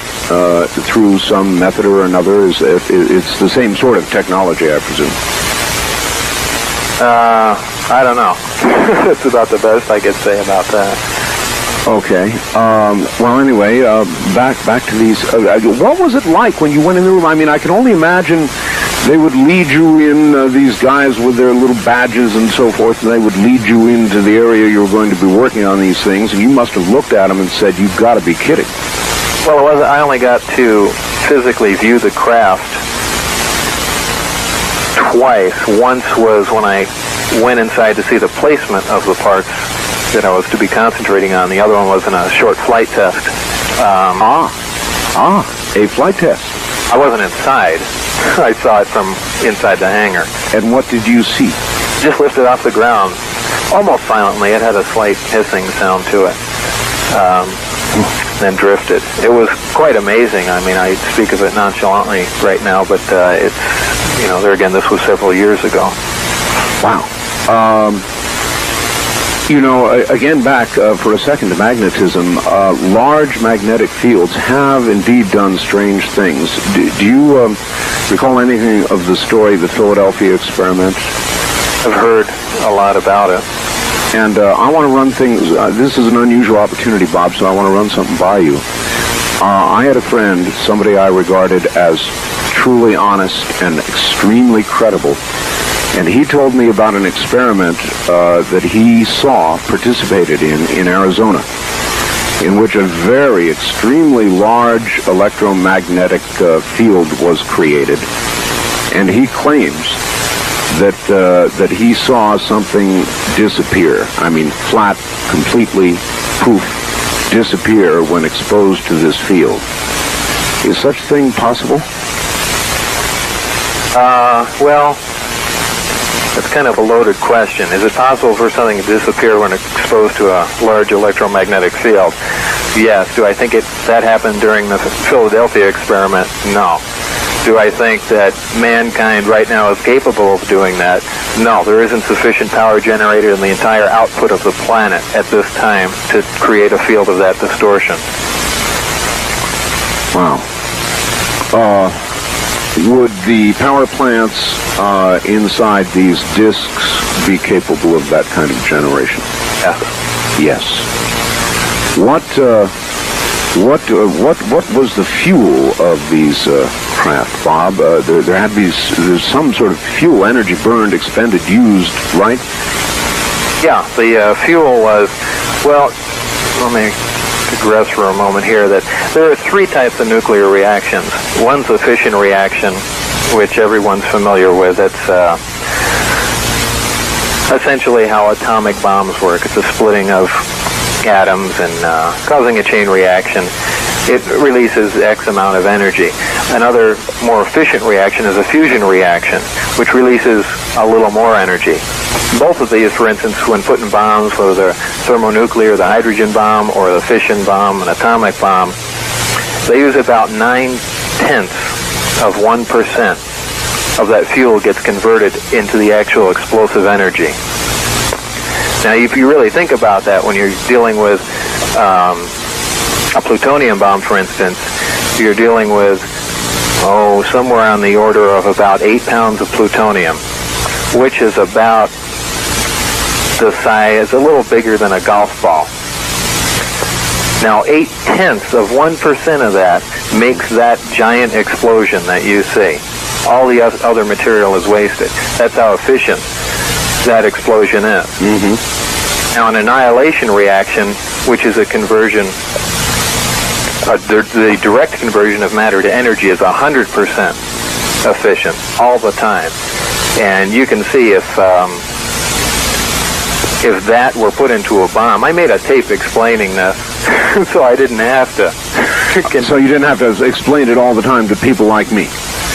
through some method or another? It's the same sort of technology, I presume. I don't know. That's about the best I could say about that. Okay. Well, anyway, back to these. What was it like when you went in the room? I mean, I can only imagine they would lead you in, these guys with their little badges and so forth, and they would lead you into the area you were going to be working on these things, and you must have looked at them and said, "You've got to be kidding." Well, I only got to physically view the craft twice. Once was when I went inside to see the placement of the parts that I was to be concentrating on. The other one was in a short flight test. A flight test. I wasn't inside. I saw it from inside the hangar. And what did you see? Just lifted off the ground, almost silently. It had a slight hissing sound to it. Then drifted. It was quite amazing. I mean, I speak of it nonchalantly right now, but it's, there again, this was several years ago. Wow. Again, back for a second to magnetism, large magnetic fields have indeed done strange things. Do you recall anything of the story, the Philadelphia experiment? I've heard a lot about it. And I want to run things. This is an unusual opportunity, Bob, so I want to run something by you. I had a friend, somebody I regarded as truly honest and extremely credible, and he told me about an experiment that he saw, participated in Arizona, in which a very extremely large electromagnetic field was created. And he claims that he saw something disappear. I mean, flat, completely, poof, disappear when exposed to this field. Is such a thing possible? Well, that's kind of a loaded question. Is it possible for something to disappear when exposed to a large electromagnetic field? Yes. Do I think that happened during the Philadelphia experiment? No. Do I think that mankind right now is capable of doing that? No, there isn't sufficient power generated in the entire output of the planet at this time to create a field of that distortion. Wow. Would the power plants inside these disks be capable of that kind of generation? Yes. Yes. What was the fuel of these craft, Bob? There had to be there's some sort of fuel, energy burned, expended, used, right? Yeah, the fuel was, well, let me digress for a moment here, that there are three types of nuclear reactions. One's the fission reaction, which everyone's familiar with. It's essentially how atomic bombs work. It's a splitting of atoms and causing a chain reaction. It releases X amount of energy. Another more efficient reaction is a fusion reaction, which releases a little more energy. Both of these, for instance, when put in bombs, whether they're thermonuclear, the hydrogen bomb, or the fission bomb, an atomic bomb, they use about 9/10 of 1% of that fuel gets converted into the actual explosive energy. Now, if you really think about that, when you're dealing with a plutonium bomb, for instance, you're dealing with, somewhere on the order of about 8 pounds of plutonium, which is about the size, a little bigger than a golf ball. Now, 8/10 of 1% of that makes that giant explosion that you see. All the other material is wasted. That's how efficient that explosion is. Mm-hmm. Now, an annihilation reaction, which is a conversion, the direct conversion of matter to energy is 100% efficient all the time. And you can see if that were put into a bomb. I made a tape explaining this, so I didn't have to. So you didn't have to explain it all the time to people like me.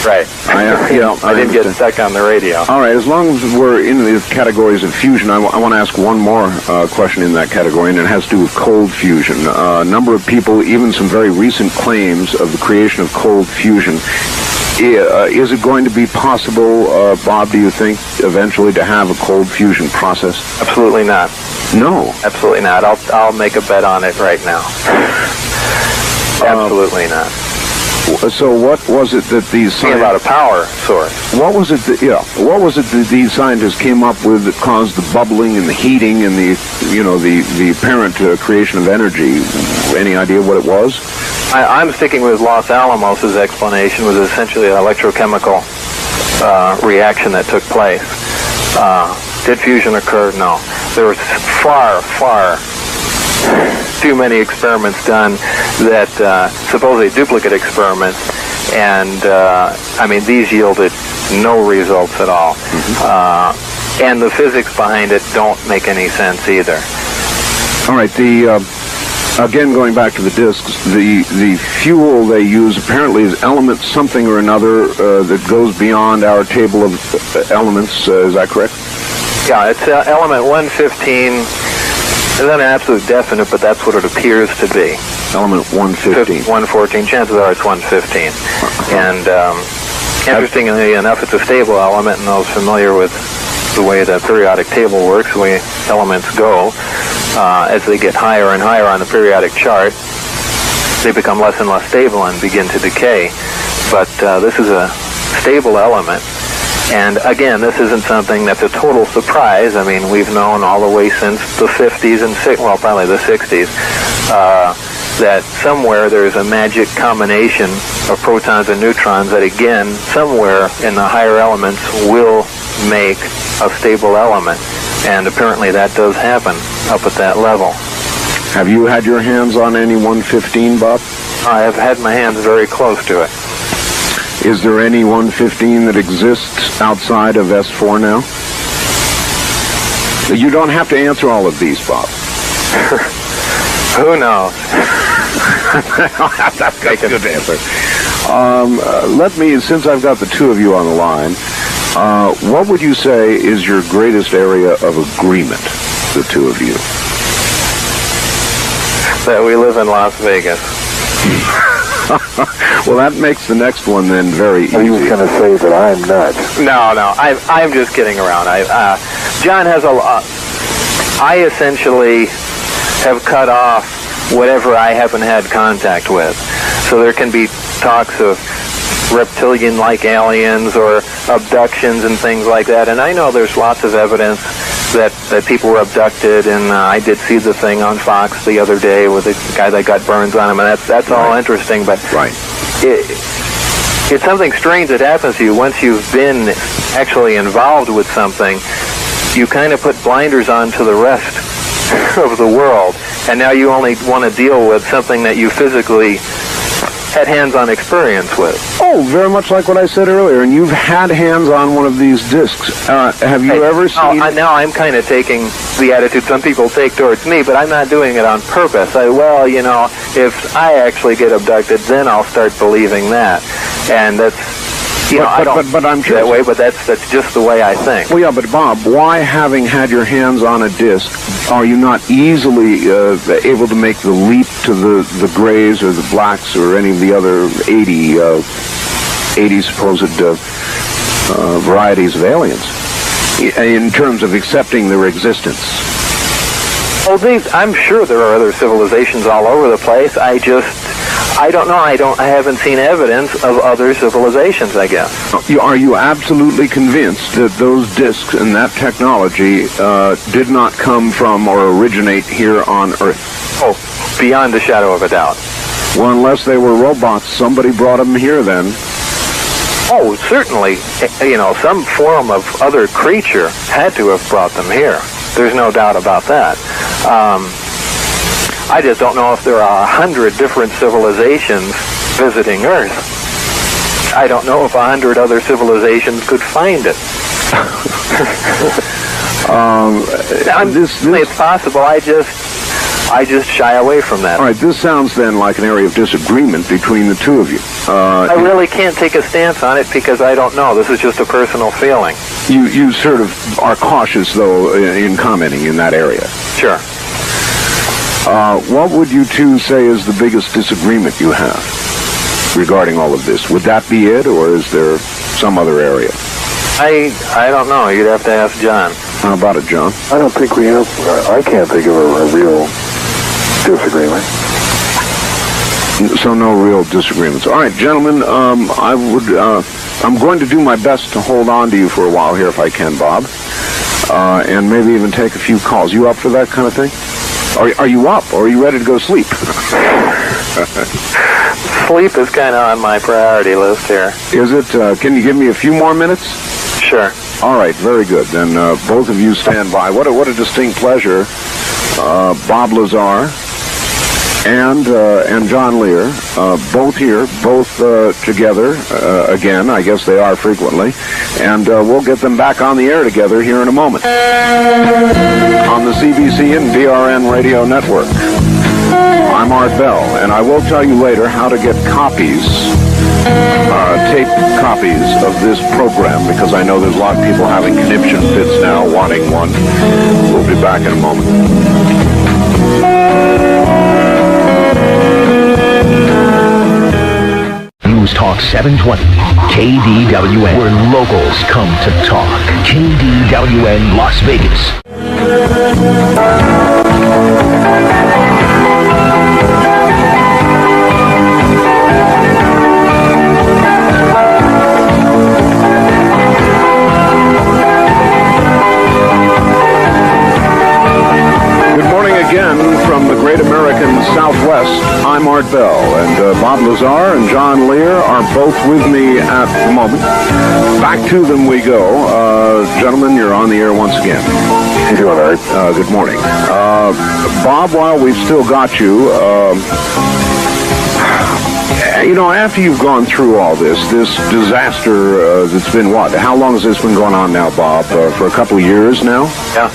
Right. I didn't get stuck on the radio. All right, as long as we're in the categories of fusion, I want to ask one more question in that category, and it has to do with cold fusion. A number of people, even some very recent claims of the creation of cold fusion. Is it going to be possible, Bob, do you think, eventually to have a cold fusion process? Absolutely not. No. Absolutely not. I'll make a bet on it right now. Absolutely not. So what was it that these scientists... about a power source. What was it that these scientists came up with that caused the bubbling and the heating and the apparent creation of energy? Any idea what it was? I'm sticking with Los Alamos' explanation. Was essentially an electrochemical reaction that took place. Did fusion occur? No. There was far too many experiments done that supposedly duplicate experiments, And, I mean, these yielded no results at all. And the physics behind it don't make any sense either. All right, again, going back to the discs, the fuel they use apparently is element something or another that goes beyond our table of elements. Is that correct? Yeah, it's element 115. It's not an absolute definite, but that's what it appears to be. Element 115. 114. Chances are it's 115. And interestingly enough, it's a stable element, and those familiar with the way the periodic table works, the way elements go, as they get higher and higher on the periodic chart, they become less and less stable and begin to decay. But this is a stable element. And again, this isn't something that's a total surprise. I mean, we've known all the way since the 50s and probably the 60s, that somewhere there's a magic combination of protons and neutrons that, again, somewhere in the higher elements will make a stable element. And apparently that does happen up at that level. Have you had your hands on any 115, Bob? I have had my hands very close to it. Is there any 115 that exists outside of S4 now? You don't have to answer all of these, Bob. Who knows? That's a good answer. Let me, since I've got the two of you on the line, what would you say is your greatest area of agreement, the two of you? That we live in Las Vegas. Well, that makes the next one then very easy. He was going to say that I'm nuts. No, I'm just kidding around. John has I essentially have cut off whatever I haven't had contact with. So there can be talks of reptilian-like aliens or abductions and things like that. And I know there's lots of evidence that people were abducted, and I did see the thing on Fox the other day with a guy that got burns on him, and that's all interesting. But it's something strange that happens to you once you've been actually involved with something. You kind of put blinders on to the rest of the world, and now you only want to deal with something that you physically had hands-on experience with. Oh, very much like what I said earlier, and you've had hands on one of these discs. Have you ever seen... Now I'm kind of taking the attitude some people take towards me, but I'm not doing it on purpose. If I actually get abducted, then I'll start believing that. And that's... But I'm sure that way, but that's just the way I think. Well, yeah, but Bob, why, having had your hands on a disc, are you not easily able to make the leap to the grays or the blacks or any of the other 80 supposed varieties of aliens in terms of accepting their existence? Oh, I'm sure there are other civilizations all over the place. I don't know. I haven't seen evidence of other civilizations, I guess. Are you absolutely convinced that those discs and that technology did not come from or originate here on Earth? Oh, beyond a shadow of a doubt. Well, unless they were robots, somebody brought them here then. Oh, certainly. Some form of other creature had to have brought them here. There's no doubt about that. I just don't know if there are 100 different civilizations visiting Earth. I don't know if 100 other civilizations could find it. It's possible. I just shy away from that. All right, this sounds then like an area of disagreement between the two of you. I really can't take a stance on it because I don't know. This is just a personal feeling. You sort of are cautious, though, in commenting in that area. Sure. What would you two say is the biggest disagreement you have regarding all of this? Would that be it, or is there some other area? I don't know. You'd have to ask John. How about it, John? I don't think we have... I can't think of a real disagreement. So no real disagreements. All right, gentlemen, I'm going to do my best to hold on to you for a while here if I can, Bob, and maybe even take a few calls. You up for that kind of thing? Are you up, or are you ready to go sleep? Sleep is kind of on my priority list here. Is it? Can you give me a few more minutes? Sure. All right, very good. Then both of you stand by. What a distinct pleasure. Bob Lazar, and John Lear, both here, both together again. I guess they are frequently, and we'll get them back on the air together here in a moment on the CBC and VRN Radio Network. I'm Art Bell, and I will tell you later how to get copies, tape copies of this program, because I know there's a lot of people having conniption fits now, wanting one. We'll be back in a moment. News Talk 720, KDWN, where locals come to talk. KDWN Las Vegas. Again, from the great American Southwest, I'm Art Bell, and Bob Lazar and John Lear are both with me at the moment. Back to them we go. Gentlemen, you're on the air once again. How you doing, Art? Good morning. Bob, while we've still got you, you know, after you've gone through all this disaster that's been what? How long has this been going on now, Bob? For a couple of years now? Yeah.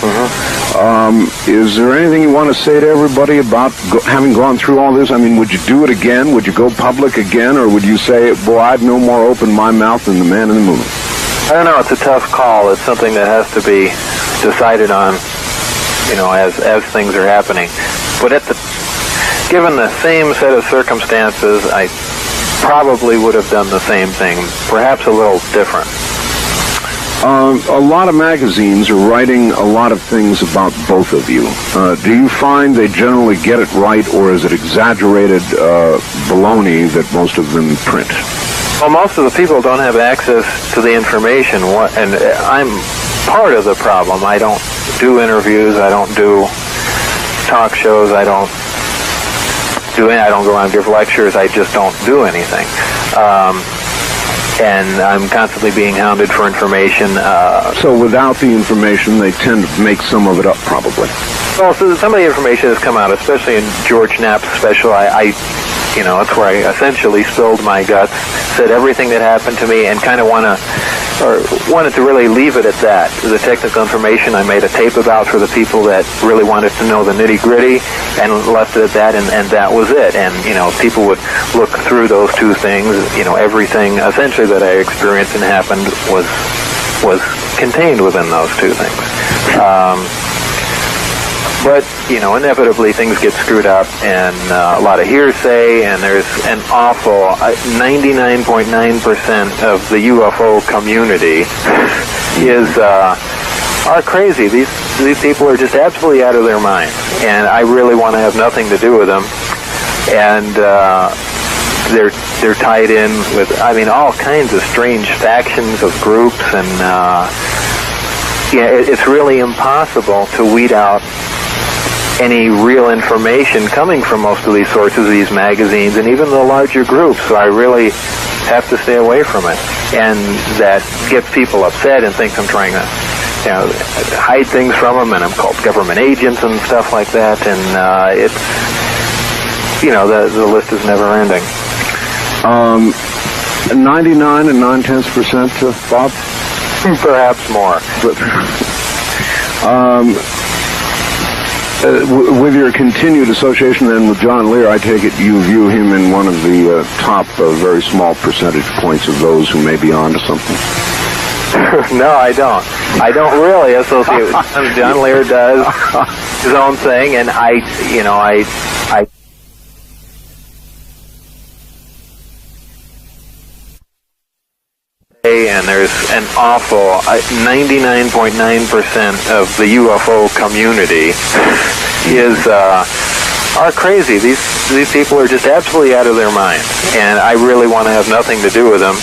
Is there anything you want to say to everybody about having gone through all this? I mean, would you do it again? Would you go public again? Or would you say, boy, I'd no more open my mouth than the man in the moon? I don't know. It's a tough call. It's something that has to be decided on, you know, as things are happening. But given the same set of circumstances, I probably would have done the same thing, perhaps a little different. A lot of magazines are writing a lot of things about both of you. Do you find they generally get it right, or is it exaggerated baloney that most of them print? Well, most of the people don't have access to the information, and I'm part of the problem. I don't do interviews, I don't do talk shows, I don't go out and give lectures, I just don't do anything. And I'm constantly being hounded for information. So without the information, they tend to make some of it up, probably. Well, so some of the information has come out, especially in George Knapp's special. That's where I essentially spilled my guts, said everything that happened to me, and kind of wanted to really leave it at that. The technical information I made a tape about for the people that really wanted to know the nitty-gritty, and left it at that, and that was it. And, you know, people would look through those two things. You know, everything essentially that I experienced and happened was contained within those two things. But, you know, inevitably things get screwed up, and a lot of hearsay, and there's an awful 99.9% of the UFO community are crazy. These people are just absolutely out of their minds, and I really want to have nothing to do with them. And they're tied in with, all kinds of strange factions of groups, and it's really impossible to weed out any real information coming from most of these sources, these magazines, and even the larger groups. So I really have to stay away from it. And that gets people upset and thinks I'm trying to, hide things from them, and I'm called government agents and stuff like that. And it's, the list is never ending. 99 and 9/10%, Bob? Perhaps more. With your continued association then with John Lear, I take it you view him in one of the top very small percentage points of those who may be onto something? No, I don't. I don't really associate with him. John Lear does his own thing, and I and there's an awful 99.9% of the UFO community are crazy. These people are just absolutely out of their minds, and I really want to have nothing to do with them.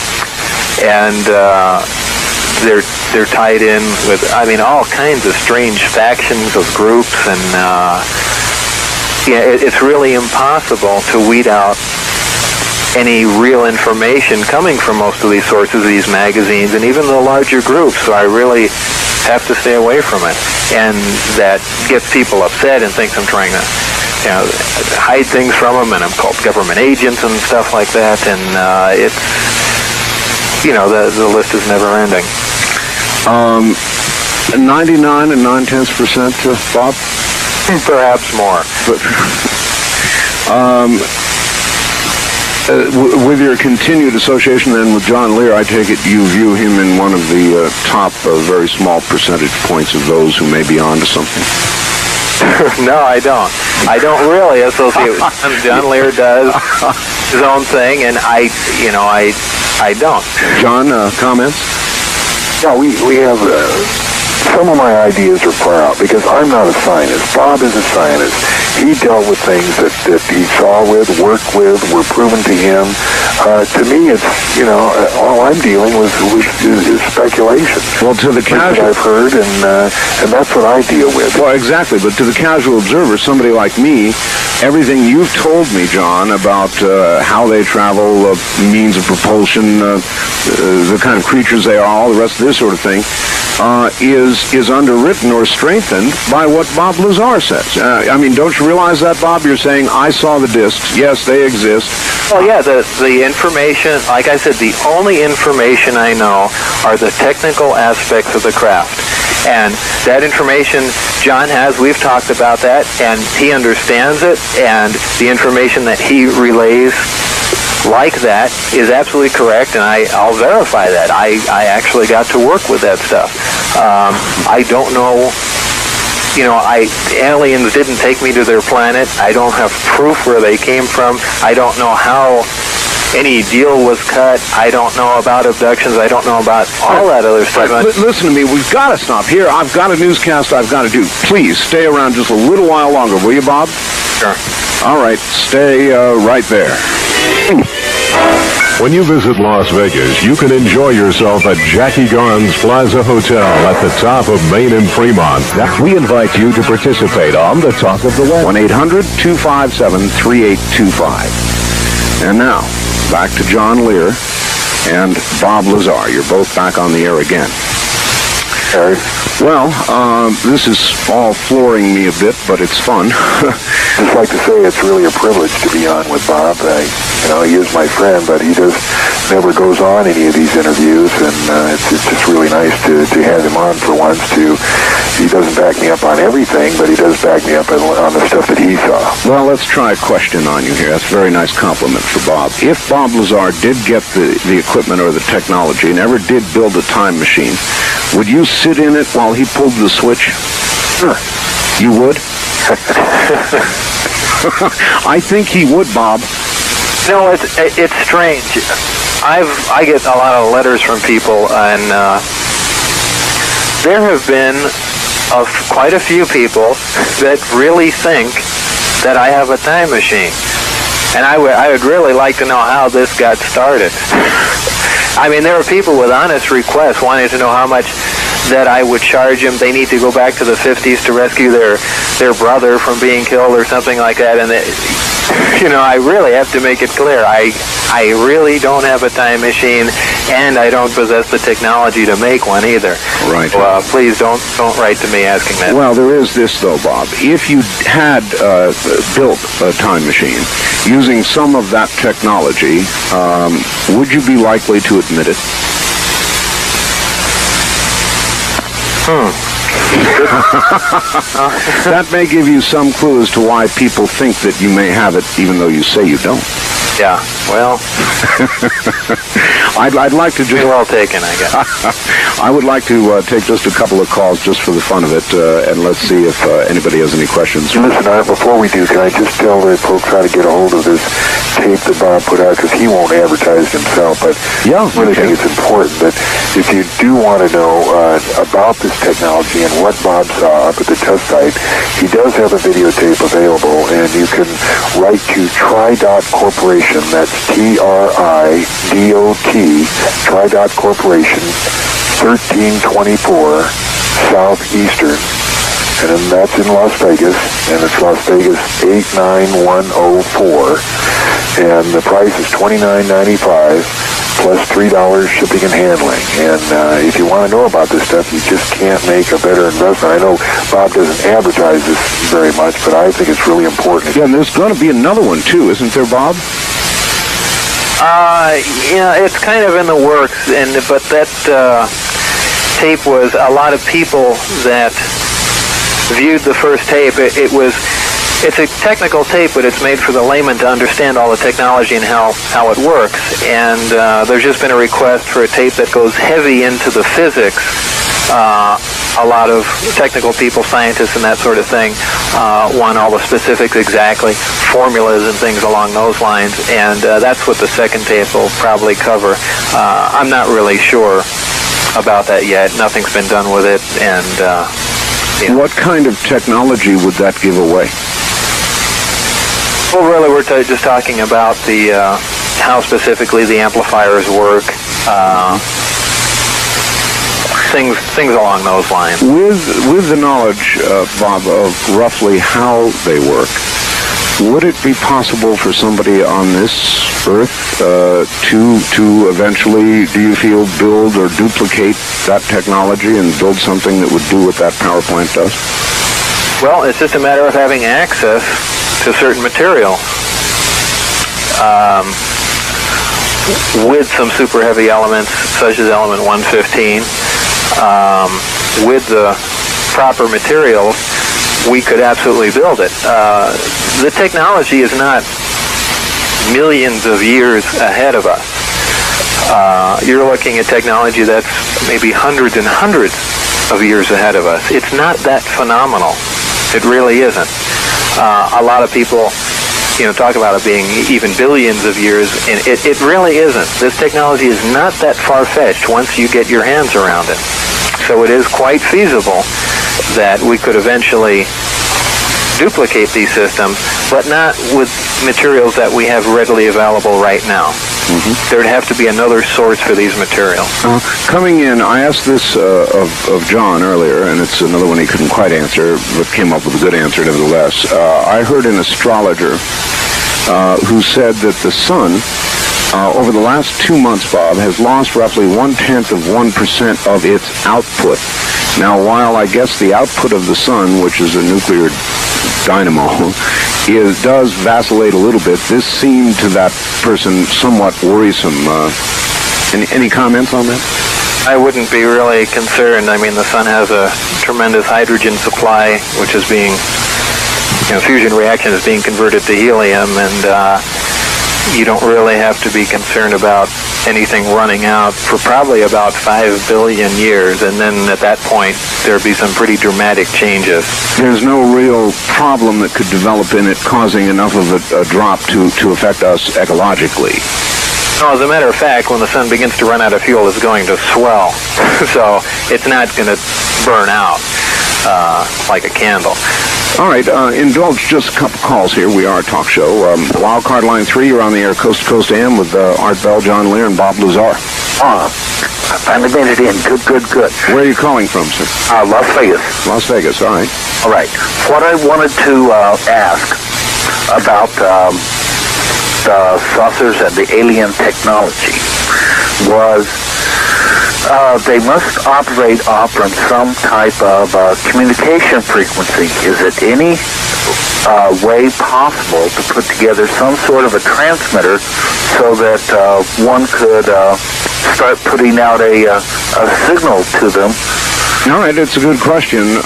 And they're tied in with all kinds of strange factions of groups, and it's really impossible to weed out any real information coming from most of these sources, these magazines, and even the larger groups. So I really have to stay away from it. And that gets people upset and thinks I'm trying to, hide things from them, and I'm called government agents and stuff like that, and it's, the list is never ending. 99 and 9/10%, Bob? Perhaps more. But, with your continued association then with John Lear, I take it you view him in one of the top very small percentage points of those who may be on to something. No, I don't. I don't really associate with him. John Lear does his own thing, and I don't. John, comments? Yeah, we have some of my ideas are far out because I'm not a scientist. Bob is a scientist. He dealt with things that he saw with, worked with, were proven to him. To me, it's, all I'm dealing with is speculation. Well, to the casual, I've heard, and that's what I deal with. Well, exactly. But to the casual observer, somebody like me, everything you've told me, John, about how they travel, means of propulsion, the kind of creatures they are, all the rest of this sort of thing, is underwritten or strengthened by what Bob Lazar says. Don't you realize that, Bob? You're saying, I saw the discs. Yes, they exist. Well, yeah, the information, like I said, the only information I know are the technical aspects of the craft. And that information John has, we've talked about that, and he understands it, and the information that he relays like that is absolutely correct, and I'll verify that. I actually got to work with that stuff. I don't know, aliens didn't take me to their planet. I don't have proof where they came from. I don't know how any deal was cut. I don't know about abductions. I don't know about all that other stuff. Listen to me. We've got to stop here. I've got a newscast I've got to do. Please stay around just a little while longer, will you, Bob? Sure. All right. Stay right there. When you visit Las Vegas, you can enjoy yourself at Jackie Garn's Plaza Hotel at the top of Main and Fremont. We invite you to participate on the Talk of the West. 1-800-257-3825. And now, back to John Lear and Bob Lazar. You're both back on the air again. Harry? Well, this is all flooring me a bit, but it's fun. Just like to say it's really a privilege to be on with Bob. He is my friend, but he never goes on any of these interviews, and it's just really nice to have him on for once. He doesn't back me up on everything, but he does back me up on the stuff that he saw. Well, let's try a question on you here. That's a very nice compliment for Bob. If Bob Lazar did get the equipment or the technology and ever did build a time machine, would you sit in it while he pulled the switch? Sure. You would? I think he would, Bob. It's strange. I get a lot of letters from people, and there have been quite a few people that really think that I have a time machine, and I would really like to know how this got started. There are people with honest requests wanting to know how much that I would charge them. They need to go back to the 50s to rescue their brother from being killed or something like that. And I really have to make it clear. I really don't have a time machine, and I don't possess the technology to make one either. Right. So, please don't write to me asking that. Well, there is this though, Bob. If you had built a time machine using some of that technology, would you be likely to admit it? That may give you some clue as to why people think that you may have it, even though you say you don't. Yeah, well, I'd like to just... well taken, I guess. I would like to take just a couple of calls just for the fun of it, and let's see if anybody has any questions. Listen, before we do, can I just tell the folks how to get a hold of this tape that Bob put out, because he won't advertise himself, but yeah, I really think it's important that if you do want to know about this technology and what Bob saw up at the test site, he does have a videotape available, and you can write to Tri-Dot Corporation. That's TRIDOT, Tri-Dot Corporation, 1324 Southeastern, and then that's in Las Vegas, and it's Las Vegas 89104, and the price is $29.95. plus $3 shipping and handling. And if you want to know about this stuff, you just can't make a better investment. I know Bob doesn't advertise this very much, but I think it's really important. Yeah, and there's going to be another one, too, isn't there, Bob? Yeah, it's kind of in the works, but that tape was a lot of people that viewed the first tape. It's a technical tape, but it's made for the layman to understand all the technology and how it works. And there's just been a request for a tape that goes heavy into the physics. A lot of technical people, scientists and that sort of thing, want all the specifics exactly, formulas and things along those lines. And that's what the second tape will probably cover. I'm not really sure about that yet. Nothing's been done with it. And what kind of technology would that give away? Well, really, we're just talking about the how specifically the amplifiers work, things along those lines. With the knowledge, Bob, of roughly how they work, would it be possible for somebody on this Earth to eventually, do you feel, build or duplicate that technology and build something that would do what that power plant does? Well, it's just a matter of having access to certain material. With some super heavy elements, such as element 115, with the proper materials, we could absolutely build it. The technology is not millions of years ahead of us. You're looking at technology that's maybe hundreds and hundreds of years ahead of us. It's not that phenomenal. It really isn't. A lot of people, talk about it being even billions of years, and it really isn't. This technology is not that far-fetched once you get your hands around it. So it is quite feasible that we could eventually duplicate these systems, but not with materials that we have readily available right now. Mm-hmm. There'd have to be another source for these materials. Coming in, I asked this of John earlier, and it's another one he couldn't quite answer, but came up with a good answer nevertheless. I heard an astrologer who said that the sun, over the last 2 months, Bob, has lost roughly 0.1% of its output. Now, while I guess the output of the sun, which is a nuclear dynamo, does vacillate a little bit, this seemed to that person somewhat worrisome. Any comments on that? I wouldn't be really concerned. I mean, the sun has a tremendous hydrogen supply, which is being, fusion reaction is being converted to helium, and you don't really have to be concerned about anything running out for probably about 5 billion years, and then at that point there'd be some pretty dramatic changes. There's no real problem that could develop in it causing enough of a drop to affect us ecologically. No, as a matter of fact, when the sun begins to run out of fuel, it's going to swell. So it's not going to burn out like a candle. All right, indulge just a couple calls here. We are a talk show. Wildcard Line 3, you're on the air Coast to Coast AM with Art Bell, John Lear, and Bob Lazar. I finally made it in. Good. Where are you calling from, sir? Las Vegas. Las Vegas, all right. All right. What I wanted to ask about the saucers and the alien technology was they must operate off from some type of communication frequency. Is it any way possible to put together some sort of a transmitter so that one could start putting out a signal to them? All right, it's a good question.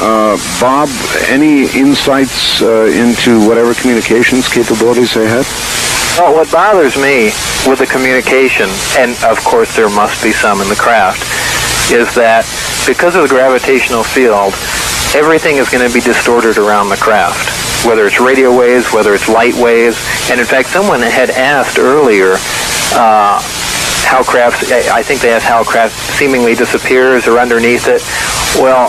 Bob, any insights into whatever communications capabilities they had? Well, what bothers me with the communication, and of course there must be some in the craft, is that because of the gravitational field, everything is going to be distorted around the craft, whether it's radio waves, whether it's light waves. And in fact, someone had asked earlier how craft, I think they asked how craft seemingly disappears or underneath it. Well,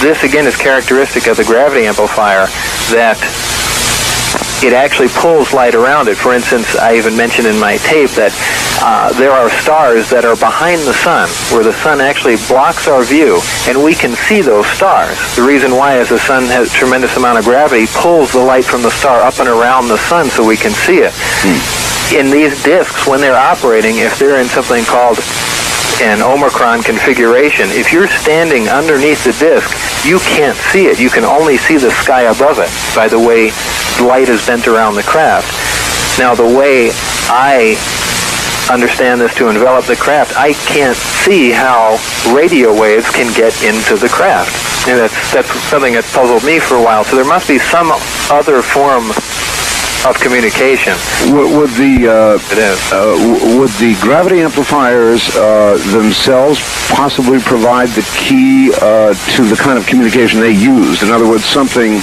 this again is characteristic of the gravity amplifier, that it actually pulls light around it. For instance, I even mentioned in my tape that there are stars that are behind the sun, where the sun actually blocks our view, and we can see those stars. The reason why is the sun has a tremendous amount of gravity, pulls the light from the star up and around the sun so we can see it. in these discs, when they're operating, if they're in something called an Omicron configuration, if you're standing underneath the disc, you can't see it. You can only see the sky above it by the way light is bent around the craft. Now, the way I understand this to envelop the craft, I can't see how radio waves can get into the craft. And that's something that puzzled me for a while. So there must be some other form of communication. Would the gravity amplifiers themselves possibly provide the key to the kind of communication they used? In other words, something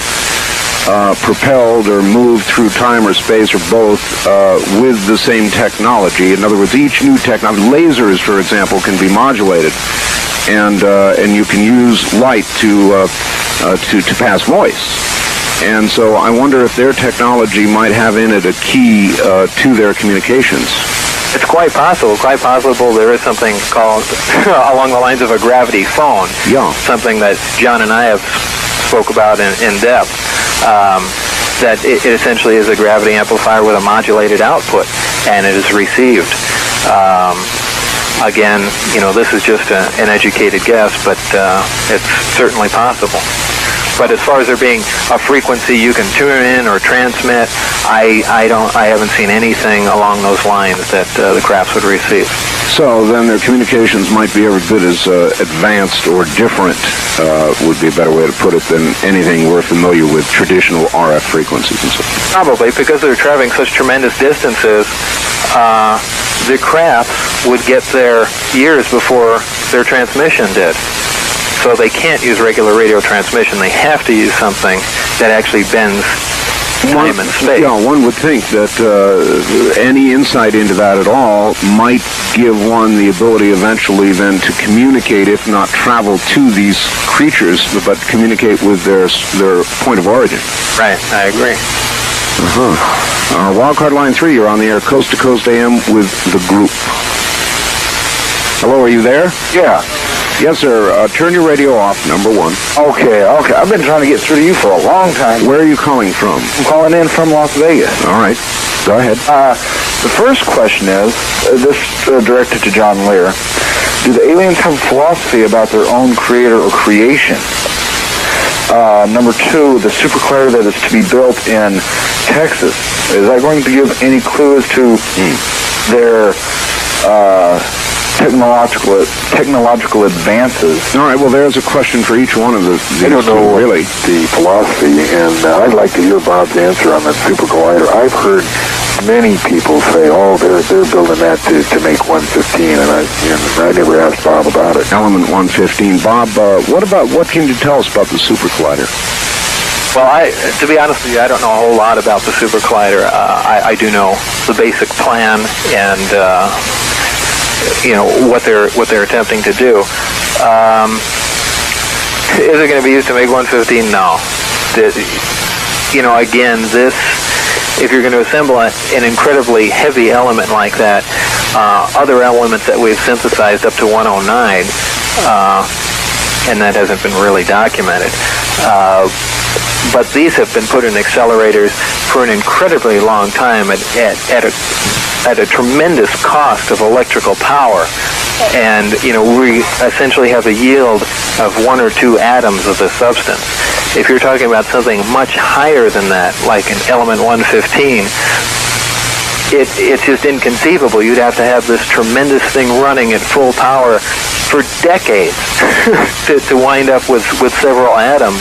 propelled or moved through time or space or both with the same technology. In other words, each new technology, lasers, for example, can be modulated, and you can use light to pass voice. And so I wonder if their technology might have in it a key to their communications. It's quite possible. Quite possible there is something called, along the lines of a gravity phone. Yeah. Something that John and I have spoke about in depth. That it essentially is a gravity amplifier with a modulated output, and it is received. Again, this is just an educated guess, but it's certainly possible. But as far as there being a frequency you can tune in or transmit, I haven't seen anything along those lines that the crafts would receive. So then their communications might be every bit as advanced or different, would be a better way to put it, than anything we're familiar with, traditional RF frequencies and so forth. Probably, because they're traveling such tremendous distances, the crafts would get there years before their transmission did. So they can't use regular radio transmission. They have to use something that actually bends time and space. Yeah, one would think that any insight into that at all might give one the ability eventually then to communicate, if not travel to these creatures, but communicate with their point of origin. Right, I agree. Wildcard Line 3, you're on the air, Coast to Coast AM with the group. Hello, are you there? Yeah. Yes, sir. Turn your radio off, number one. Okay. I've been trying to get through to you for a long time. Where are you calling from? I'm calling in from Las Vegas. All right. Go ahead. The first question is, this directed to John Lear, do the aliens have a philosophy about their own creator or creation? Number two, the super collider that is to be built in Texas, is that going to give any clue as to their technological advances? All right, well, there's a question for each one of these. I don't know really the philosophy, and I'd like to hear Bob's answer on that super collider. I've heard many people say, they're building that to make 115, and I never asked Bob about it. Element 115. Bob, what can you tell us about the super collider? Well, to be honest with you, I don't know a whole lot about the super collider. I do know the basic plan and what they're attempting to do. Is it going to be used to make 115? No. Again, if you're going to assemble an incredibly heavy element like that, other elements that we've synthesized up to 109, and that hasn't been really documented. But these have been put in accelerators for an incredibly long time at a tremendous cost of electrical power. And, we essentially have a yield of 1 or 2 atoms of the substance. If you're talking about something much higher than that, like an element 115, it's just inconceivable. You'd have to have this tremendous thing running at full power for decades to wind up with several atoms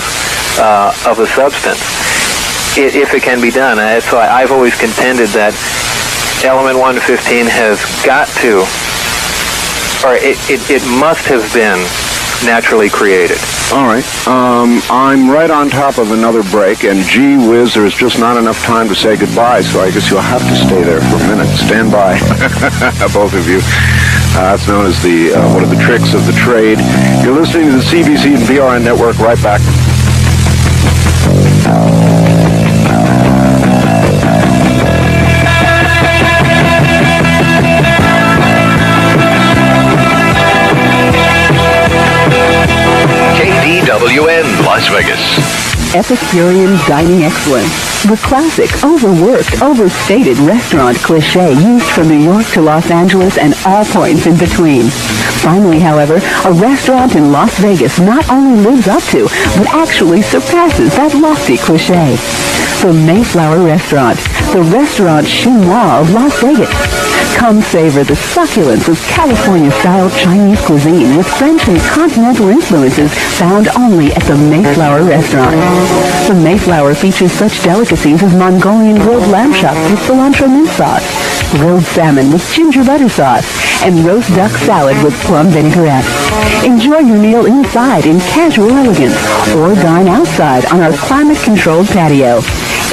of the substance, if it can be done. So I've always contended that element 115 has got to, or it must have been naturally created. All right. I'm right on top of another break, and gee whiz, there's just not enough time to say goodbye, so I guess you'll have to stay there for a minute. Stand by, both of you. That's known as one of the tricks of the trade. You're listening to the CBC and BRN Network. Right back. KDWN Las Vegas. Epicurean dining excellence. The classic, overworked, overstated restaurant cliché used from New York to Los Angeles and all points in between. Finally, however, a restaurant in Las Vegas not only lives up to, but actually surpasses that lofty cliché. The Mayflower Restaurant, the restaurant chinois of Las Vegas. Come savor the succulence of California-style Chinese cuisine with French and continental influences found only at the Mayflower Restaurant. The Mayflower features such delicacies as Mongolian grilled lamb chops with cilantro mint sauce, grilled salmon with ginger butter sauce, and roast duck salad with plum vinaigrette. Enjoy your meal inside in casual elegance, or dine outside on our climate-controlled patio.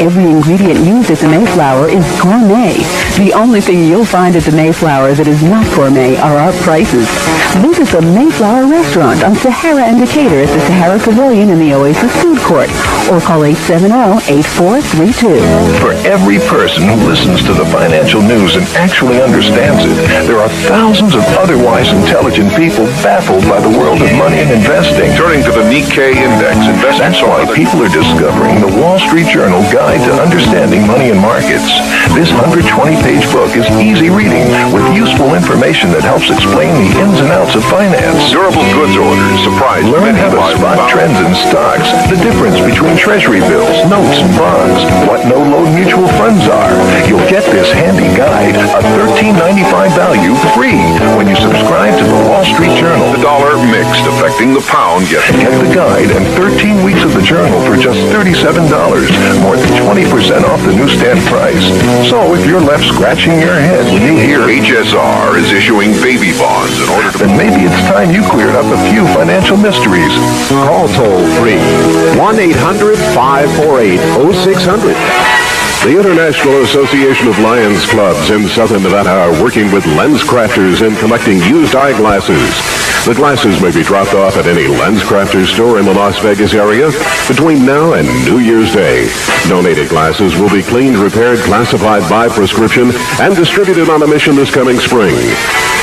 Every ingredient used at the Mayflower is gourmet. The only thing you'll find at the Mayflower that is not gourmet are our prices. Visit the Mayflower Restaurant on Sahara and Decatur at the Sahara Pavilion in the Oasis Food Court, or call 870-8432. For every person who listens to the financial news and actually understands it, there are thousands of otherwise intelligent people baffled by the world of money and investing. Turning to the Nikkei Index, that's why people are discovering the Wall Street Journal Guide to Understanding Money and Markets. This 120-page book is easy reading with useful information that helps explain the ins and outs of finance. Durable goods orders surprise. Learn how to spot trends in stocks, the difference between treasury bills, notes, and bonds, what no-load mutual funds are. You'll get this handy guide, a $13.95 value, free when you subscribe to the Wall Street Journal. The dollar mixed affecting the pound. Get the guide and 13 weeks of the journal for just $37, more than 20% off the newsstand price. So if you're left scratching your head when you hear HSR is issuing baby bonds in order to... Then maybe it's time you cleared up a few financial mysteries. Call toll-free 1-800-548-0600. The International Association of Lions Clubs in Southern Nevada are working with lens crafters in collecting used eyeglasses. The glasses may be dropped off at any lens crafter store in the Las Vegas area between now and New Year's Day. Donated glasses will be cleaned, repaired, classified by prescription, and distributed on a mission this coming spring.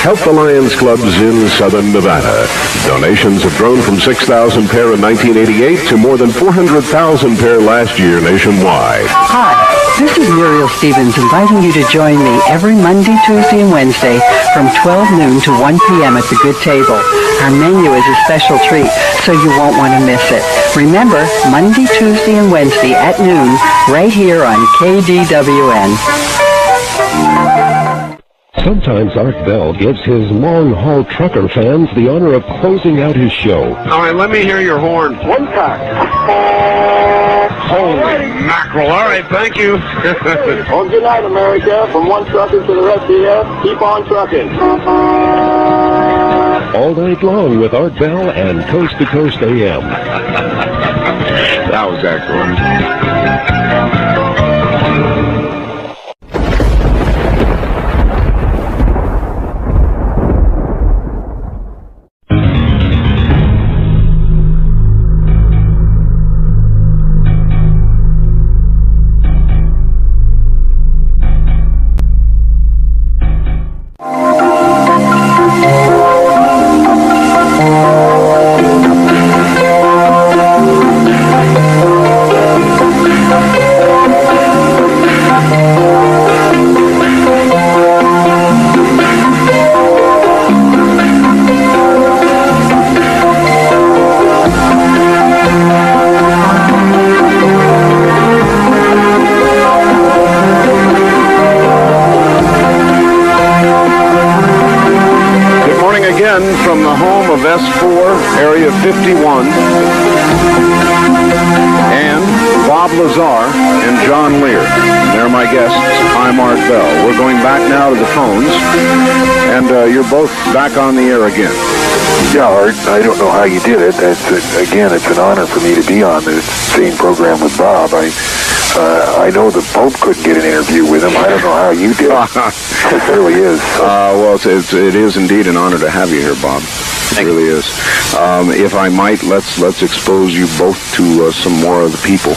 Help the Lions Clubs in Southern Nevada. Donations have grown from 6,000 pair in 1988 to more than 400,000 pair last year nationwide. Hi, this is Muriel Stevens inviting you to join me every Monday, Tuesday, and Wednesday from 12 noon to 1 p.m. at the Good Table. Our menu is a special treat, so you won't want to miss it. Remember, Monday, Tuesday, and Wednesday at noon, right here on KDWN. Sometimes Art Bell gives his long-haul trucker fans the honor of closing out his show. All right, let me hear your horn. One time. Holy mackerel. All right, thank you. Well, good night, America. From one trucker to the rest of you, keep on trucking. All night long with Art Bell and Coast to Coast AM. That was excellent. From the home of S4, Area 51, and Bob Lazar and John Lear. They're my guests. I'm Art Bell. We're going back now to the phones, and you're both back on the air again. Yeah, Art, I don't know how you did it. Again, it's an honor for me to be on the same program with Bob. I know the Pope couldn't get an interview with him. I don't know how you did it. It really is. Well, it is indeed an honor to have you here, Bob. It really is. If I might, let's expose you both to some more of the people.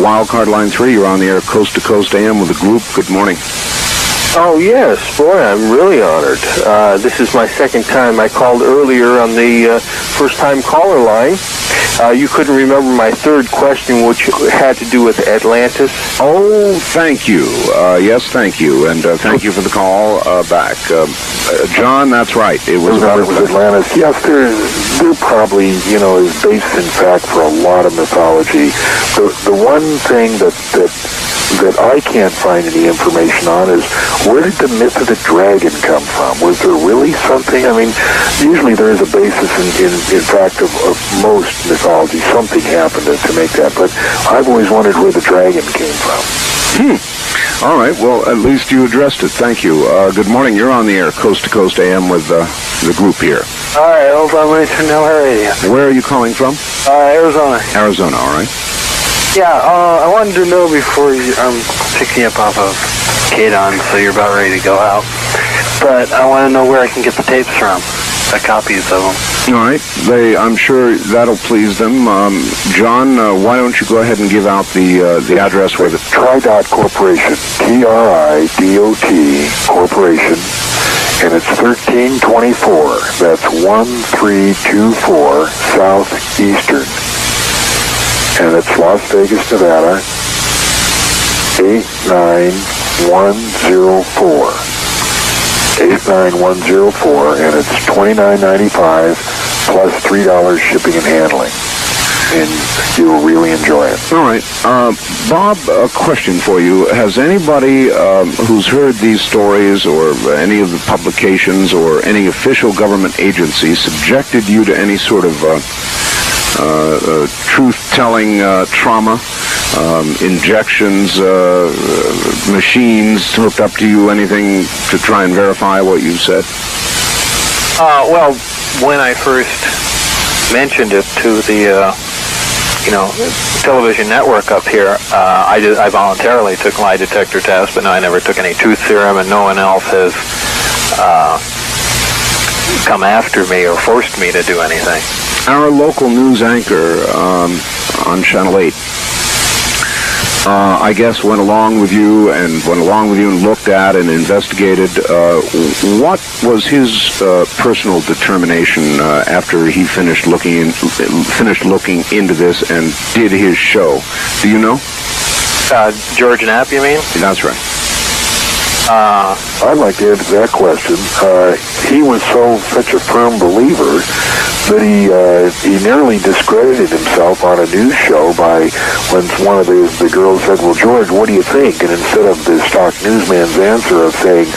Wildcard Line 3, you're on the air, Coast to Coast AM with the group. Good morning. Oh, yes. Boy, I'm really honored. This is my second time. I called earlier on the first-time caller line. You couldn't remember my third question, which had to do with Atlantis. Oh, thank you. Yes, thank you. And thank you for the call back. John, that's right. It was Atlantis. Yes, there probably, is based in fact for a lot of mythology. The one thing that I can't find any information on is where did the myth of the dragon come from? Was there really something? I mean, usually there is a basis in fact of most mythology. Something happened to make that, but I've always wondered where the dragon came from. All right, well, at least you addressed it. Thank you. Good morning. You're on the air, Coast to Coast AM with the group here. All right, hold on. Let me turn down my radio. Where are you calling from? Arizona. Arizona, all right. Yeah, I wanted to know before I'm picking up off of KDON, so you're about ready to go out. But I want to know where I can get the tapes from, the copies of them. All right. I'm sure that'll please them. John, why don't you go ahead and give out the address where the... Tri-Dot Corporation, TRIDOT Corporation, and it's 1324. That's 1324 Southeastern. And it's Las Vegas, Nevada, 89104. 89104, and it's $29.95 plus $3 shipping and handling. And you'll really enjoy it. All right. Bob, a question for you. Has anybody who's heard these stories or any of the publications or any official government agency subjected you to any sort of truth-telling trauma, injections, machines hooked up to you, anything to try and verify what you said? Well, when I first mentioned it to the, television network up here, I voluntarily took lie detector tests, but no, I never took any truth serum, and no one else has come after me or forced me to do anything. Our local news anchor on Channel 8, I guess, went along with you and looked at and investigated. What was his personal determination after he finished looking into this and did his show? Do you know? George Knapp, you mean? That's right. I'd like to answer that question. He was such a firm believer that he nearly discredited himself on a news show by when one of the girls said, "Well, George, what do you think?" And instead of the stock newsman's answer of saying,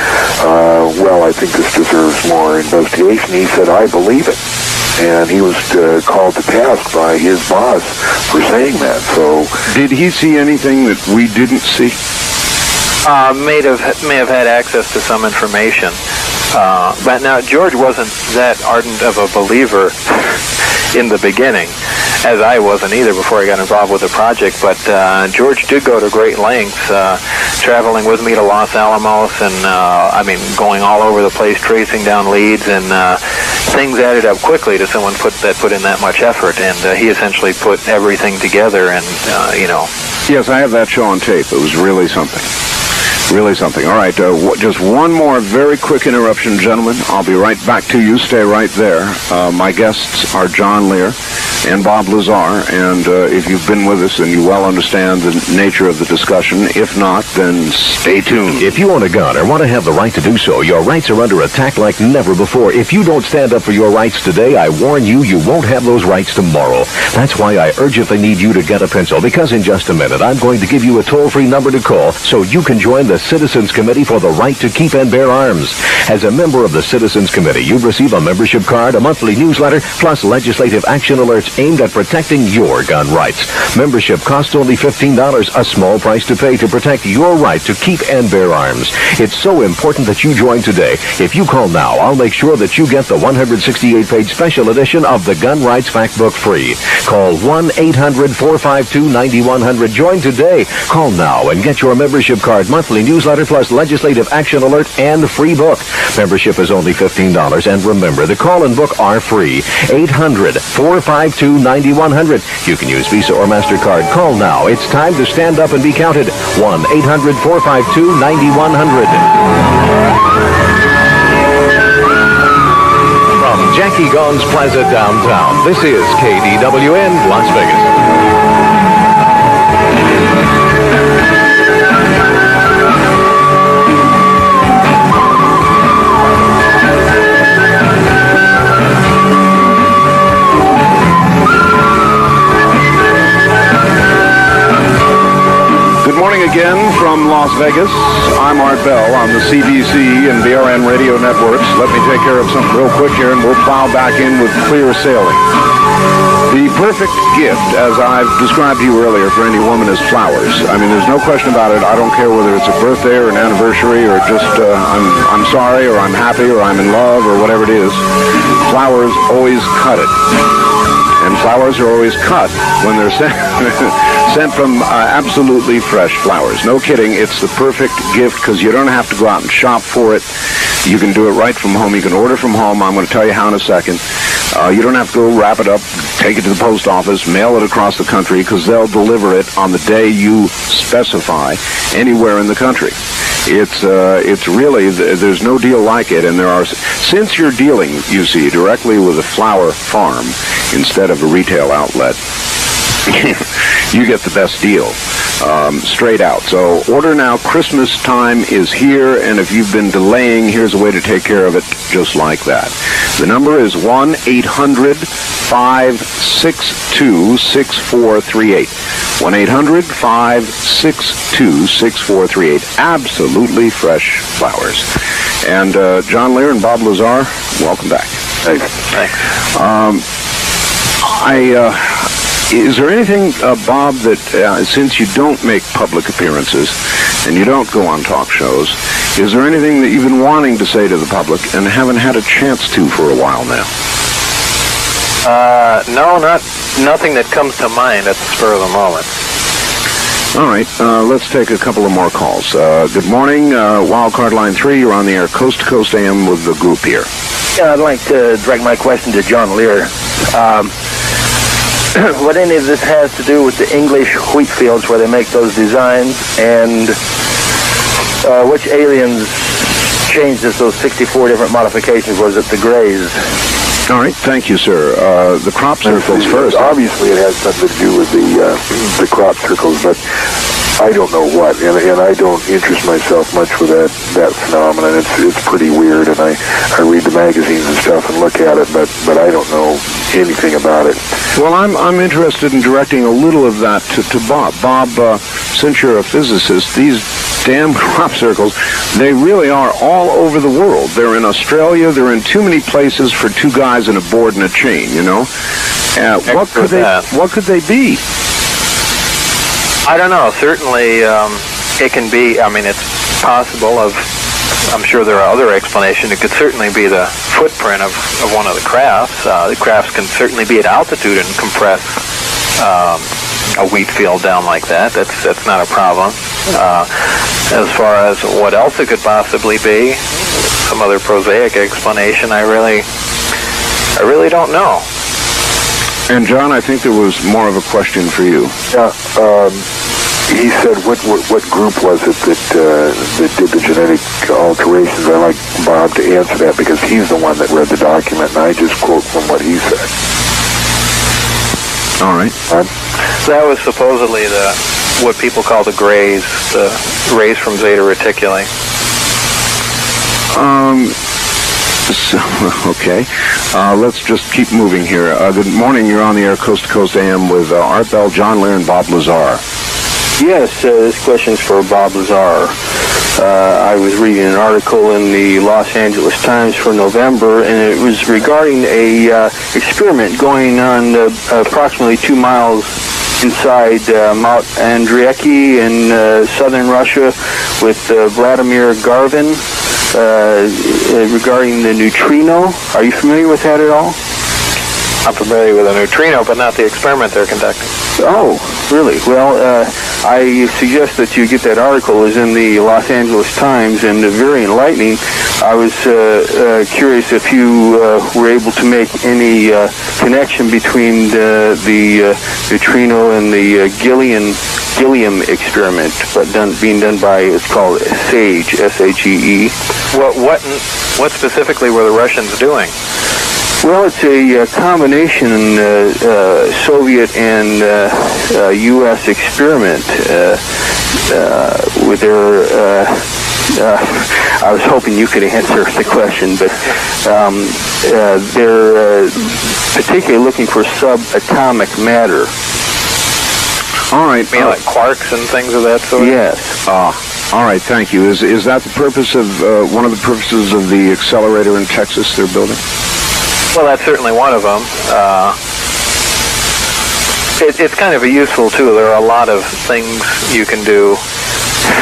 "Well, I think this deserves more investigation," he said, "I believe it." And he was called to task by his boss for saying that. So, did he see anything that we didn't see? May have had access to some information. But now, George wasn't that ardent of a believer in the beginning, as I wasn't either before I got involved with the project. But George did go to great lengths, traveling with me to Los Alamos and, going all over the place, tracing down leads, and things added up quickly to someone that put in that much effort. And he essentially put everything together and, Yes, I have that show on tape. It was really something. Really something. All right, just one more very quick interruption, gentlemen. I'll be right back to you. Stay right there. My guests are John Lear and Bob Lazar, and if you've been with us, then you well understand the nature of the discussion. If not, then stay tuned. If you own a gun or want to have the right to do so, your rights are under attack like never before. If you don't stand up for your rights today, I warn you, you won't have those rights tomorrow. That's why I urgently need you to get a pencil, because in just a minute, I'm going to give you a toll-free number to call so you can join the Citizens Committee for the Right to Keep and Bear Arms. As a member of the Citizens Committee, you receive a membership card, a monthly newsletter, plus legislative action alerts aimed at protecting your gun rights. Membership costs only $15, a small price to pay to protect your right to keep and bear arms. It's so important that you join today. If you call now, I'll make sure that you get the 168-page special edition of the Gun Rights Fact Book free. Call 1-800-452-9100. Join today. Call now and get your membership card, monthly newsletter, plus legislative action alert and free book. Membership is only $15, and remember, the call and book are free. 800-452-9100. You can use Visa or MasterCard. Call now. It's time to stand up and be counted. 1-800-452-9100. from Jackie Gone's Plaza downtown, this is KDWN Las Vegas. Good morning again from Las Vegas. I'm Art Bell on the CBC and VRN radio networks. Let me take care of something real quick here and we'll plow back in with clear sailing. The perfect gift, as I've described to you earlier, for any woman is flowers. I mean, there's no question about it. I don't care whether it's a birthday or an anniversary or just I'm sorry or I'm happy or I'm in love or whatever it is. Flowers always cut it. And flowers are always cut when they're sent from absolutely fresh flowers. No kidding, it's the perfect gift because you don't have to go out and shop for it. You can do it right from home. You can order from home. I'm going to tell you how in a second. You don't have to go wrap it up, take it to the post office, mail it across the country because they'll deliver it on the day you specify anywhere in the country. It's really, there's no deal like it, and since you're dealing, you see, directly with a flower farm instead of a retail outlet, you get the best deal, straight out. So order now. Christmas time is here, and if you've been delaying, here's a way to take care of it just like that. The number is 1-800-562-6438. 1-800-562-6438. Absolutely fresh flowers. And John Lear and Bob Lazar, welcome back. Thanks. Is there anything, Bob, that since you don't make public appearances and you don't go on talk shows, is there anything that you've been wanting to say to the public and haven't had a chance to for a while now? No, nothing that comes to mind at the spur of the moment. All right, let's take a couple of more calls. Good morning, Wildcard Line 3. You're on the air, Coast to Coast AM with the group here. Yeah, I'd like to direct my question to John Lear. What any of this has to do with the English wheat fields where they make those designs, and which aliens changed those 64 different modifications? Was it the Greys? All right, thank you, sir. The crop circles first. Obviously, it has something to do with the crop circles, but I don't know what, and I don't interest myself much with that phenomenon. It's pretty weird, and I read the magazines and stuff and look at it, but I don't know anything about it. Well, I'm interested in directing a little of that to Bob. Bob, since you're a physicist, these damn crop circles, they really are all over the world. They're in Australia. They're in too many places for two guys in a board and a chain, you know? What could they be? I don't know. Certainly, it can be. I mean, it's possible. I'm sure there are other explanations. It could certainly be the footprint of one of the crafts. The crafts can certainly be at altitude and compress a wheat field down like that. That's not a problem. As far as what else it could possibly be, some other prosaic explanation, I really don't know. And John, I think there was more of a question for you. Yeah, he said what group was it that did the genetic alterations? I'd like Bob to answer that because he's the one that read the document, and I just quote from what he said. All right. That was supposedly what people call the Greys, the rays from Zeta Reticuli. Okay. Let's just keep moving here. Good morning. You're on the air, Coast to Coast AM with Art Bell, John Lear, and Bob Lazar. Yes, this question's for Bob Lazar. I was reading an article in the Los Angeles Times for November, and it was regarding a experiment going on approximately 2 miles inside Mount Andreyki in southern Russia with Vladimir Garvin regarding the neutrino. Are you familiar with that at all? I'm familiar with a neutrino, but not the experiment they're conducting. Oh, really? Well, I suggest that you get that article. It's in the Los Angeles Times, and very enlightening. I was curious if you were able to make any connection between the neutrino and the Gilliam experiment, but being done by, it's called SAGE, S-A-G-E. What specifically were the Russians doing? Well, it's a combination Soviet and U.S. experiment with their. I was hoping you could answer the question, but they're particularly looking for subatomic matter. All right. You mean like quarks and things of that sort? Yes. All right, thank you. Is that the purpose of one of the purposes of the accelerator in Texas they're building? Well, that's certainly one of them. It's kind of a useful tool. There are a lot of things you can do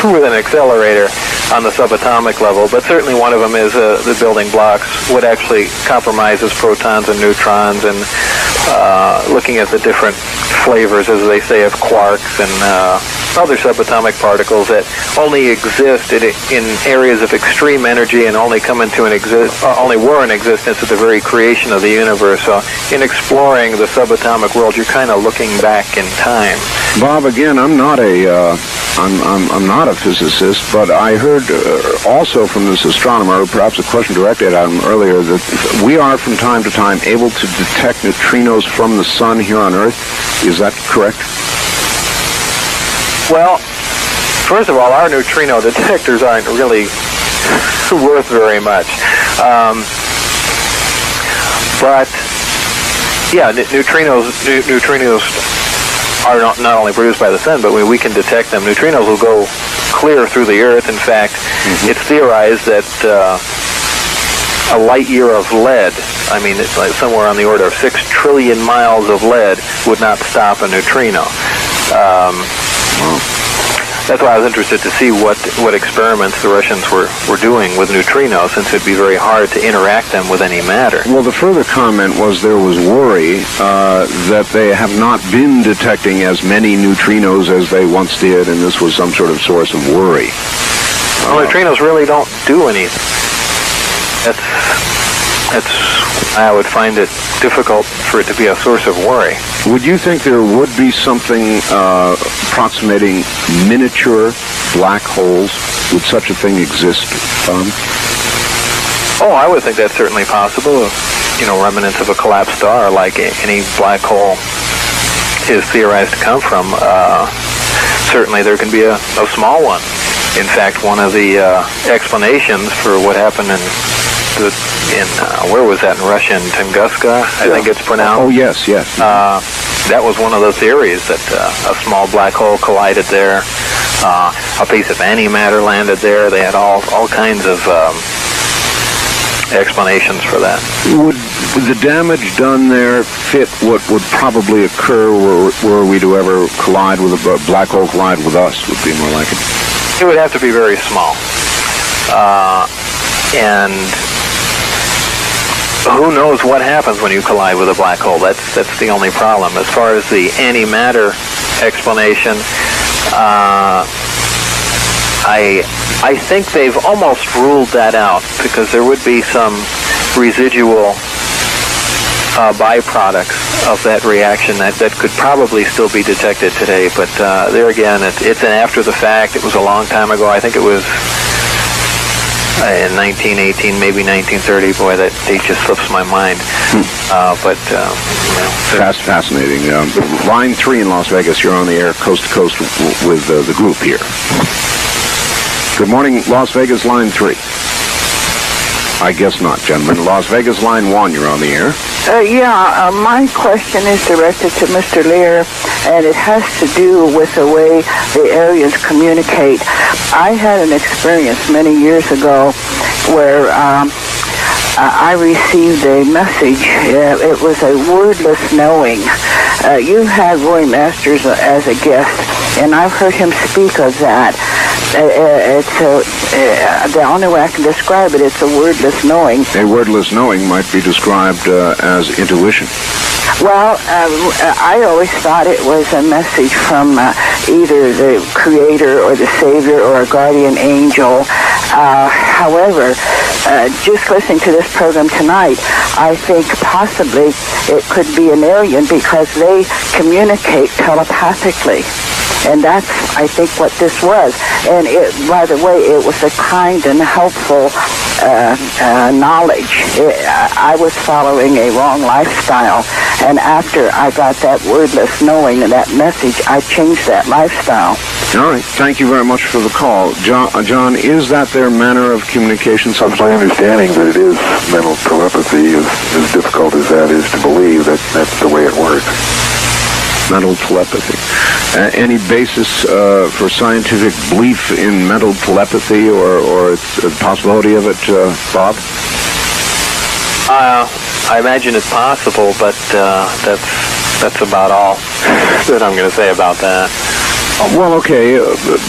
with an accelerator on the subatomic level, but certainly one of them is the building blocks, what actually compromises protons and neutrons, and looking at the different flavors, as they say, of quarks and other subatomic particles that only exist in areas of extreme energy and only come into only were in existence at the very creation of the universe. So in exploring the subatomic world, you're kind of looking back in time. Bob, again, I'm not a physicist, but I heard also from this astronomer, perhaps a question directed at him earlier, that we are from time to time able to detect neutrinos from the sun here on Earth. Is that correct? Well, first of all, our neutrino detectors aren't really worth very much. But yeah, neutrinos are not only produced by the sun, but we can detect them. Neutrinos will go clear through the Earth. In fact, it's theorized that a light year of lead, I mean, it's like somewhere on the order of 6 trillion miles of lead, would not stop a neutrino. That's why I was interested to see what experiments the Russians were doing with neutrinos, since it'd be very hard to interact them with any matter. Well, the further comment was there was worry that they have not been detecting as many neutrinos as they once did, and this was some sort of source of worry. Well, neutrinos really don't do anything. That's I would find it difficult for it to be a source of worry. Would you think there would be something approximating miniature black holes? Would such a thing exist? Oh, I would think that's certainly possible. You know, remnants of a collapsed star, like any black hole is theorized to come from. Certainly there can be a small one. In fact, one of the explanations for what happened where was that in Russia? In Tunguska, I think it's pronounced. Oh, yes. That was one of the theories, that a small black hole collided there. A piece of antimatter landed there. They had all kinds of explanations for that. Would the damage done there fit what would probably occur were we to ever collide with a black hole collide with us, would be more like it? It would have to be very small. And who knows what happens when you collide with a black hole? That's the only problem. As far as the antimatter explanation, I think they've almost ruled that out, because there would be some residual byproducts of that reaction that could probably still be detected today. But there again, it's an after the fact. It was a long time ago. I think it was in 1918, maybe 1930. Boy, that date just slips my mind. Fascinating. Line 3 in Las Vegas. You're on the air, coast to coast, with the group here. Good morning, Las Vegas, line 3. I guess not, gentlemen. Las Vegas, line 1, you're on the air. My question is directed to Mr. Lear, and it has to do with the way the aliens communicate. I had an experience many years ago where I received a message. It was a wordless knowing. You had Roy Masters as a guest, and I've heard him speak of that. The only way I can describe it, it's a wordless knowing. A wordless knowing might be described as intuition. Well, I always thought it was a message from either the Creator or the Savior or a guardian angel. However, just listening to this program tonight, I think possibly it could be an alien, because they communicate telepathically. And that's, I think, what this was. And by the way, it was a kind and helpful knowledge. I was following a wrong lifestyle, and after I got that wordless knowing and that message, I changed that lifestyle. All right. Thank you very much for the call. John, is that their manner of communication? It's my understanding that it is mental telepathy, as difficult as that is to believe, that's the way it works. Mental telepathy. Any basis for scientific belief in mental telepathy or the possibility of it, Bob? I imagine it's possible, but that's about all that I'm going to say about that. Well, okay,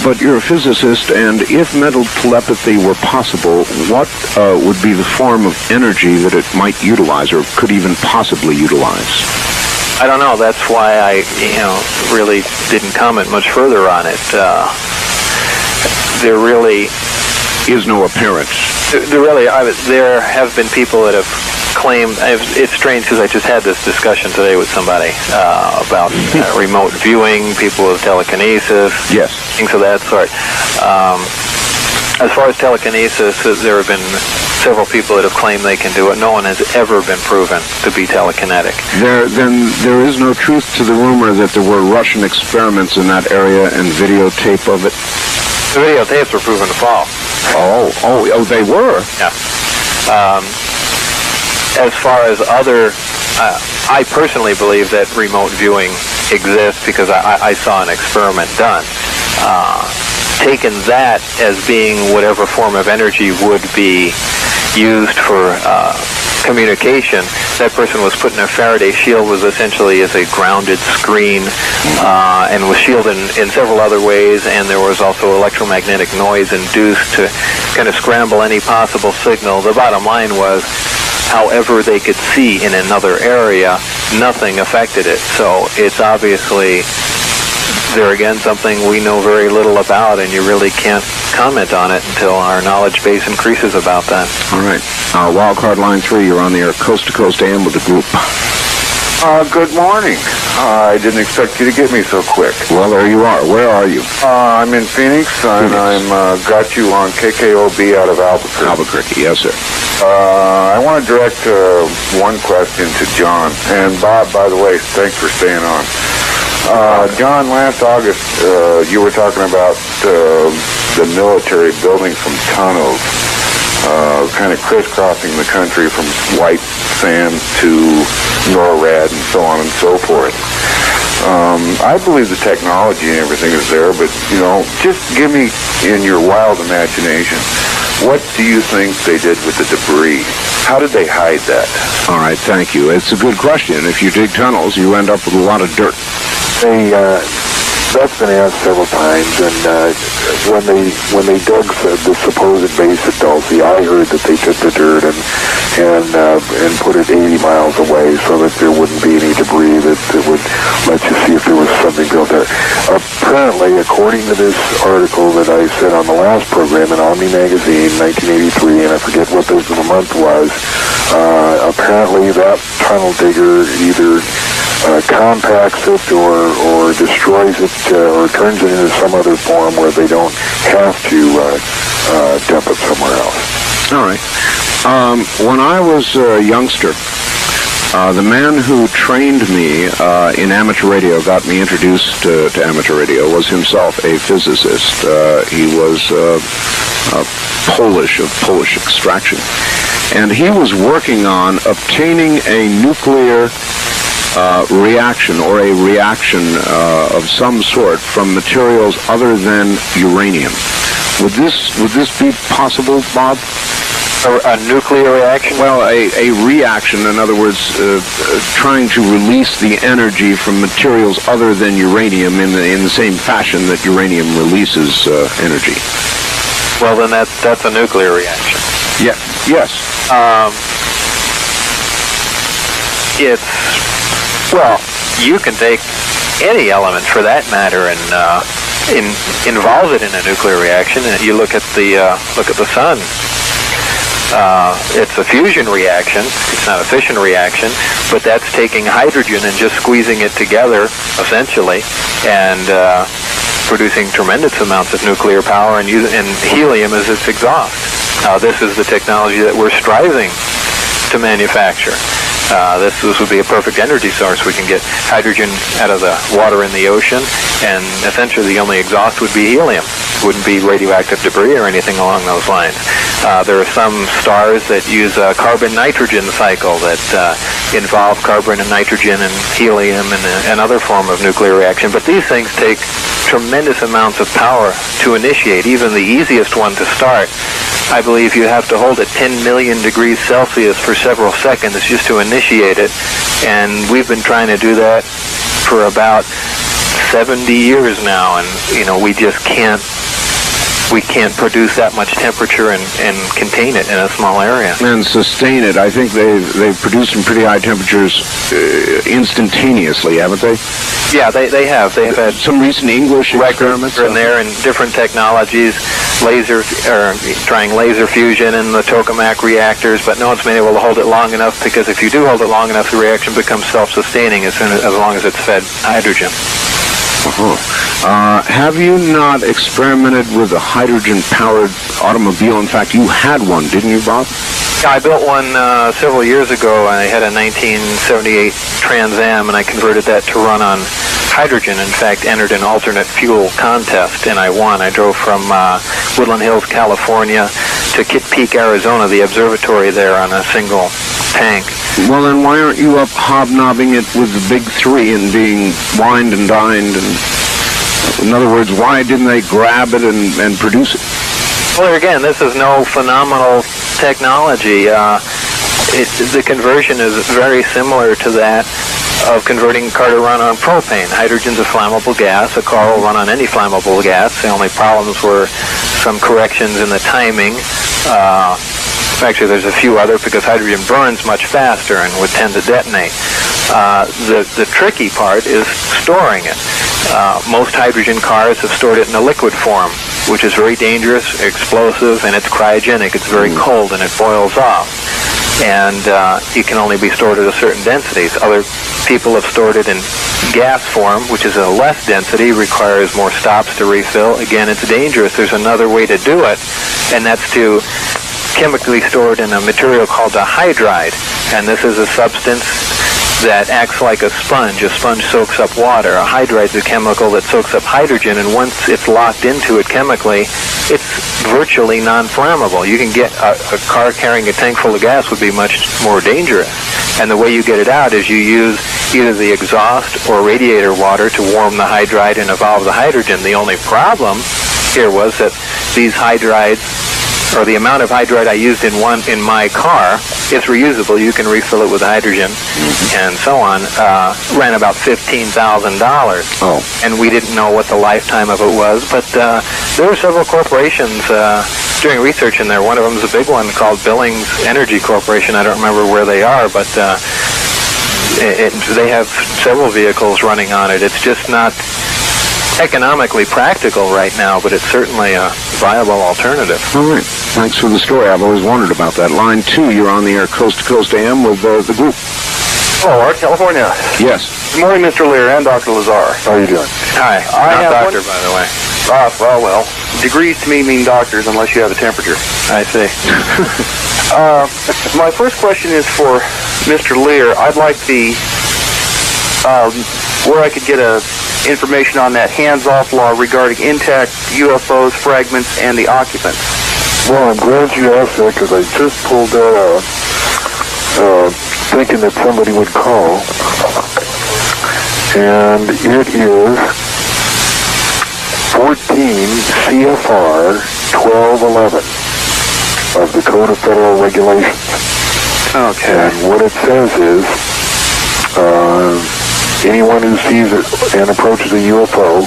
but you're a physicist, and if mental telepathy were possible, what would be the form of energy that it might utilize or could even possibly utilize? I don't know. That's why I, really didn't comment much further on it. There really is no appearance. There have been people that have claimed. It's strange because I just had this discussion today with somebody about remote viewing, people with telekinesis, yes, things of that sort. As far as telekinesis, there have been several people that have claimed they can do it. No one has ever been proven to be telekinetic. Then there is no truth to the rumor that there were Russian experiments in that area and videotape of it? The videotapes were proven to fall. Oh, they were? Yeah. As far as other... I personally believe that remote viewing exists because I saw an experiment done. Taken that as being whatever form of energy would be used for communication, that person was put in a Faraday shield, was essentially as a grounded screen, and was shielded in several other ways, and there was also electromagnetic noise induced to kind of scramble any possible signal. The bottom line was, however they could see in another area, nothing affected it. So it's obviously, there again, something we know very little about, and you really can't comment on it until our knowledge base increases about that. All right. Wildcard Line 3, you're on the air, Coast to Coast AM with the group. Good morning. I didn't expect you to get me so quick. Well, there you are. Where are you? I'm in Phoenix, and I'm got you on KKOB out of Albuquerque. Albuquerque, yes, sir. I want to direct one question to John. And Bob, by the way, thanks for staying on. John, last August, you were talking about the military building some tunnels, kind of crisscrossing the country from White Sands to NORAD and so on and so forth. I believe the technology and everything is there, but, just give me, in your wild imagination, what do you think they did with the debris? How did they hide that? All right, thank you. It's a good question. If you dig tunnels, you end up with a lot of dirt. That's been asked several times, and when they dug the supposed base at Dulce, I heard that they took the dirt and put it 80 miles away so that there wouldn't be any debris that would let you see if there was something built there. Apparently, according to this article that I said on the last program in Omni Magazine, 1983, and I forget what the month was, apparently that tunnel digger either compacts it or destroys it or turns it into some other form where they don't have to dump it somewhere else. All right. When I was a youngster, the man who trained me in amateur radio, got me introduced to amateur radio, was himself a physicist. He was Polish, of Polish extraction. And he was working on obtaining a nuclear reaction or a reaction of some sort from materials other than uranium. Would this be possible, Bob? A nuclear reaction? Well, a reaction, in other words, trying to release the energy from materials other than uranium in the same fashion that uranium releases energy. Well, then that's a nuclear reaction. Yeah. Yes. Well, you can take any element, for that matter, and involve it in a nuclear reaction. And you look at the sun. It's a fusion reaction. It's not a fission reaction, but that's taking hydrogen and just squeezing it together, essentially, and producing tremendous amounts of nuclear power and helium as its exhaust. This is the technology that we're striving to manufacture. This would be a perfect energy source. We can get hydrogen out of the water in the ocean, and essentially the only exhaust would be helium. It wouldn't be radioactive debris or anything along those lines. There are some stars that use a carbon-nitrogen cycle that involve carbon and nitrogen and helium and another form of nuclear reaction. But these things take tremendous amounts of power to initiate. Even the easiest one to start, I believe you have to hold at 10 million degrees Celsius for several seconds just to initiate it. And we've been trying to do that for about 70 years now, and we just can't produce that much temperature and contain it in a small area. And sustain it. I think they've produced some pretty high temperatures instantaneously, haven't they? Yeah, they have. They've had some recent English experiments in there and different technologies, trying laser fusion and the tokamak reactors, but no one's been able to hold it long enough, because if you do hold it long enough, the reaction becomes self-sustaining as long as it's fed hydrogen. Have you not experimented with a hydrogen-powered automobile? In fact, you had one, didn't you, Bob? Yeah, I built one several years ago. I had a 1978 Trans Am, and I converted that to run on hydrogen. In fact, entered an alternate fuel contest, and I won. I drove from Woodland Hills, California, to Kitt Peak, Arizona, the observatory there, on a single tank. Well, then why aren't you up hobnobbing it with the big three and being wined and dined? And in other words, why didn't they grab it and produce it? Well, again, this is no phenomenal technology. The conversion is very similar to that of converting a car to run on propane. Hydrogen's a flammable gas. A car will run on any flammable gas. The only problems were some corrections in the timing. Actually, there's a few other, because hydrogen burns much faster and would tend to detonate. The tricky part is storing it. Most hydrogen cars have stored it in a liquid form, which is very dangerous, explosive, and it's cryogenic. It's very cold and it boils off. And it can only be stored at a certain density. Other people have stored it in gas form, which is a less density, requires more stops to refill. Again, it's dangerous. There's another way to do it, and that's to chemically stored in a material called a hydride. And this is a substance that acts like a sponge. A sponge soaks up water. A hydride is a chemical that soaks up hydrogen, and once it's locked into it chemically, it's virtually non-flammable. You can get a car carrying a tank full of gas would be much more dangerous. And the way you get it out is you use either the exhaust or radiator water to warm the hydride and evolve the hydrogen. The only problem here was that these hydrides, or the amount of hydride I used in my car, is reusable. You can refill it with hydrogen and so on. Ran about $15,000. Oh. And we didn't know what the lifetime of it was, but there were several corporations doing research in there. One of them is a big one called Billings Energy Corporation. I don't remember where they are, but they have several vehicles running on it. It's just not economically practical right now, but it's certainly a viable alternative. All right. Thanks for the story. I've always wondered about that. Line 2, you're on the air Coast to Coast AM with the group. Hello, Art, California. Yes. Good morning, Mr. Lear and Dr. Lazar. How are you doing? Hi. Not doctor, by the way. Well. Degrees to me mean doctors unless you have a temperature. I see. My first question is for Mr. Lear. I'd like where I could get information on that hands-off law regarding intact UFOs, fragments, and the occupants. Well, I'm glad you asked that, because I just pulled that out, thinking that somebody would call. And it is 14 CFR 1211 of the Code of Federal Regulations. Okay. And what it says is, anyone who sees and approaches a UFO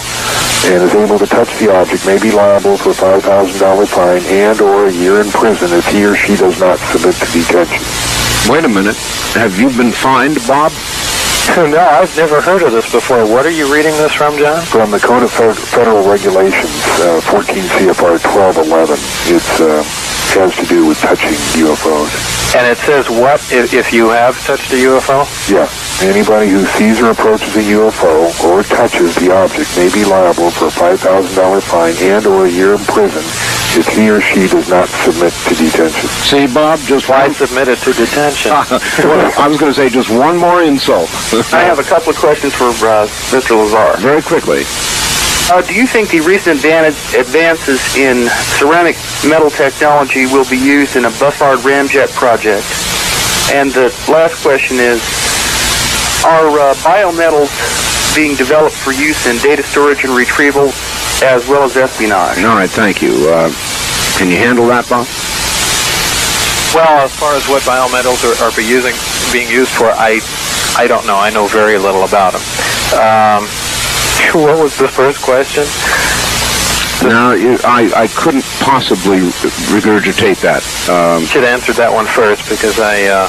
and is able to touch the object may be liable for a $5,000 fine and or a year in prison if he or she does not submit to detention. Wait a minute. Have you been fined, Bob? No, I've never heard of this before. What are you reading this from, John? From the Code of Federal Regulations, 14 CFR 1211. It's has to do with touching UFOs. And it says what if you have touched a UFO? Yeah. Anybody who sees or approaches a UFO or touches the object may be liable for a $5,000 fine and or a year in prison if he or she does not submit to detention. See, Bob, just why submit it to detention? I was going to say just one more insult. I have a couple of questions for Mr. Lazar. Very quickly. Do you think the recent advances in ceramic metal technology will be used in a Buffard ramjet project? And the last question is, are biometals being developed for use in data storage and retrieval as well as espionage? All right, thank you. Can you handle that, Bob? Well, as far as what biometals are being used for, I don't know. I know very little about them. What was the first question? No, I couldn't possibly regurgitate that. Should have answered that one first because I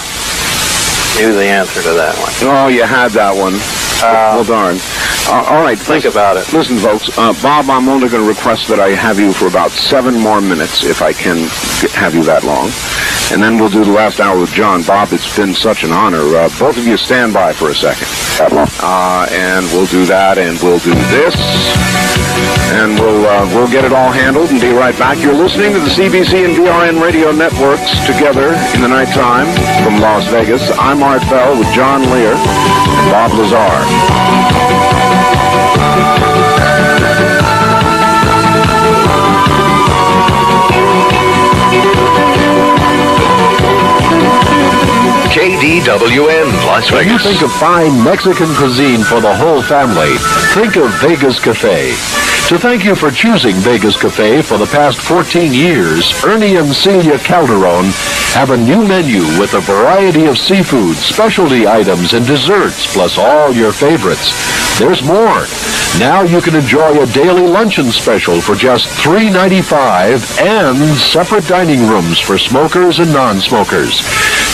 knew the answer to that one. Oh, you had that one. Well, darn. All right. Think about it. Listen, folks. Bob, I'm only going to request that I have you for about 7 more minutes, if I can have you that long. And then we'll do the last hour with John. Bob, it's been such an honor. Both of you stand by for a second. And we'll do that, and we'll do this. And we'll get it all handled and be right back. You're listening to the CBC and VRN radio networks together in the nighttime from Las Vegas. I'm Art Bell with John Lear and Bob Lazar. KDWN, Las Vegas. When you think of fine Mexican cuisine for the whole family, think of Vegas Cafe. To thank you for choosing Vegas Cafe for the past 14 years, Ernie and Celia Calderon have a new menu with a variety of seafood, specialty items, and desserts, plus all your favorites. There's more. Now you can enjoy a daily luncheon special for just $3.95 and separate dining rooms for smokers and non-smokers.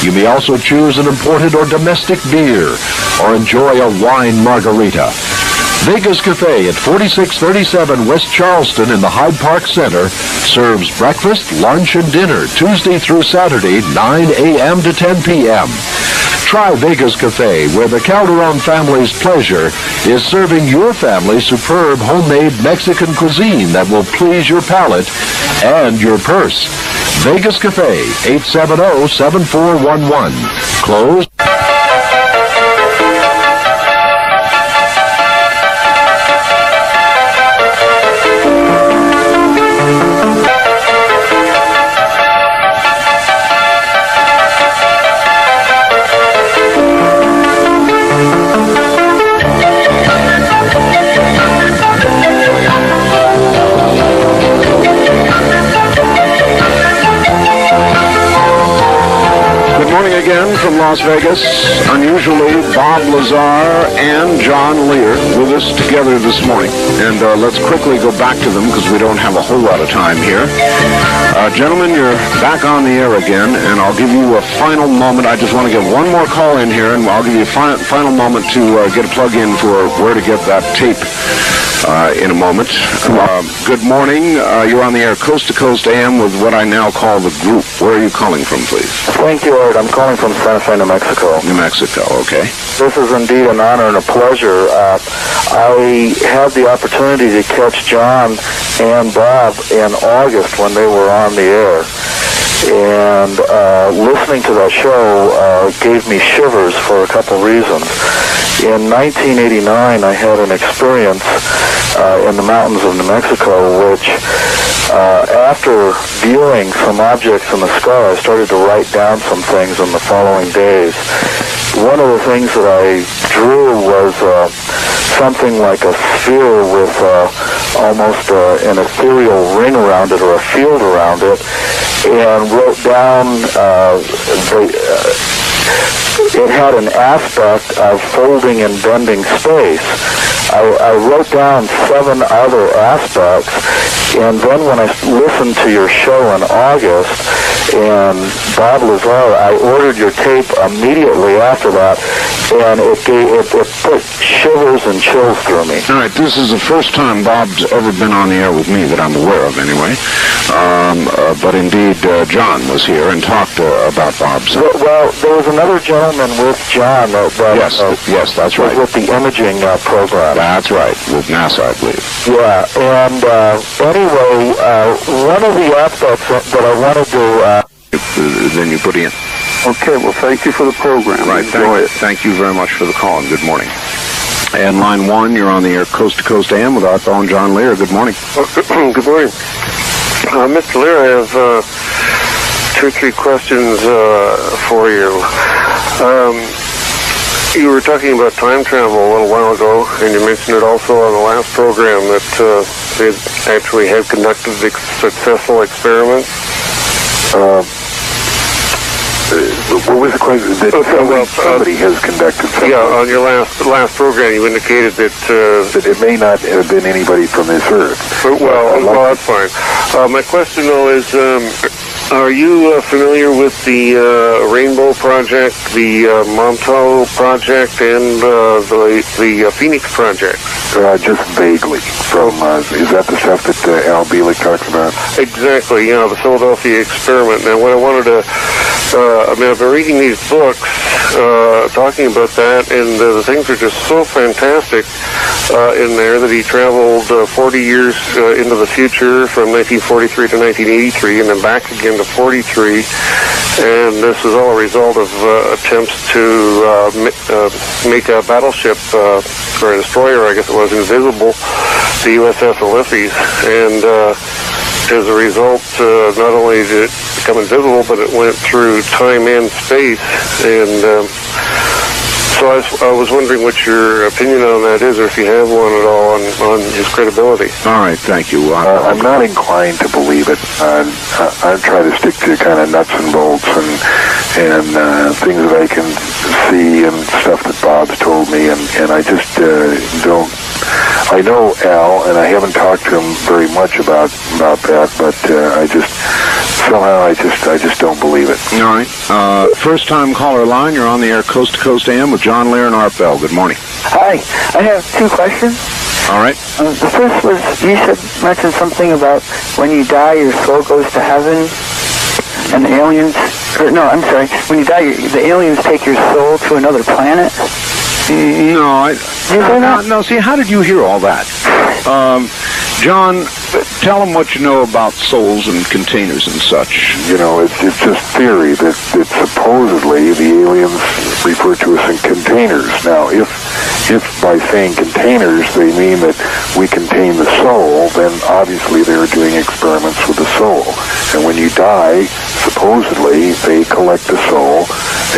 You may also choose an imported or domestic beer or enjoy a wine margarita. Vegas Cafe at 4637 West Charleston in the Hyde Park Center serves breakfast, lunch, and dinner Tuesday through Saturday, 9 a.m. to 10 p.m. Try Vegas Cafe, where the Calderon family's pleasure is serving your family superb homemade Mexican cuisine that will please your palate and your purse. Vegas Cafe, 870-7411. Closed. Again from Las Vegas, unusually Bob Lazar and John Lear with us together this morning. And let's quickly go back to them because we don't have a whole lot of time here. Gentlemen, you're back on the air again, and I'll give you a final moment. I just want to get one more call in here, and I'll give you a final moment to get a plug-in for where to get that tape in a moment. Good morning. You're on the air Coast to Coast AM with what I now call the group. Where are you calling from, please? Thank you, Art. I'm calling from Santa Fe, New Mexico. New Mexico, okay. This is indeed an honor and a pleasure. I had the opportunity to catch John and Bob in August when they were on the air. And listening to that show gave me shivers for a couple reasons. In 1989, I had an experience in the mountains of New Mexico, which after viewing some objects in the sky, I started to write down some things in the following days. One of the things that I drew was something like a sphere with almost an ethereal ring around it or a field around it, and wrote down it had an aspect of folding and bending space. I wrote down 7 other aspects, And then when I listened to your show in August, and Bob Lazar, I ordered your tape immediately after that, and it put shivers and chills through me. All right, this is the first time Bob's ever been on the air with me that I'm aware of, anyway. But indeed, John was here and talked about Bob's. Well, there was another gentleman with John. Yes, that's right. With the imaging program. That's right, with NASA, I believe. Yeah, and anyway, one of the aspects that I wanted to... then you put in. Okay, well, thank you for the program. Right, thank you very much for the call, and good morning. And line 1, you're on the air Coast to Coast AM with Art Bell and John Lear. Good morning. Good morning. Mr. Lear, I have 2 or 3 questions for you. You were talking about time travel a little while ago, and you mentioned it also on the last program that they actually have conducted successful experiments. What was the question? Somebody has conducted something. Yeah, on your last program, you indicated that it may not have been anybody from this Earth. Well, that's fine. My question, though, is are you familiar with the Rainbow Project, the Montauk Project, and the Phoenix Project? Just vaguely. Is that the stuff that Al Bielek talks about? Exactly, the Philadelphia experiment. Now, what I wanted to... I've been reading these books talking about that, and the things are just so fantastic in there that he traveled 40 years into the future from 1943 to 1983 and then back again to 43. And this is all a result of attempts to make a battleship, or a destroyer, I guess it was, invisible, the USS Ulysses. And as a result, not only did it become invisible, but it went through time and space. And so I was wondering what your opinion on that is, or if you have one at all on his credibility. All right, thank you. I'm not inclined to believe it. I try to stick to kind of nuts and bolts and things that I can see and stuff that Bob's told me, and I just don't. I know Al, and I haven't talked to him very much about that, but I just don't believe it. All right. First time caller line, you're on the air Coast to Coast AM with John Lear and Art Bell. Good morning. Hi. I have 2 questions. All right. The first was, you mentioned something about when you die, your soul goes to heaven, and the aliens... when you die, the aliens take your soul to another planet. No, see, how did you hear all that? John, tell them what you know about souls and containers and such. It's just theory that supposedly the aliens refer to us in containers. Now, if by saying containers they mean that we contain the soul, then obviously they're doing experiments with the soul. And when you die, supposedly they collect the soul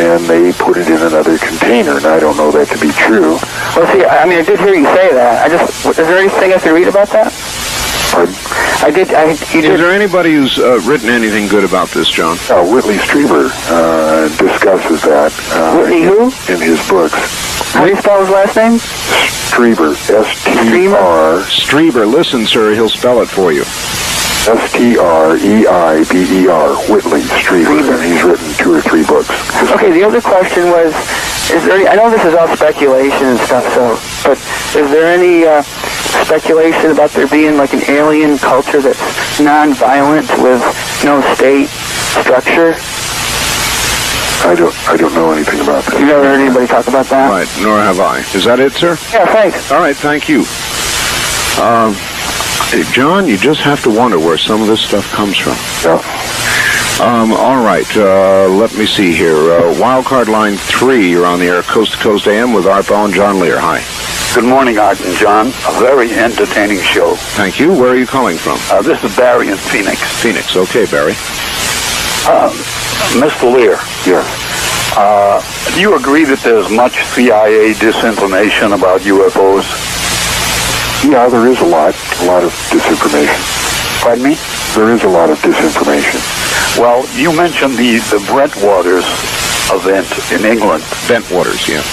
and they put it in another container. And I don't know that to be true. Well, see, I did hear you say that. Is there anything I can read about that? Pardon? Is there anybody who's written anything good about this, John? Whitley Strieber discusses that. Whitley who? In his books. How do you spell his last name? Strieber. S-T-R. Strieber. Listen, sir, he'll spell it for you. S-T-R-E-I-B-E-R. Whitley Strieber. And he's written 2 or 3 books. Okay, the other question was, I know this is all speculation and stuff, but is there any speculation about there being like an alien culture that's non-violent with no state structure? I don't know anything about that. You never heard anybody talk about that? Right, nor have I. Is that it, sir? Yeah, thanks. All right, thank you. John, you just have to wonder where some of this stuff comes from. Yeah. All right, let me see here. Wildcard line 3, you're on the air Coast to Coast AM with Art Bell and John Lear. Hi. Good morning, Art and John. A very entertaining show. Thank you. Where are you calling from? This is Barry in Phoenix. Phoenix. Okay, Barry. Mr. Lear. Yes. Do you agree that there's much CIA disinformation about UFOs? Yeah, there is a lot of disinformation. Pardon me? There is a lot of disinformation. Well, you mentioned the Brentwaters event in England. Bentwaters, yeah.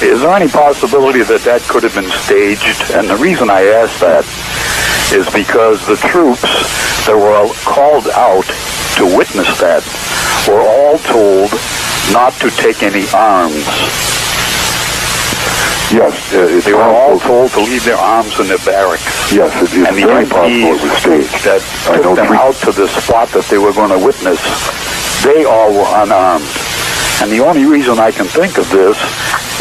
Is there any possibility that could have been staged? And the reason I ask that is because the troops that were called out to witness that were all told not to take any arms. Yes, they were all told to leave their arms in their barracks. Yes, it is and the very possible it was staged. that took them out to the spot that they were going to witness, they all were unarmed. And the only reason I can think of this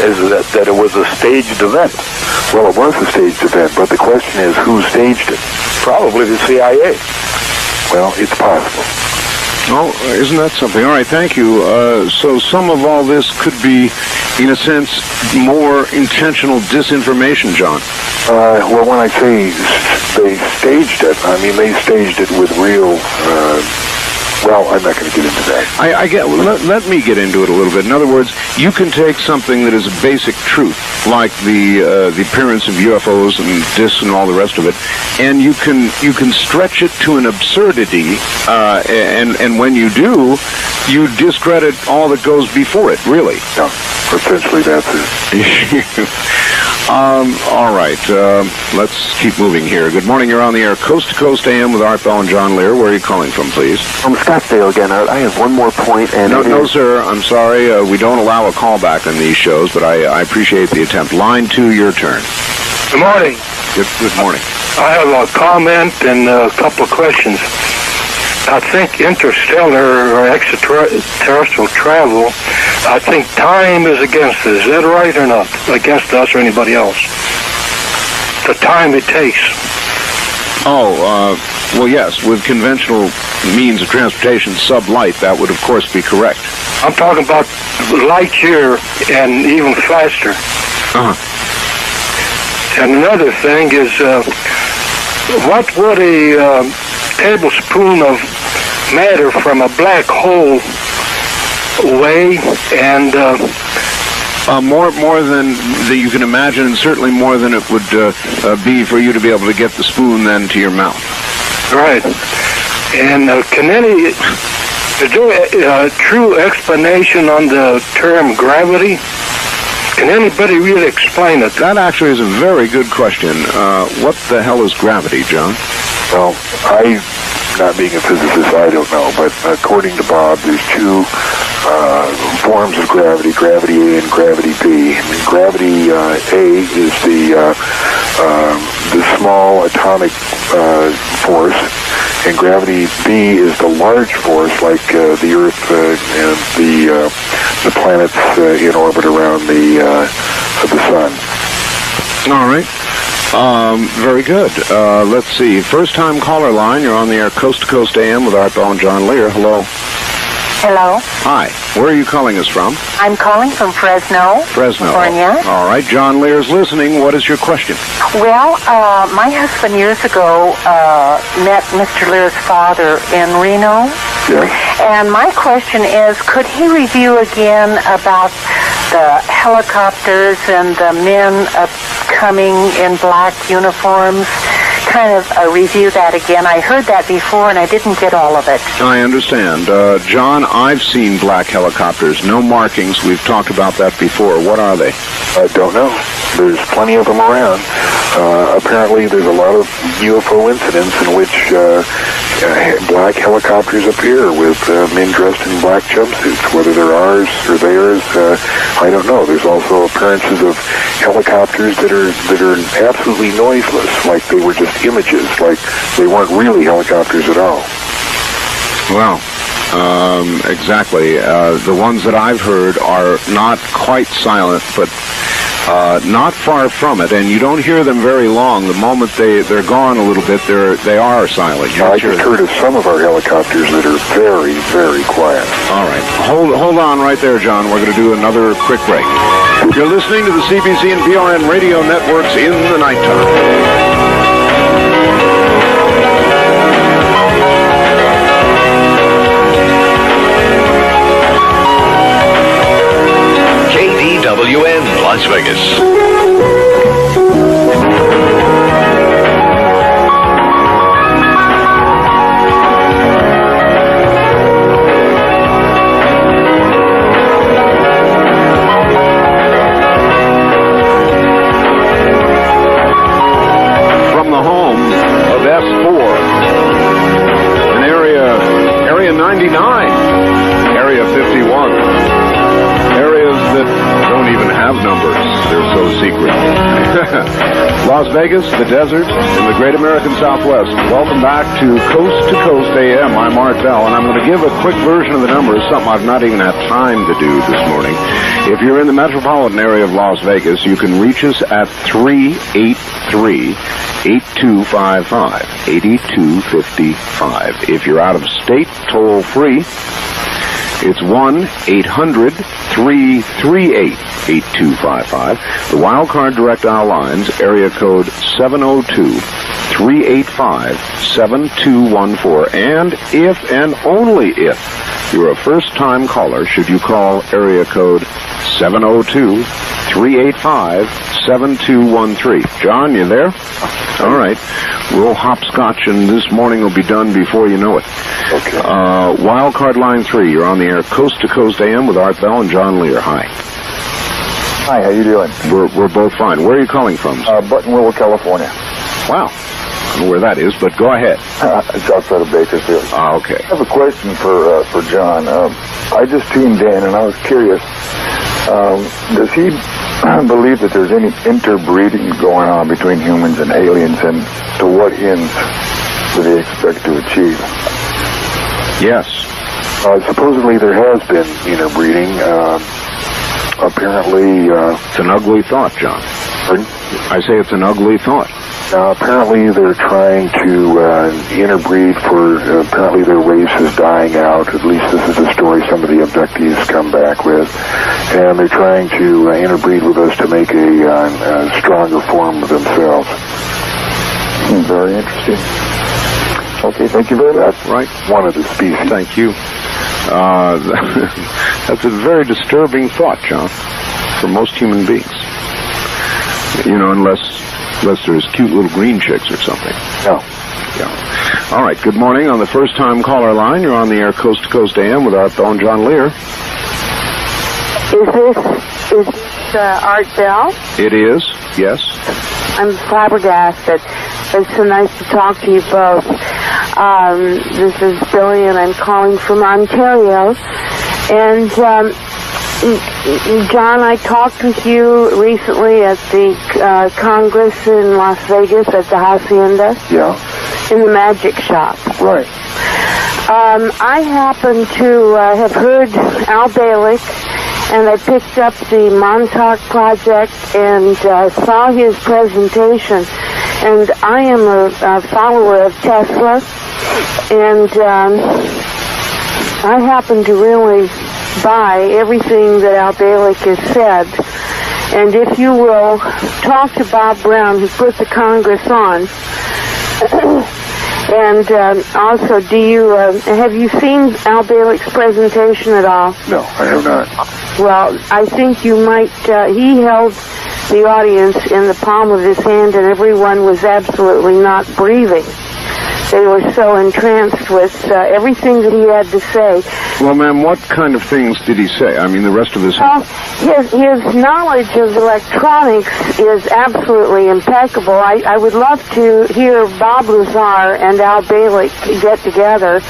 is that it was a staged event. Well, it was a staged event, but the question is, who staged it? Probably the CIA. Well, it's possible. Oh, isn't that something? All right, thank you. So some of all this could be, in a sense, more intentional disinformation, John. Well, when I say they staged it, I mean they staged it with real... well, I'm not going to get into that. I get. Let me get into it a little bit. In other words, you can take something that is a basic truth, like the appearance of UFOs and discs and all the rest of it, and you can stretch it to an absurdity, and when you do, you discredit all that goes before it. Really. Yeah, essentially that's it. All right. Let's keep moving here. Good morning. You're on the air, Coast to Coast AM with Art Bell and John Lear. Where are you calling from, please? From Scottsdale again, Art. I have one more point. And no, sir. I'm sorry. We don't allow a callback on these shows, but I appreciate the attempt. Line 2, your turn. Good morning. Good morning. I have a comment and a couple of questions. I think interstellar or extraterrestrial travel, I think time is against us. Is that right or not? Against us or anybody else? The time it takes. Well, yes. With conventional means of transportation, sublight, that would, of course, be correct. I'm talking about light year and even faster. Uh-huh. And another thing is, what would a tablespoon of matter from a black hole weigh? And more than you can imagine, and certainly more than it would be for you to be able to get the spoon then to your mouth. Right. And is there a true explanation on the term gravity? Can anybody really explain it? That actually is a very good question. What the hell is gravity, John? Well, not being a physicist, I don't know, but according to Bob, there's two forms of gravity, gravity A and gravity B. And gravity A is the small atomic force, and gravity B is the large force, like the Earth and the planets in orbit around the Sun. All right. Very good. Let's see. First-time caller line. You're on the air, Coast to Coast AM with Art Bell and John Lear. Hello. Hello. Hi. Where are you calling us from? I'm calling from Fresno, California. All right. John Lear's listening. What is your question? Well, my husband years ago met Mr. Lear's father in Reno. Yes. And my question is, could he review again about the helicopters and the men coming in black uniforms? Kind of review that again. I heard that before, and I didn't get all of it. I understand. John, I've seen black helicopters. No markings. We've talked about that before. What are they? I don't know. There's plenty of them around. Apparently, there's a lot of UFO incidents in which black helicopters appear with men dressed in black jumpsuits. Whether they're ours or theirs, I don't know. There's also appearances of helicopters that are absolutely noiseless, like they were just images, like they weren't really helicopters at all. Well, exactly. The ones that I've heard are not quite silent, but not far from it, and you don't hear them very long. The moment they're gone a little bit, they are silent. I just heard of some of our helicopters that are very, very quiet. All right. Hold on right there, John. We're going to do another quick break. You're listening to the CBC and PRN radio networks in the nighttime. KDWN, Las Vegas. From the home of no secret. Las Vegas, the desert, and the great American Southwest. Welcome back to Coast AM. I'm Art Bell, and I'm going to give a quick version of the numbers, something I've not even had time to do this morning. If you're in the metropolitan area of Las Vegas, you can reach us at 383-8255, 8255. If you're out of state, toll free. It's 1-800-338-8255. The Wildcard Direct Dial lines, area code 702-385-7214. And if and only if you're a first-time caller, should you call area code 702-385-7213. John, you there? All right. We'll hopscotch, and this morning will be done before you know it. Okay. Wildcard line 3, you're on the air, Coast to Coast AM with Art Bell and John Lear. Hi. Hi, how you doing? We're both fine. Where are you calling from? Buttonwillow, California. Wow. I don't know where that is, but go ahead. It's outside of Bakersfield. Okay. I have a question for John. I just tuned in, and I was curious. Does he believe that there's any interbreeding going on between humans and aliens, and to what ends do they expect to achieve? Yes. Supposedly there has been interbreeding. Apparently... it's an ugly thought, John. Pardon? I say it's an ugly thought. Apparently they're trying to interbreed for... apparently their race is dying out. At least this is the story some of the abductees come back with. And they're trying to interbreed with us to make a stronger form of themselves. Very interesting. Okay, thank you very much. Right. One of the species. Thank you. That's a very disturbing thought, John, for most human beings. You know, unless there's cute little green chicks or something. No. Yeah. All right, good morning. On the first-time caller line, you're on the air Coast to Coast AM with Art Bell and John Lear. Is this Art Bell? It is, yes. I'm flabbergasted. It's so nice to talk to you both. This is Billy, and I'm calling from Ontario. And, John, I talked with you recently at the Congress in Las Vegas at the Hacienda. Yeah. In the magic shop. Right. I happen to have heard Al Balick, and I picked up the Montauk Project and saw his presentation. And I am a follower of Tesla, and I happen to really buy everything that Al Balick has said. And if you will talk to Bob Brown, who put the Congress on, and also, have you seen Al Balick's presentation at all? No, I have not. Well, I think you might, he held the audience in the palm of his hand, and everyone was absolutely not breathing. They were so entranced with everything that he had to say. Well, ma'am, what kind of things did he say? I mean, the rest of his... His knowledge of electronics is absolutely impeccable. I would love to hear Bob Lazar and Al Balick get together.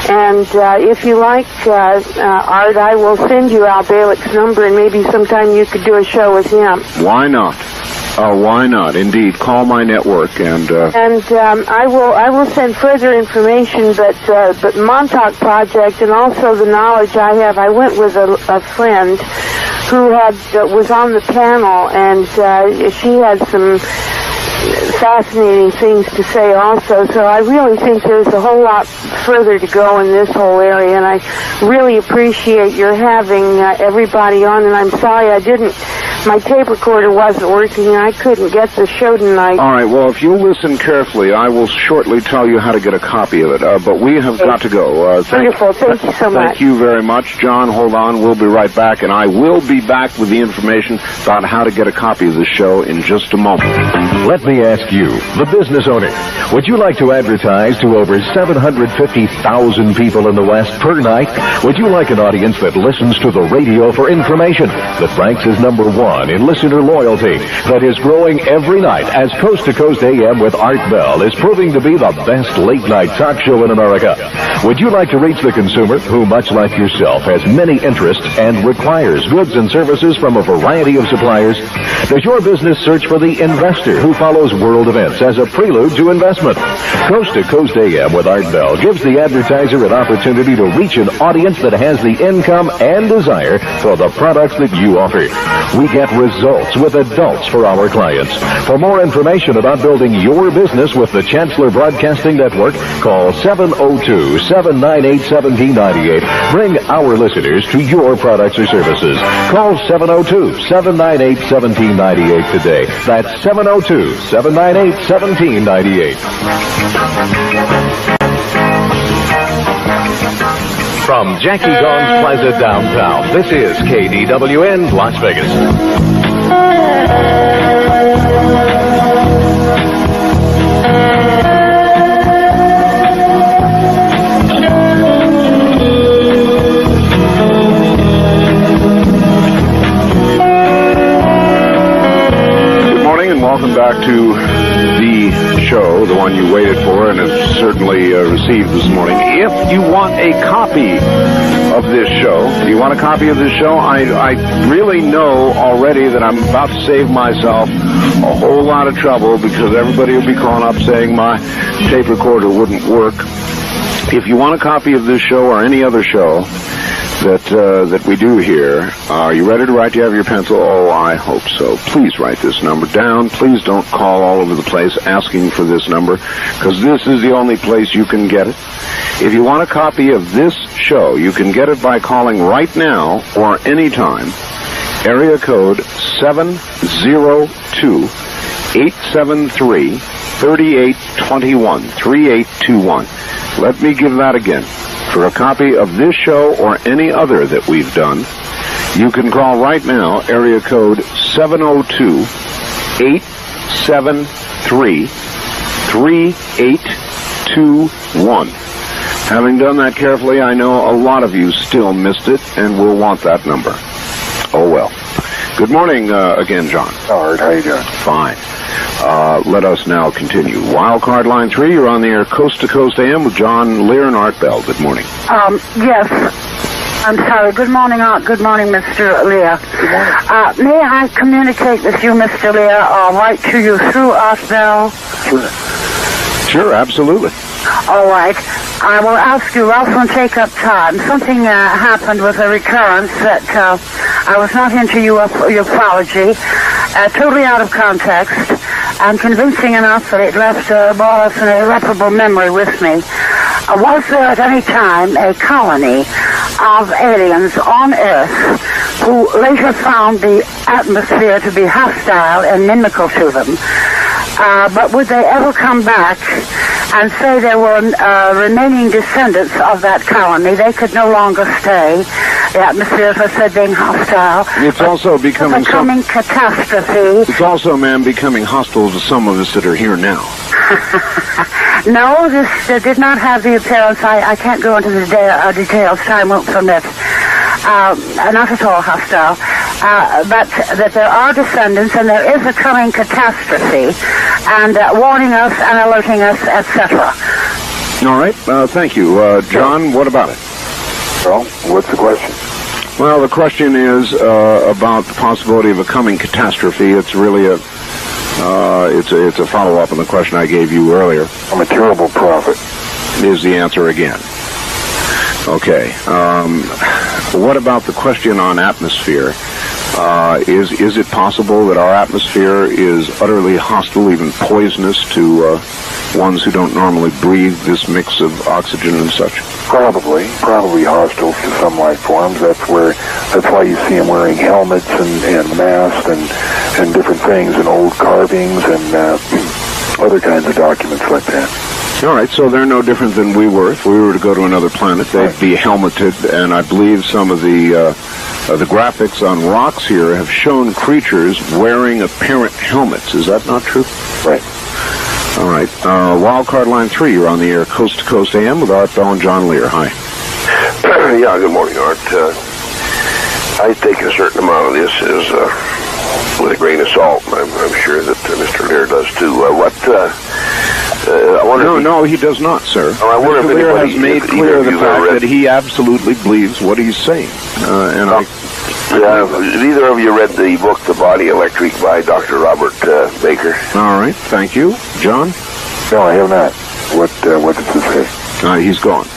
And if you like, Art, I will send you Al Balick's number, and maybe sometime you could do a show with him. Why not? Why not? Indeed. Call my network and I will send further information, but Montauk Project and also the knowledge I have. I went with a friend who was on the panel, and she had some fascinating things to say also. So I really think there's a whole lot further to go in this whole area, and I really appreciate your having everybody on. And I'm sorry my tape recorder wasn't working, and I couldn't get the show tonight. All right, well, if you'll listen carefully, I will shortly tell you how to get a copy of it. But we have got to go. Wonderful. Thank you so much. Thank you very much. John, hold on. We'll be right back, and I will be back with the information about how to get a copy of the show in just a moment. Let me me ask you, the business owner, would you like to advertise to over 750,000 people in the West per night? Would you like an audience that listens to the radio for information, that ranks as number one in listener loyalty, that is growing every night as Coast to Coast AM with Art Bell is proving to be the best late-night talk show in America? Would you like to reach the consumer who, much like yourself, has many interests and requires goods and services from a variety of suppliers? Does your business search for the investor who follows world events as a prelude to investment? Coast to Coast AM with Art Bell gives the advertiser an opportunity to reach an audience that has the income and desire for the products that you offer. We get results with adults for our clients. For more information about building your business with the Chancellor Broadcasting Network, call 702-798-1798. Bring our listeners to your products or services. Call 702-798-1798 today. That's 702-798-1798. From Jackie Dawn's Plaza downtown, this is KDWN Las Vegas. Welcome back to the show, the one you waited for and have certainly received this morning. If you want a copy of this show, I really know already that I'm about to save myself a whole lot of trouble because everybody will be calling up saying my tape recorder wouldn't work. If you want a copy of this show or any other show that we do here, are you ready to write? Do you have your pencil? Oh, I hope so. Please write this number down. Please don't call all over the place asking for this number, because this is the only place you can get it. If you want a copy of this show, you can get it by calling right now or anytime. Area code 702-873-3821, 3821. Let me give that again. For a copy of this show or any other that we've done, you can call right now, area code 702-873-3821. Having done that carefully, I know a lot of you still missed it and will want that number. Oh, well. Good morning again, John. Art, how you doing? Fine. Let us now continue. Wildcard line 3, you're on the air Coast to Coast AM with John Lear and Art Bell. Good morning. Yes. I'm sorry. Good morning, Art. Good morning, Mr. Lear. Good morning. May I communicate with you, Mr. Lear, or write to you through Art Bell? Sure. Sure, absolutely. All right. I will ask you, Ralph won't take up time. Something happened with a recurrence that I was not into your apology, totally out of context, and convincing enough that it left more or less an irreparable memory with me. Was there at any time a colony of aliens on Earth who later found the atmosphere to be hostile and inimical to them? But would they ever come back and say there were remaining descendants of that colony? They could no longer stay. The atmosphere, as I said, being hostile. It's also becoming catastrophe. It's also, ma'am, becoming hostile to some of us that are here now. No, this did not have the appearance. I can't go into the details. Time won't permit. Not at all hostile. But that there are descendants and there is a coming catastrophe and warning us and alerting us, etc. All right. Thank you. John, what about it? Well, what's the question? Well, the question is about the possibility of a coming catastrophe. It's really it's a follow-up on the question I gave you earlier. I'm a terrible prophet. Is the answer again. Okay. What about the question on atmosphere? Is it possible that our atmosphere is utterly hostile, even poisonous to ones who don't normally breathe this mix of oxygen and such? Probably hostile to some life forms. That's why you see them wearing helmets and masks and different things and old carvings and other kinds of documents like that. All right, so they're no different than we were. If we were to go to another planet, they'd be helmeted, and I believe some of the the graphics on rocks here have shown creatures wearing apparent helmets. Is that not true? Right. All right. Wildcard line 3, you're on the air, Coast to Coast AM with Art Bell and John Lear. Hi. Yeah, good morning, Art. I take a certain amount of this as with a grain of salt. I'm sure that Mr. Lear does too. I wonder No, he does not, sir. I wonder Mr. if Lear anybody, has made if clear either the of you fact read, that he absolutely believes what he's saying. have either of you read the book The Body Electric by Dr. Robert Baker? All right, thank you. John? No, I have not. What does it say? He's gone.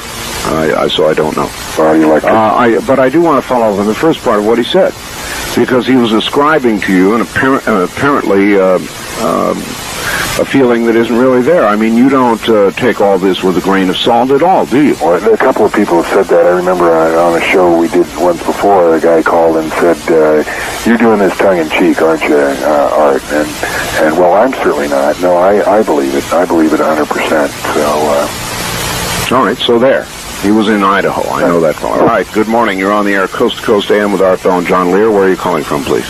So I don't know. Body Electric. But I do want to follow up on the first part of what he said, because he was ascribing to you apparently a feeling that isn't really there. I mean, you don't take all this with a grain of salt at all, do you? Well, a couple of people have said that. I remember on a show we did once before, a guy called and said, "You're doing this tongue-in-cheek, aren't you, Art?" And well, I'm certainly not. No, I believe it. I believe it 100%. So. All right, so there. He was in Idaho. I know that fellow. All right, good morning. You're on the air, Coast to Coast AM with Art Bell and John Lear. Where are you calling from, please?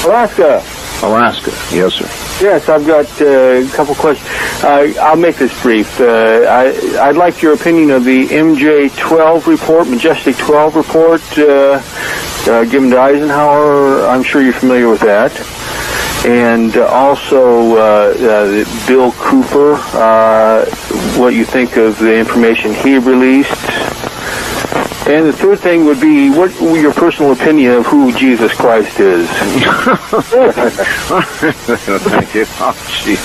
Alaska. Alaska. Yes, sir. Yes, I've got a couple questions. I'll make this brief. I'd like your opinion of the MJ-12 report, Majestic 12 report, given to Eisenhower. I'm sure you're familiar with that. And also Bill Cooper, what you think of the information he released. And the third thing would be, what your personal opinion of who Jesus Christ is? Thank you. Oh, geez.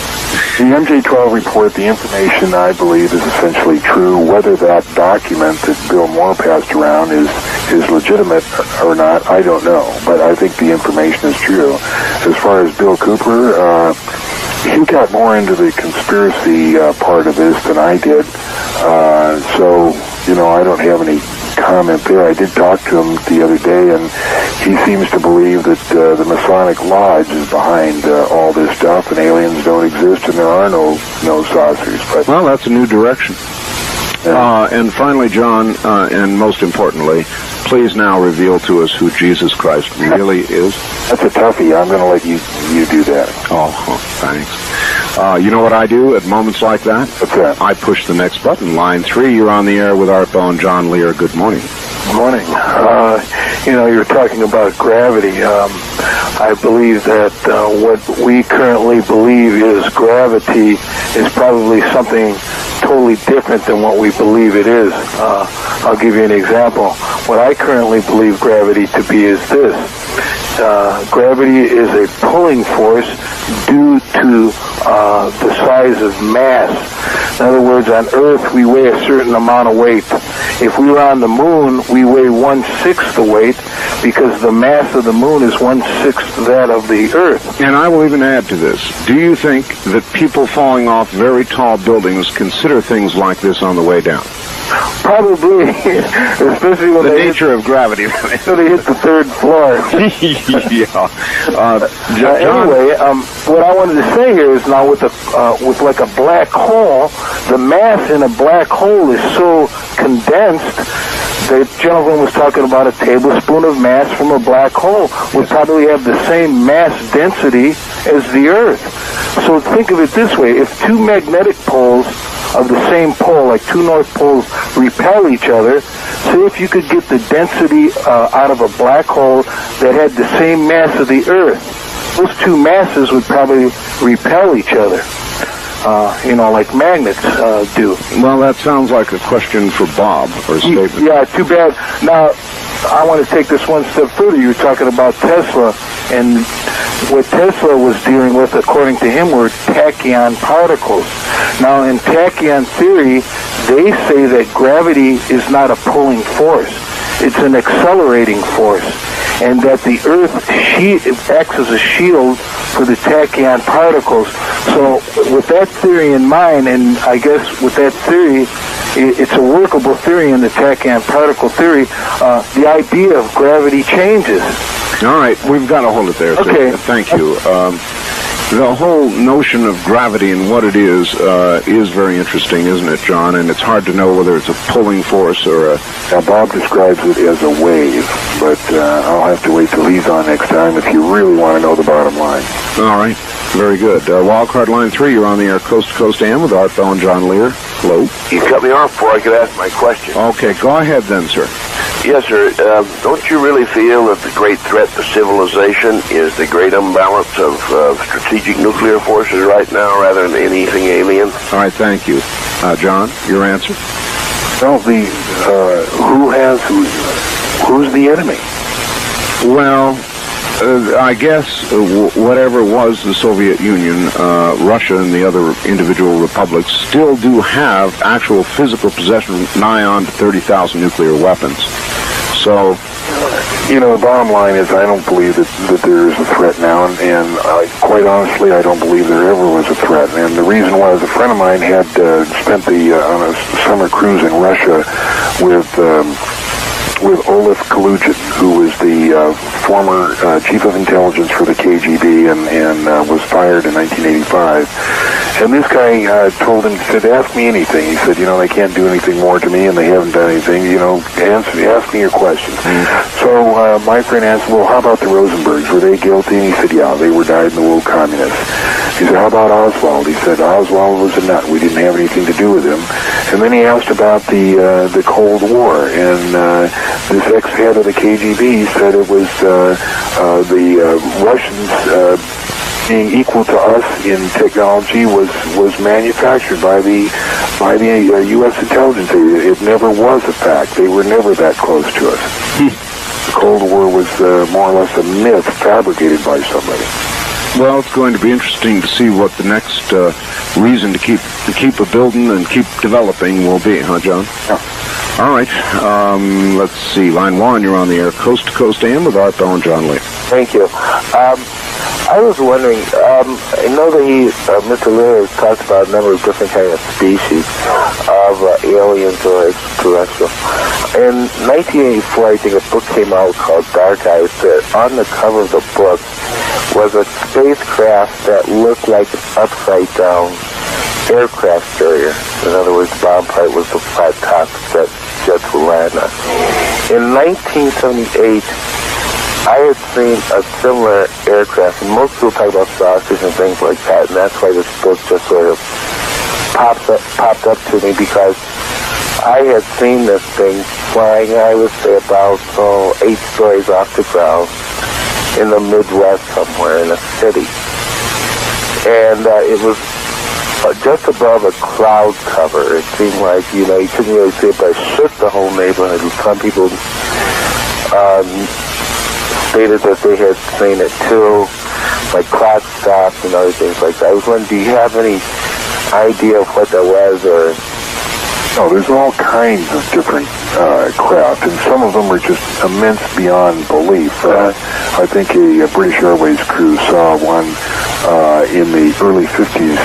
The MJ-12 report, the information I believe is essentially true. Whether that document that Bill Moore passed around is legitimate or not, I don't know. But I think the information is true. As far as Bill Cooper, he got more into the conspiracy part of this than I did. So, I don't have any comment there. I did talk to him the other day, and he seems to believe that the Masonic Lodge is behind all this stuff, and aliens don't exist, and there are no saucers. But well, that's a new direction. And finally, John, and most importantly, please now reveal to us who Jesus Christ really is. That's a toughie. I'm going to let you do that. Oh, thanks. You know what I do at moments like that? What's that? I push the next button. Line 3, you're on the air with Art Bell and John Lear. Good morning. Good morning. You're talking about gravity. I believe that what we currently believe is gravity is probably something totally different than what we believe it is. I'll give you an example. What I currently believe gravity to be is this. Gravity is a pulling force due to the size of mass. In other words, on Earth, we weigh a certain amount of weight. If we were on the moon, we weigh 1/6 the weight because the mass of the moon is 1/6 that of the Earth. And I will even add to this. Do you think that people falling off very tall buildings consider things like this on the way down? Probably, especially when the nature of gravity. So they hit the third floor. Anyway, what I wanted to say here is now with like a black hole, the mass in a black hole is so condensed. The gentleman was talking about a tablespoon of mass from a black hole would probably have the same mass density as the Earth. So think of it this way: if two magnetic poles of the same pole, like two north poles, repel each other, say if you could get the density out of a black hole that had the same mass of the Earth, those two masses would probably repel each other. Like magnets do. Well, that sounds like a question for Bob, or a statement. Yeah, too bad. Now, I want to take this one step further. You were talking about Tesla, and what Tesla was dealing with, according to him, were tachyon particles. Now, in tachyon theory, they say that gravity is not a pulling force. It's an accelerating force. And that the Earth acts as a shield for the tachyon particles. So with that theory in mind, and I guess with that theory, it's a workable theory in the tachyon particle theory, the idea of gravity changes. All right, we've got to hold it there. Okay. So thank you. The whole notion of gravity and what it is very interesting, isn't it, John? And it's hard to know whether it's a pulling force or a... Now, Bob describes it as a wave, but I'll have to wait till he's on next time if you really want to know the bottom line. All right. Very good. Wildcard Line 3, you're on the air Coast to Coast AM with Art Bell and John Lear. Hello. You cut me off before I could ask my question. Okay, go ahead then, sir. Yes, sir. Don't you really feel that the great threat to civilization is the great imbalance of strategic nuclear forces right now rather than anything alien? All right, thank you. John, your answer? Well, who's the enemy? Well, I guess whatever was the Soviet Union, Russia and the other individual republics still do have actual physical possession nigh on to 30,000 nuclear weapons. So, you know, the bottom line is I don't believe that there is a threat now, and quite honestly, I don't believe there ever was a threat. And the reason was a friend of mine had spent on a summer cruise in Russia with Olaf Kalugin, who was the former chief of intelligence for the KGB and was fired in 1985. And this guy told him, said, ask me anything. He said, you know, they can't do anything more to me, and they haven't done anything. You know, ask me your questions. So my friend asked, well, how about the Rosenbergs? Were they guilty? And he said, yeah, they were dyed-in-the-wool communists. He said, how about Oswald? He said, Oswald was a nut. We didn't have anything to do with him. And then he asked about the Cold War, and this ex-head of the KGB said it was the Russians being equal to us in technology was manufactured by the U.S. intelligence. It never was a fact. They were never that close to us. The Cold War was more or less a myth fabricated by somebody. Well, it's going to be interesting to see what the next reason to keep a building and keep developing will be, huh, John? Yeah. All right. Let's see. Line 1, you're on the air Coast to Coast AM with Art Bell and John Lee. Thank you. I was wondering, I know that Mr. Lear has talked about a number of different kind of species of aliens or extraterrestrial. In 1984, I think a book came out called Dark Eyes that on the cover of the book was a spacecraft that looked like an upside-down aircraft carrier. In other words, the bottom part was the flat top that jets would land on. In 1978, I had seen a similar aircraft, and most people talk about saucers and things like that, and that's why this book just sort of popped up to me, because I had seen this thing flying, I would say about 8 stories off the ground in the Midwest somewhere in a city. And it was just above a cloud cover. It seemed like, you couldn't really see it, but it shook the whole neighborhood. Some people stated that they had seen it too, like clock stops and other things like that. I was wondering, do you have any idea of what that was, or? No, there's all kinds of different craft, and some of them are just immense beyond belief. I think a British Airways crew saw one in the early 50s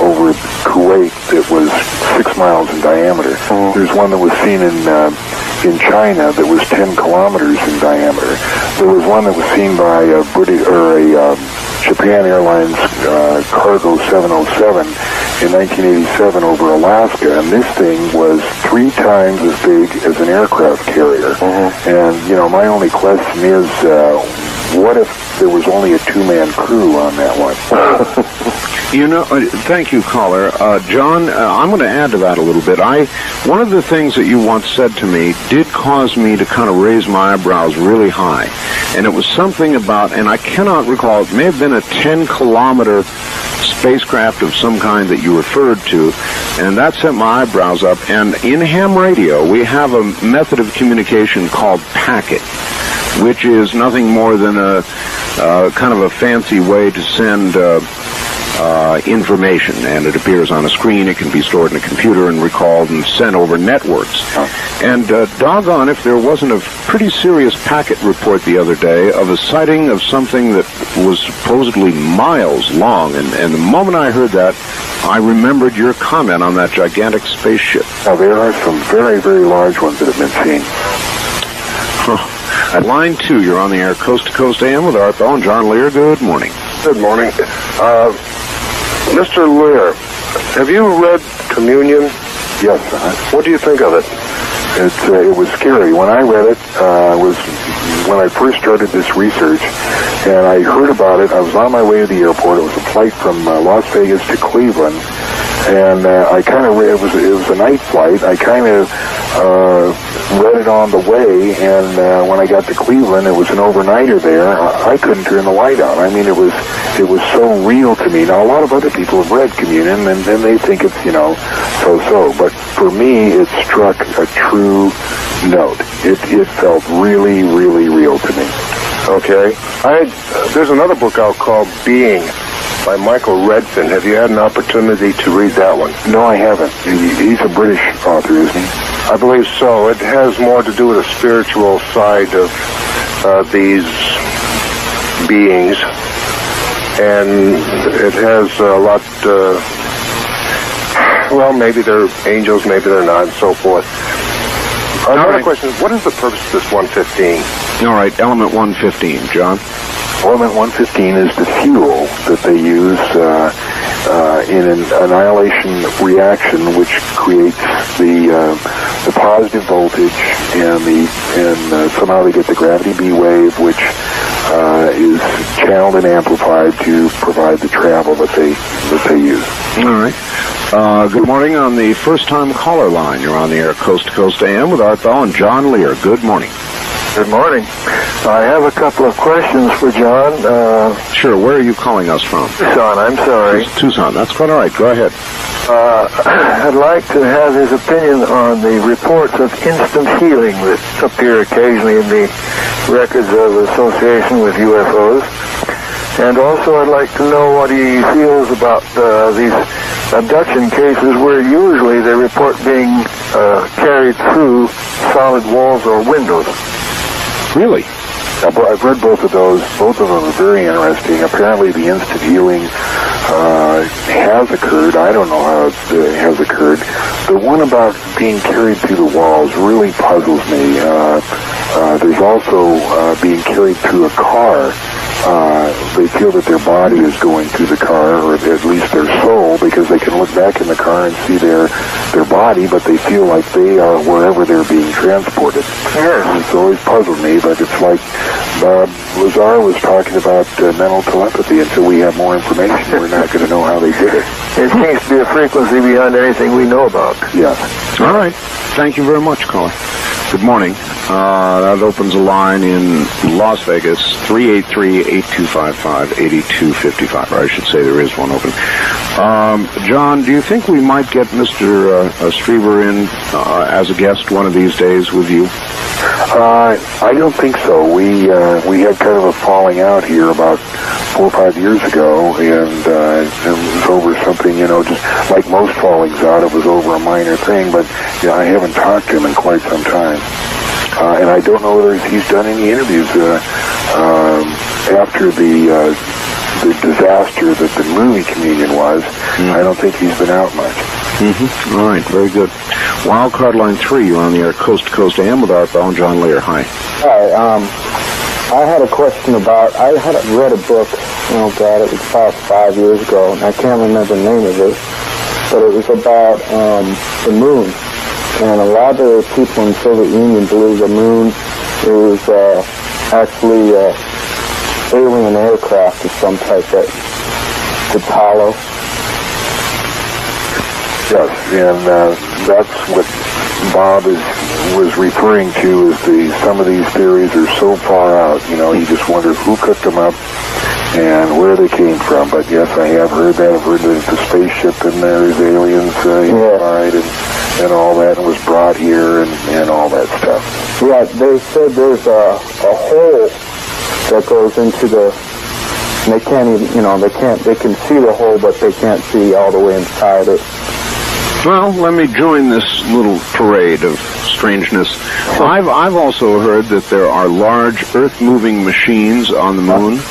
over Kuwait that was 6 miles in diameter. There's one that was seen in China that was 10 kilometers in diameter. There was one that was seen by a Japan Airlines Cargo 707 in 1987 over Alaska, and this thing was 3 times as big as an aircraft carrier. And, my only question is, what if there was only a 2-man crew on that one? Thank you, caller. John, I'm going to add to that a little bit. One of the things that you once said to me did cause me to kind of raise my eyebrows really high. And it was something about, and I cannot recall, it may have been a 10-kilometer spacecraft of some kind that you referred to, and that set my eyebrows up. And in ham radio, we have a method of communication called packet, which is nothing more than a kind of a fancy way to send information, and it appears on a screen. It can be stored in a computer and recalled and sent over networks. And doggone if there wasn't a pretty serious packet report the other day of a sighting of something that was supposedly miles long, and the moment I heard that, I remembered your comment on that gigantic spaceship. Now, there are some very, very large ones that have been seen. At line 2, you're on the air Coast to Coast AM with Art Bell and John Lear. Good morning. Good morning. Mr. Lear, have you read Communion? Yes. What do you think of it? It was scary. When I read it, was when I first started this research, and I heard about it. I was on my way to the airport. It was a flight from Las Vegas to Cleveland, and I kind of read. It was a night flight. I kind of read it on the way, and when I got to Cleveland, it was an overnighter there. I couldn't turn the light on. I mean, it was so real to me. Now, a lot of other people have read Communion, and then they think it's, so-so. But for me, it struck a true note. It felt really, really real to me. Okay. There's another book out called Being by Michael Redfin. Have you had an opportunity to read that one? No, I haven't. He's a British author, isn't he? I believe so. It has more to do with the spiritual side of these beings, and it has a lot, well, maybe they're angels, maybe they're not, and so forth. Another question is, what is the purpose of this 115? All right, element 115, John. Element 115 is the fuel that they use in an annihilation reaction, which creates the positive voltage, and somehow they get the gravity B wave, which is channeled and amplified to provide the travel that they use. All right. Good morning on the first-time caller line. You're on the air, Coast to Coast AM with Art Bell and John Lear. Good morning. Good morning. I have a couple of questions for John. Sure. Where are you calling us from? Tucson, I'm sorry. Tucson. That's quite all right. Go ahead. I'd like to have his opinion on the reports of instant healing that appear occasionally in the records of association with UFOs. And also I'd like to know what he feels about these abduction cases where usually they report being carried through solid walls or windows. Really? I've read both of those. Both of them are very interesting. Apparently the instant healing has occurred. I don't know how it has occurred. The one about being carried through the walls really puzzles me. There's also being carried through a car. They feel that their body is going through the car, or at least their soul, because they can look back in the car and see their body, but they feel like they are wherever they're being transported. Yes. It's always puzzled me, but it's like Bob Lazar was talking about mental telepathy. Until we have more information, we're not going to know how they did it. It seems to be a frequency beyond anything we know about. Yes. All right. Thank you very much, caller. Good morning. That opens a line in Las Vegas, 383-8255-8255. Or I should say there is one open. John, do you think we might get Mr. Strieber in as a guest one of these days with you? I don't think so. We had kind of a falling out here about 4 or 5 years ago, and it was over something, just like most fallings out, it was over a minor thing, but I haven't talked to him in quite some time. And I don't know whether he's done any interviews after the disaster that the movie Communion was. I don't think he's been out much. Mm-hmm. All right, very good. Wildcard line 3, you're on the air, Coast to Coast AM with Art Bell and John Lear. Hi. Hi. I had a question about, I had read a book, oh God, it was about 5 years ago, and I can't remember the name of it, but it was about the moon. And a lot of the people in the Soviet Union believe the moon is actually alien aircraft of some type that it's hollow. Yes, and that's what Bob was referring to, is some of these theories are so far out, you just wonder who cooked them up and where they came from. But yes, I have heard that. I've heard that it's a spaceship and there's aliens inside and all that, and was brought here and all that stuff. Yeah, they said there's a hole that goes into the, and they can't even, they can see the hole, but they can't see all the way inside it. Well, let me join this little parade of strangeness. I've also heard that there are large earth-moving machines on the moon,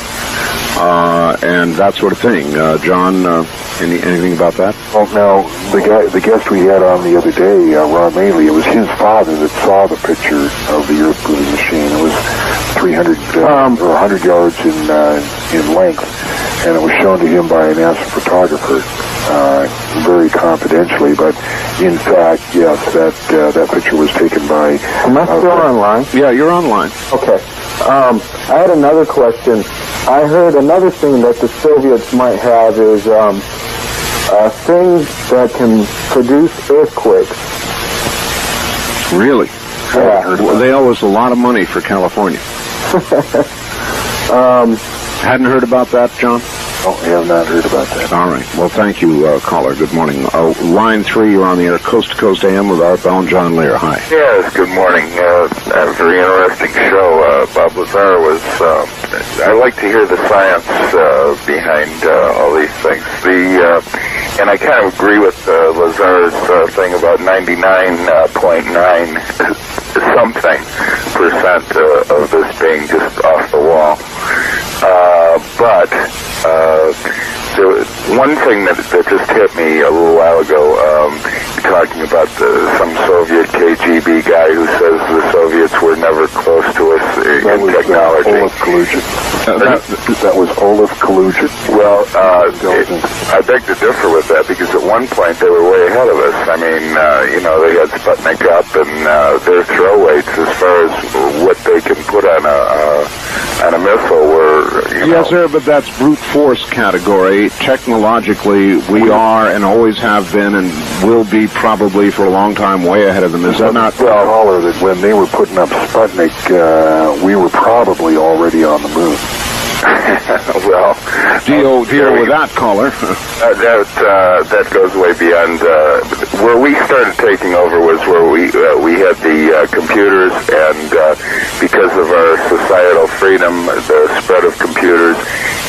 and that sort of thing. John, anything about that? Well, now, the guest we had on the other day, Ron Maley, it was his father that saw the picture of the earth-moving machine. It was 300 or 100 yards in length, and it was shown to him by a NASA photographer, very confidentially. But in fact, yes, that picture was taken by. Am I still online? Yeah, you're online. Okay. I had another question. I heard another thing that the Soviets might have is things that can produce earthquakes. Really? Yeah. Well, they owe us a lot of money for California. Hadn't heard about that, John? Oh, I have not heard about that. All right. Well, thank you, caller. Good morning. Line 3, you're on the air, Coast to Coast AM with Art Bell and John Lear. Hi. Yes, good morning. A very interesting show. Bob Lazar was, I like to hear the science behind all these things. And I kind of agree with Lazar's thing about 99.9 something% of this being just off the wall. But there was one thing that just hit me a little while ago. You're talking about some Soviet KGB guy who says the Soviets were never close to us in technology. Olaf Kalugin. That was Olaf Kalugin. Well, I beg to differ with that, because at one point they were way ahead of us. I mean, they had Sputnik up, and their throw weights as far as what they can put on a missile were, Yes, sir, but that's brute force category. Technologically, we are and always have been and will be probably for a long time way ahead of them. Is that not? Well, that when they were putting up Sputnik, we were probably already on the moon. Well, deal with that, caller. That goes way beyond where we started taking over. Was where we had the computers, and because of our societal freedom, the spread of computers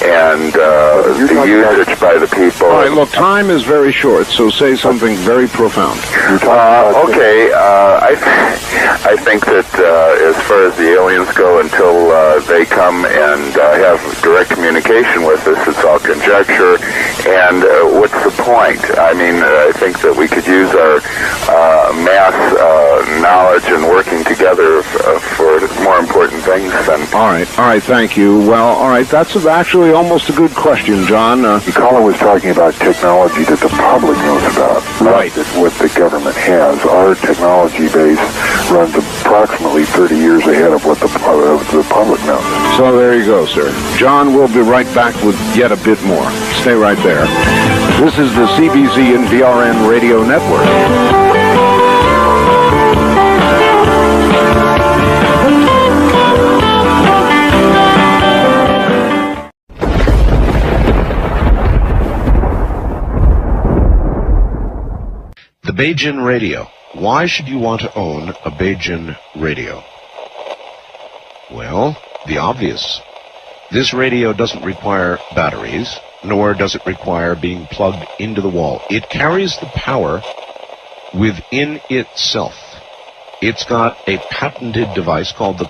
and the usage by the people. All right, look, time is very short, so say something very profound. Okay, I think that as far as the aliens go, until they come and have direct communication with us, it's all conjecture. And what's the point? I mean, I think that we could use our mass knowledge and working together for more important things than... All right, thank you. Well, all right, that's actually almost a good question, John. The caller was talking about technology that the public knows about, right? Not what the government has. Our technology base runs approximately 30 years ahead of what the public knows. So there you go, sir. John will be right back with yet a bit more. Stay right there. This is the CBC and VRN Radio Network. The Beijing Radio. Why should you want to own a Beijing radio? Well, the obvious. This radio doesn't require batteries, nor does it require being plugged into the wall. It carries the power within itself. It's got a patented device called the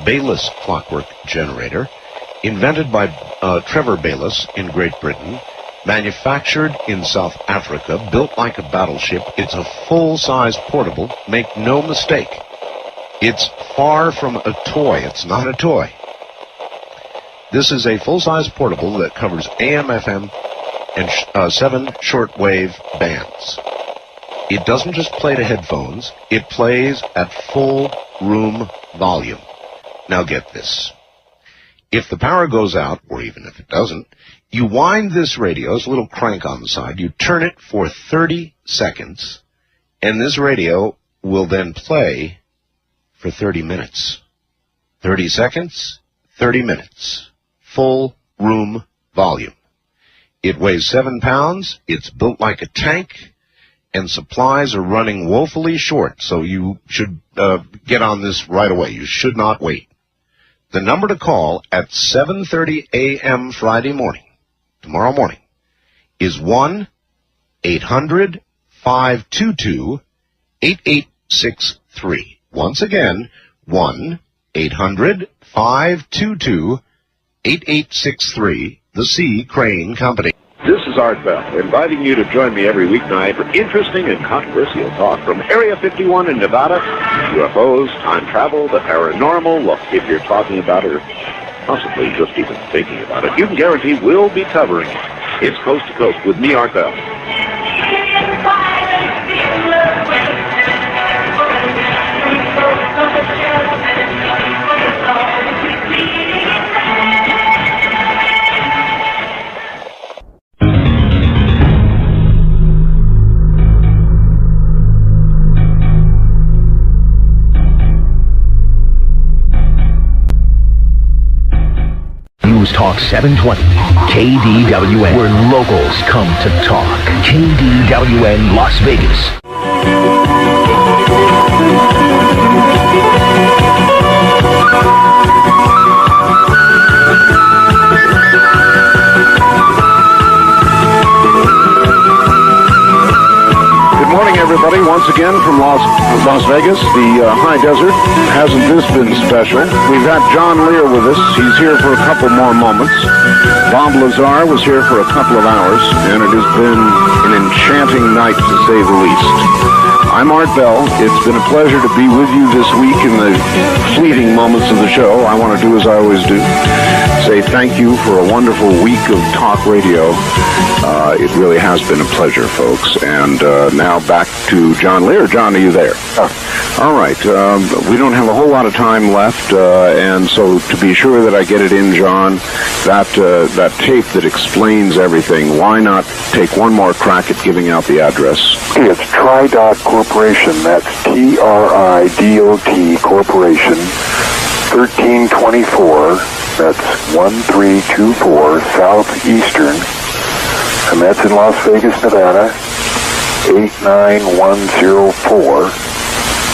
Bayliss Clockwork Generator, invented by Trevor Bayliss in Great Britain, manufactured in South Africa, built like a battleship. It's a full-size portable. Make no mistake. It's far from a toy. It's not a toy. This is a full-size portable that covers AM, FM, and 7 shortwave bands. It doesn't just play to headphones. It plays at full room volume. Now get this. If the power goes out, or even if it doesn't, you wind this radio, there's a little crank on the side, you turn it for 30 seconds, and this radio will then play for 30 minutes. 30 seconds, 30 minutes. Full room volume. It weighs 7 pounds, it's built like a tank, and supplies are running woefully short, so you should get on this right away. You should not wait. The number to call at 7:30 a.m. Friday morning, tomorrow morning, is 1-800-522-8863. Once again, 1-800-522-8863, the C. Crane Company. This is Art Bell, inviting you to join me every weeknight for interesting and controversial talk from Area 51 in Nevada, UFOs, time travel, the paranormal. Look, if you're talking about it, or possibly just even thinking about it, you can guarantee we'll be covering it. It's Coast to Coast with me, Art Bell. News Talk 720, KDWN, where locals come to talk. KDWN Las Vegas. Good morning, everybody. Once again from Las Vegas, the high desert. Hasn't this been special? We've got John Lear with us. He's here for a couple more moments. Bob Lazar was here for a couple of hours, and it has been an enchanting night, to say the least. I'm Art Bell. It's been a pleasure to be with you this week in the fleeting moments of the show. I want to do as I always do, say thank you for a wonderful week of talk radio. It really has been a pleasure, folks. And now back to John Lear. John, are you there? All right. We don't have a whole lot of time left, and so to be sure that I get it in, John, that tape that explains everything, why not take one more crack at giving out the address? It's TriDot Corporation. That's TRIDOT Corporation, 1324. That's 1324 Southeastern. And that's in Las Vegas, Nevada, 89104.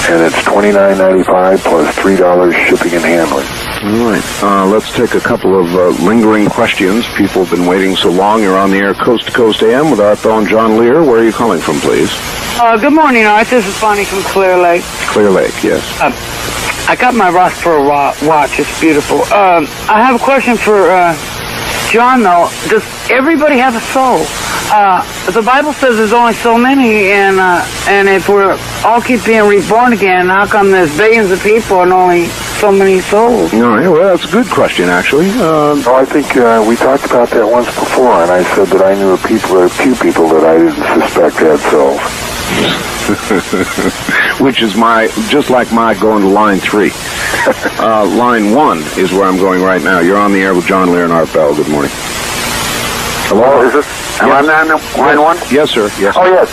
And it's $29.95 plus $3 shipping and handling. All right. Let's take a couple of lingering questions. People have been waiting so long. You're on the air Coast to Coast AM with Art Bell and John Lear. Where are you calling from, please? Good morning, Art. This is Bonnie from Clear Lake. Clear Lake, yes. I got my Rossboro watch. It's beautiful. I have a question for John, though. Does everybody have a soul? The Bible says there's only so many, and if we're all keep being reborn again, how come there's billions of people and only so many souls? No, yeah, well, that's a good question, actually. I think we talked about that once before, and I said that I knew a few people that I didn't suspect had souls. Which is just like my going to line 3. Line 1 is where I'm going right now. You're on the air with John Lear and Art Bell. Good morning. Hello, is this? Am I on line 1? Yes, sir. Yes. Oh, yes.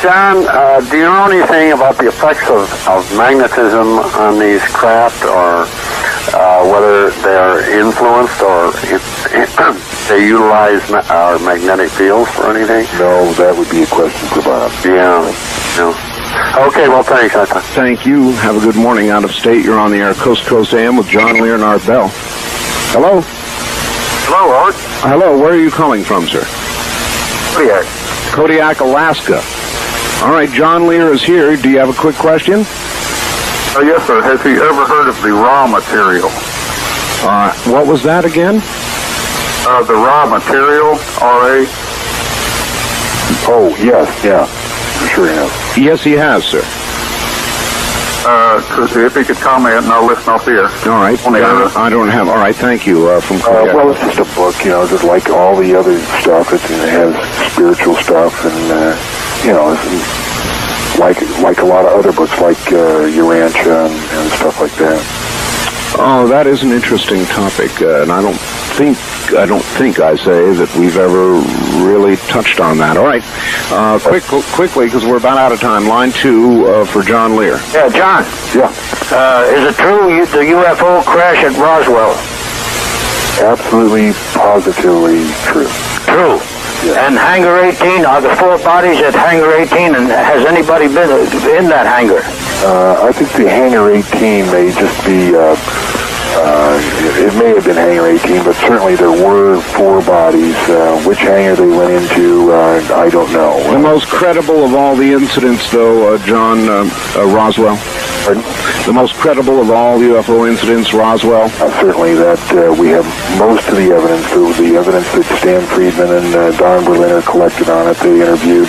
John, do you know anything about the effects of magnetism on these craft, or whether they are influenced or they utilize our magnetic fields for anything? No, that would be a question for Bob. Yeah. Okay, well, thanks. Thank you. Have a good morning out of state. You're on the air Coast to Coast AM with John Lear and Art Bell. Hello? Hello, Art. Hello, where are you calling from, sir? Kodiak. Kodiak, Alaska. All right, John Lear is here. Do you have a quick question? Yes, sir. Has he ever heard of the raw material? What was that again? The raw material, RA. Oh, yes, yeah. Sure he has. Yes, he has, sir. If he could comment, and I'll listen off here. All right. I don't have. All right, thank you. From Kodiak. Well, it's just a book, just like all the other stuff. It has spiritual stuff, and it's like a lot of other books, like Urantia and stuff like that. Oh, that is an interesting topic, and I don't think I say that we've ever really touched on that. All right, quickly, because we're about out of time. Line 2 for John Lear. Yeah, John. Yeah. Is it true the UFO crash at Roswell? Absolutely, positively true. True. Yeah. And Hangar 18, are the 4 bodies at Hangar 18, and has anybody been in that hangar? I think the Hangar 18 may just be, it may have been Hangar 18, but certainly there were 4 bodies. Which hangar they went into, I don't know. The most credible of all the incidents, though, John, Roswell? Pardon? The most credible of all UFO incidents, Roswell? Certainly that we have most of the evidence, the evidence that Stan Friedman and Don Berliner collected on it. They interviewed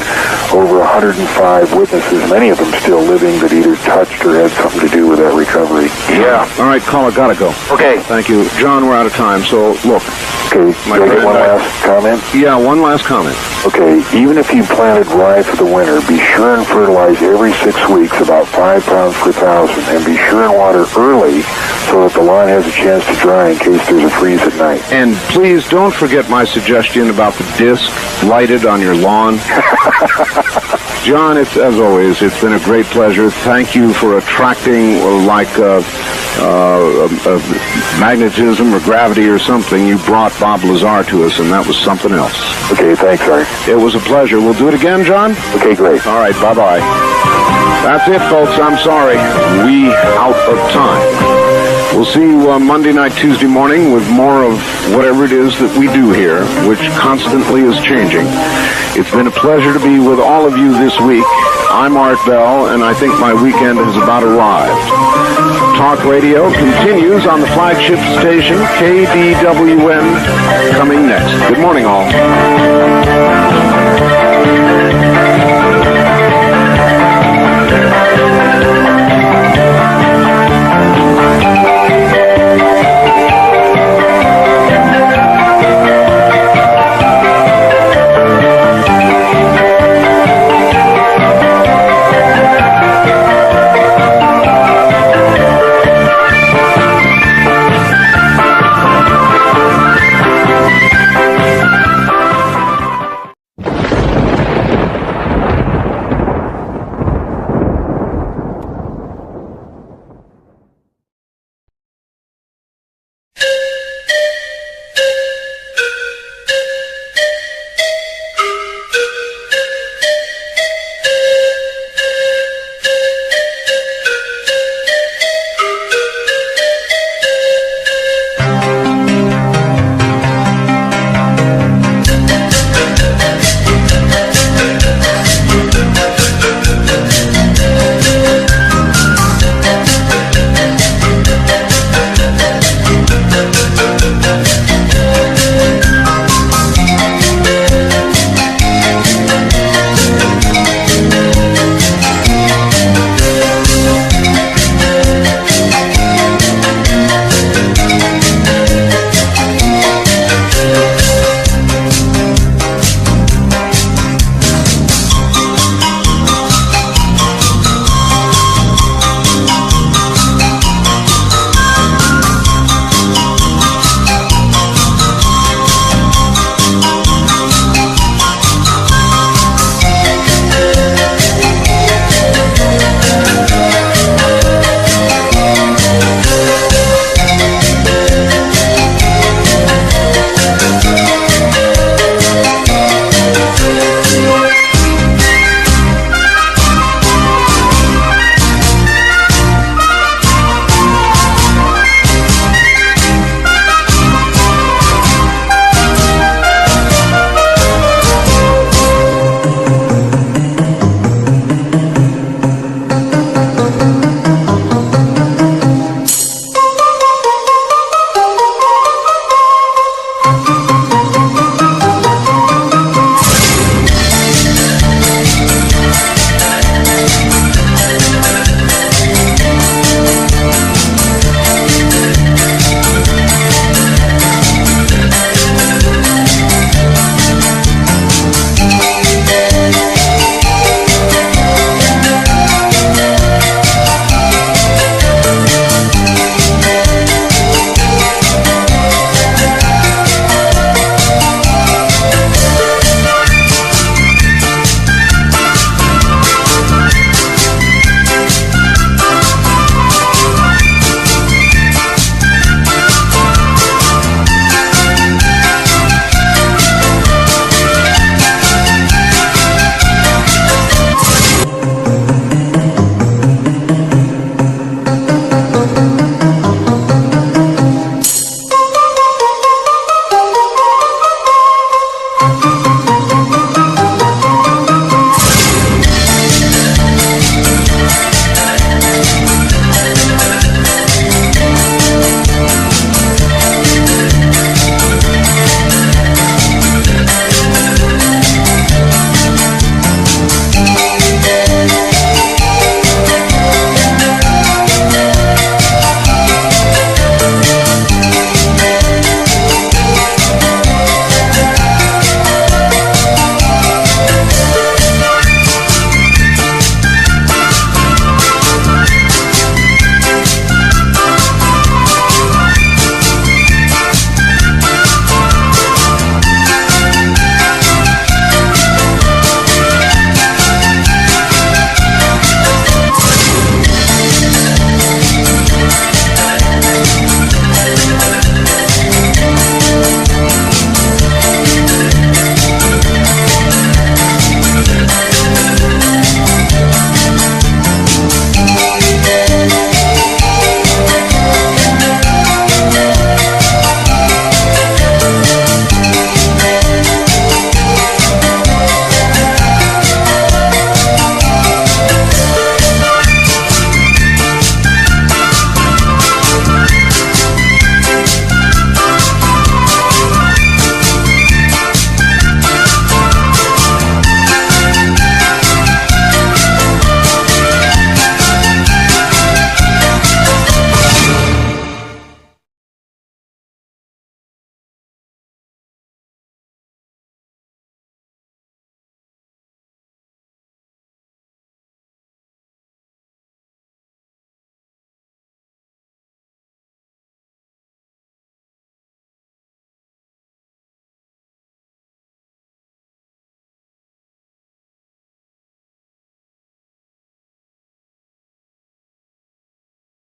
over 105 witnesses, many of them still living, that either touched or had something to do with that recovery. Yeah. All right, caller, gotta go. Okay. Thank you. John, we're out of time, so look. Okay, one last comment? Yeah, one last comment. Okay, even if you planted rye for the winter, be sure and fertilize every 6 weeks about 5 pounds per thousand, and be sure and water early so that the lawn has a chance to dry in case there's a freeze at night. And please don't forget my suggestion about the disc lighted on your lawn. John, as always, it's been a great pleasure. Thank you for attracting, magnetism or gravity or something. You brought Bob Lazar to us, and that was something else. Okay, thanks, Art. It was a pleasure. We'll do it again, John? Okay, great. All right, bye-bye. That's it, folks. I'm sorry. We out of time. We'll see you Monday night, Tuesday morning with more of whatever it is that we do here, which constantly is changing. It's been a pleasure to be with all of you this week. I'm Art Bell, and I think my weekend has about arrived. Talk Radio continues on the flagship station, KDWN, coming next. Good morning, all.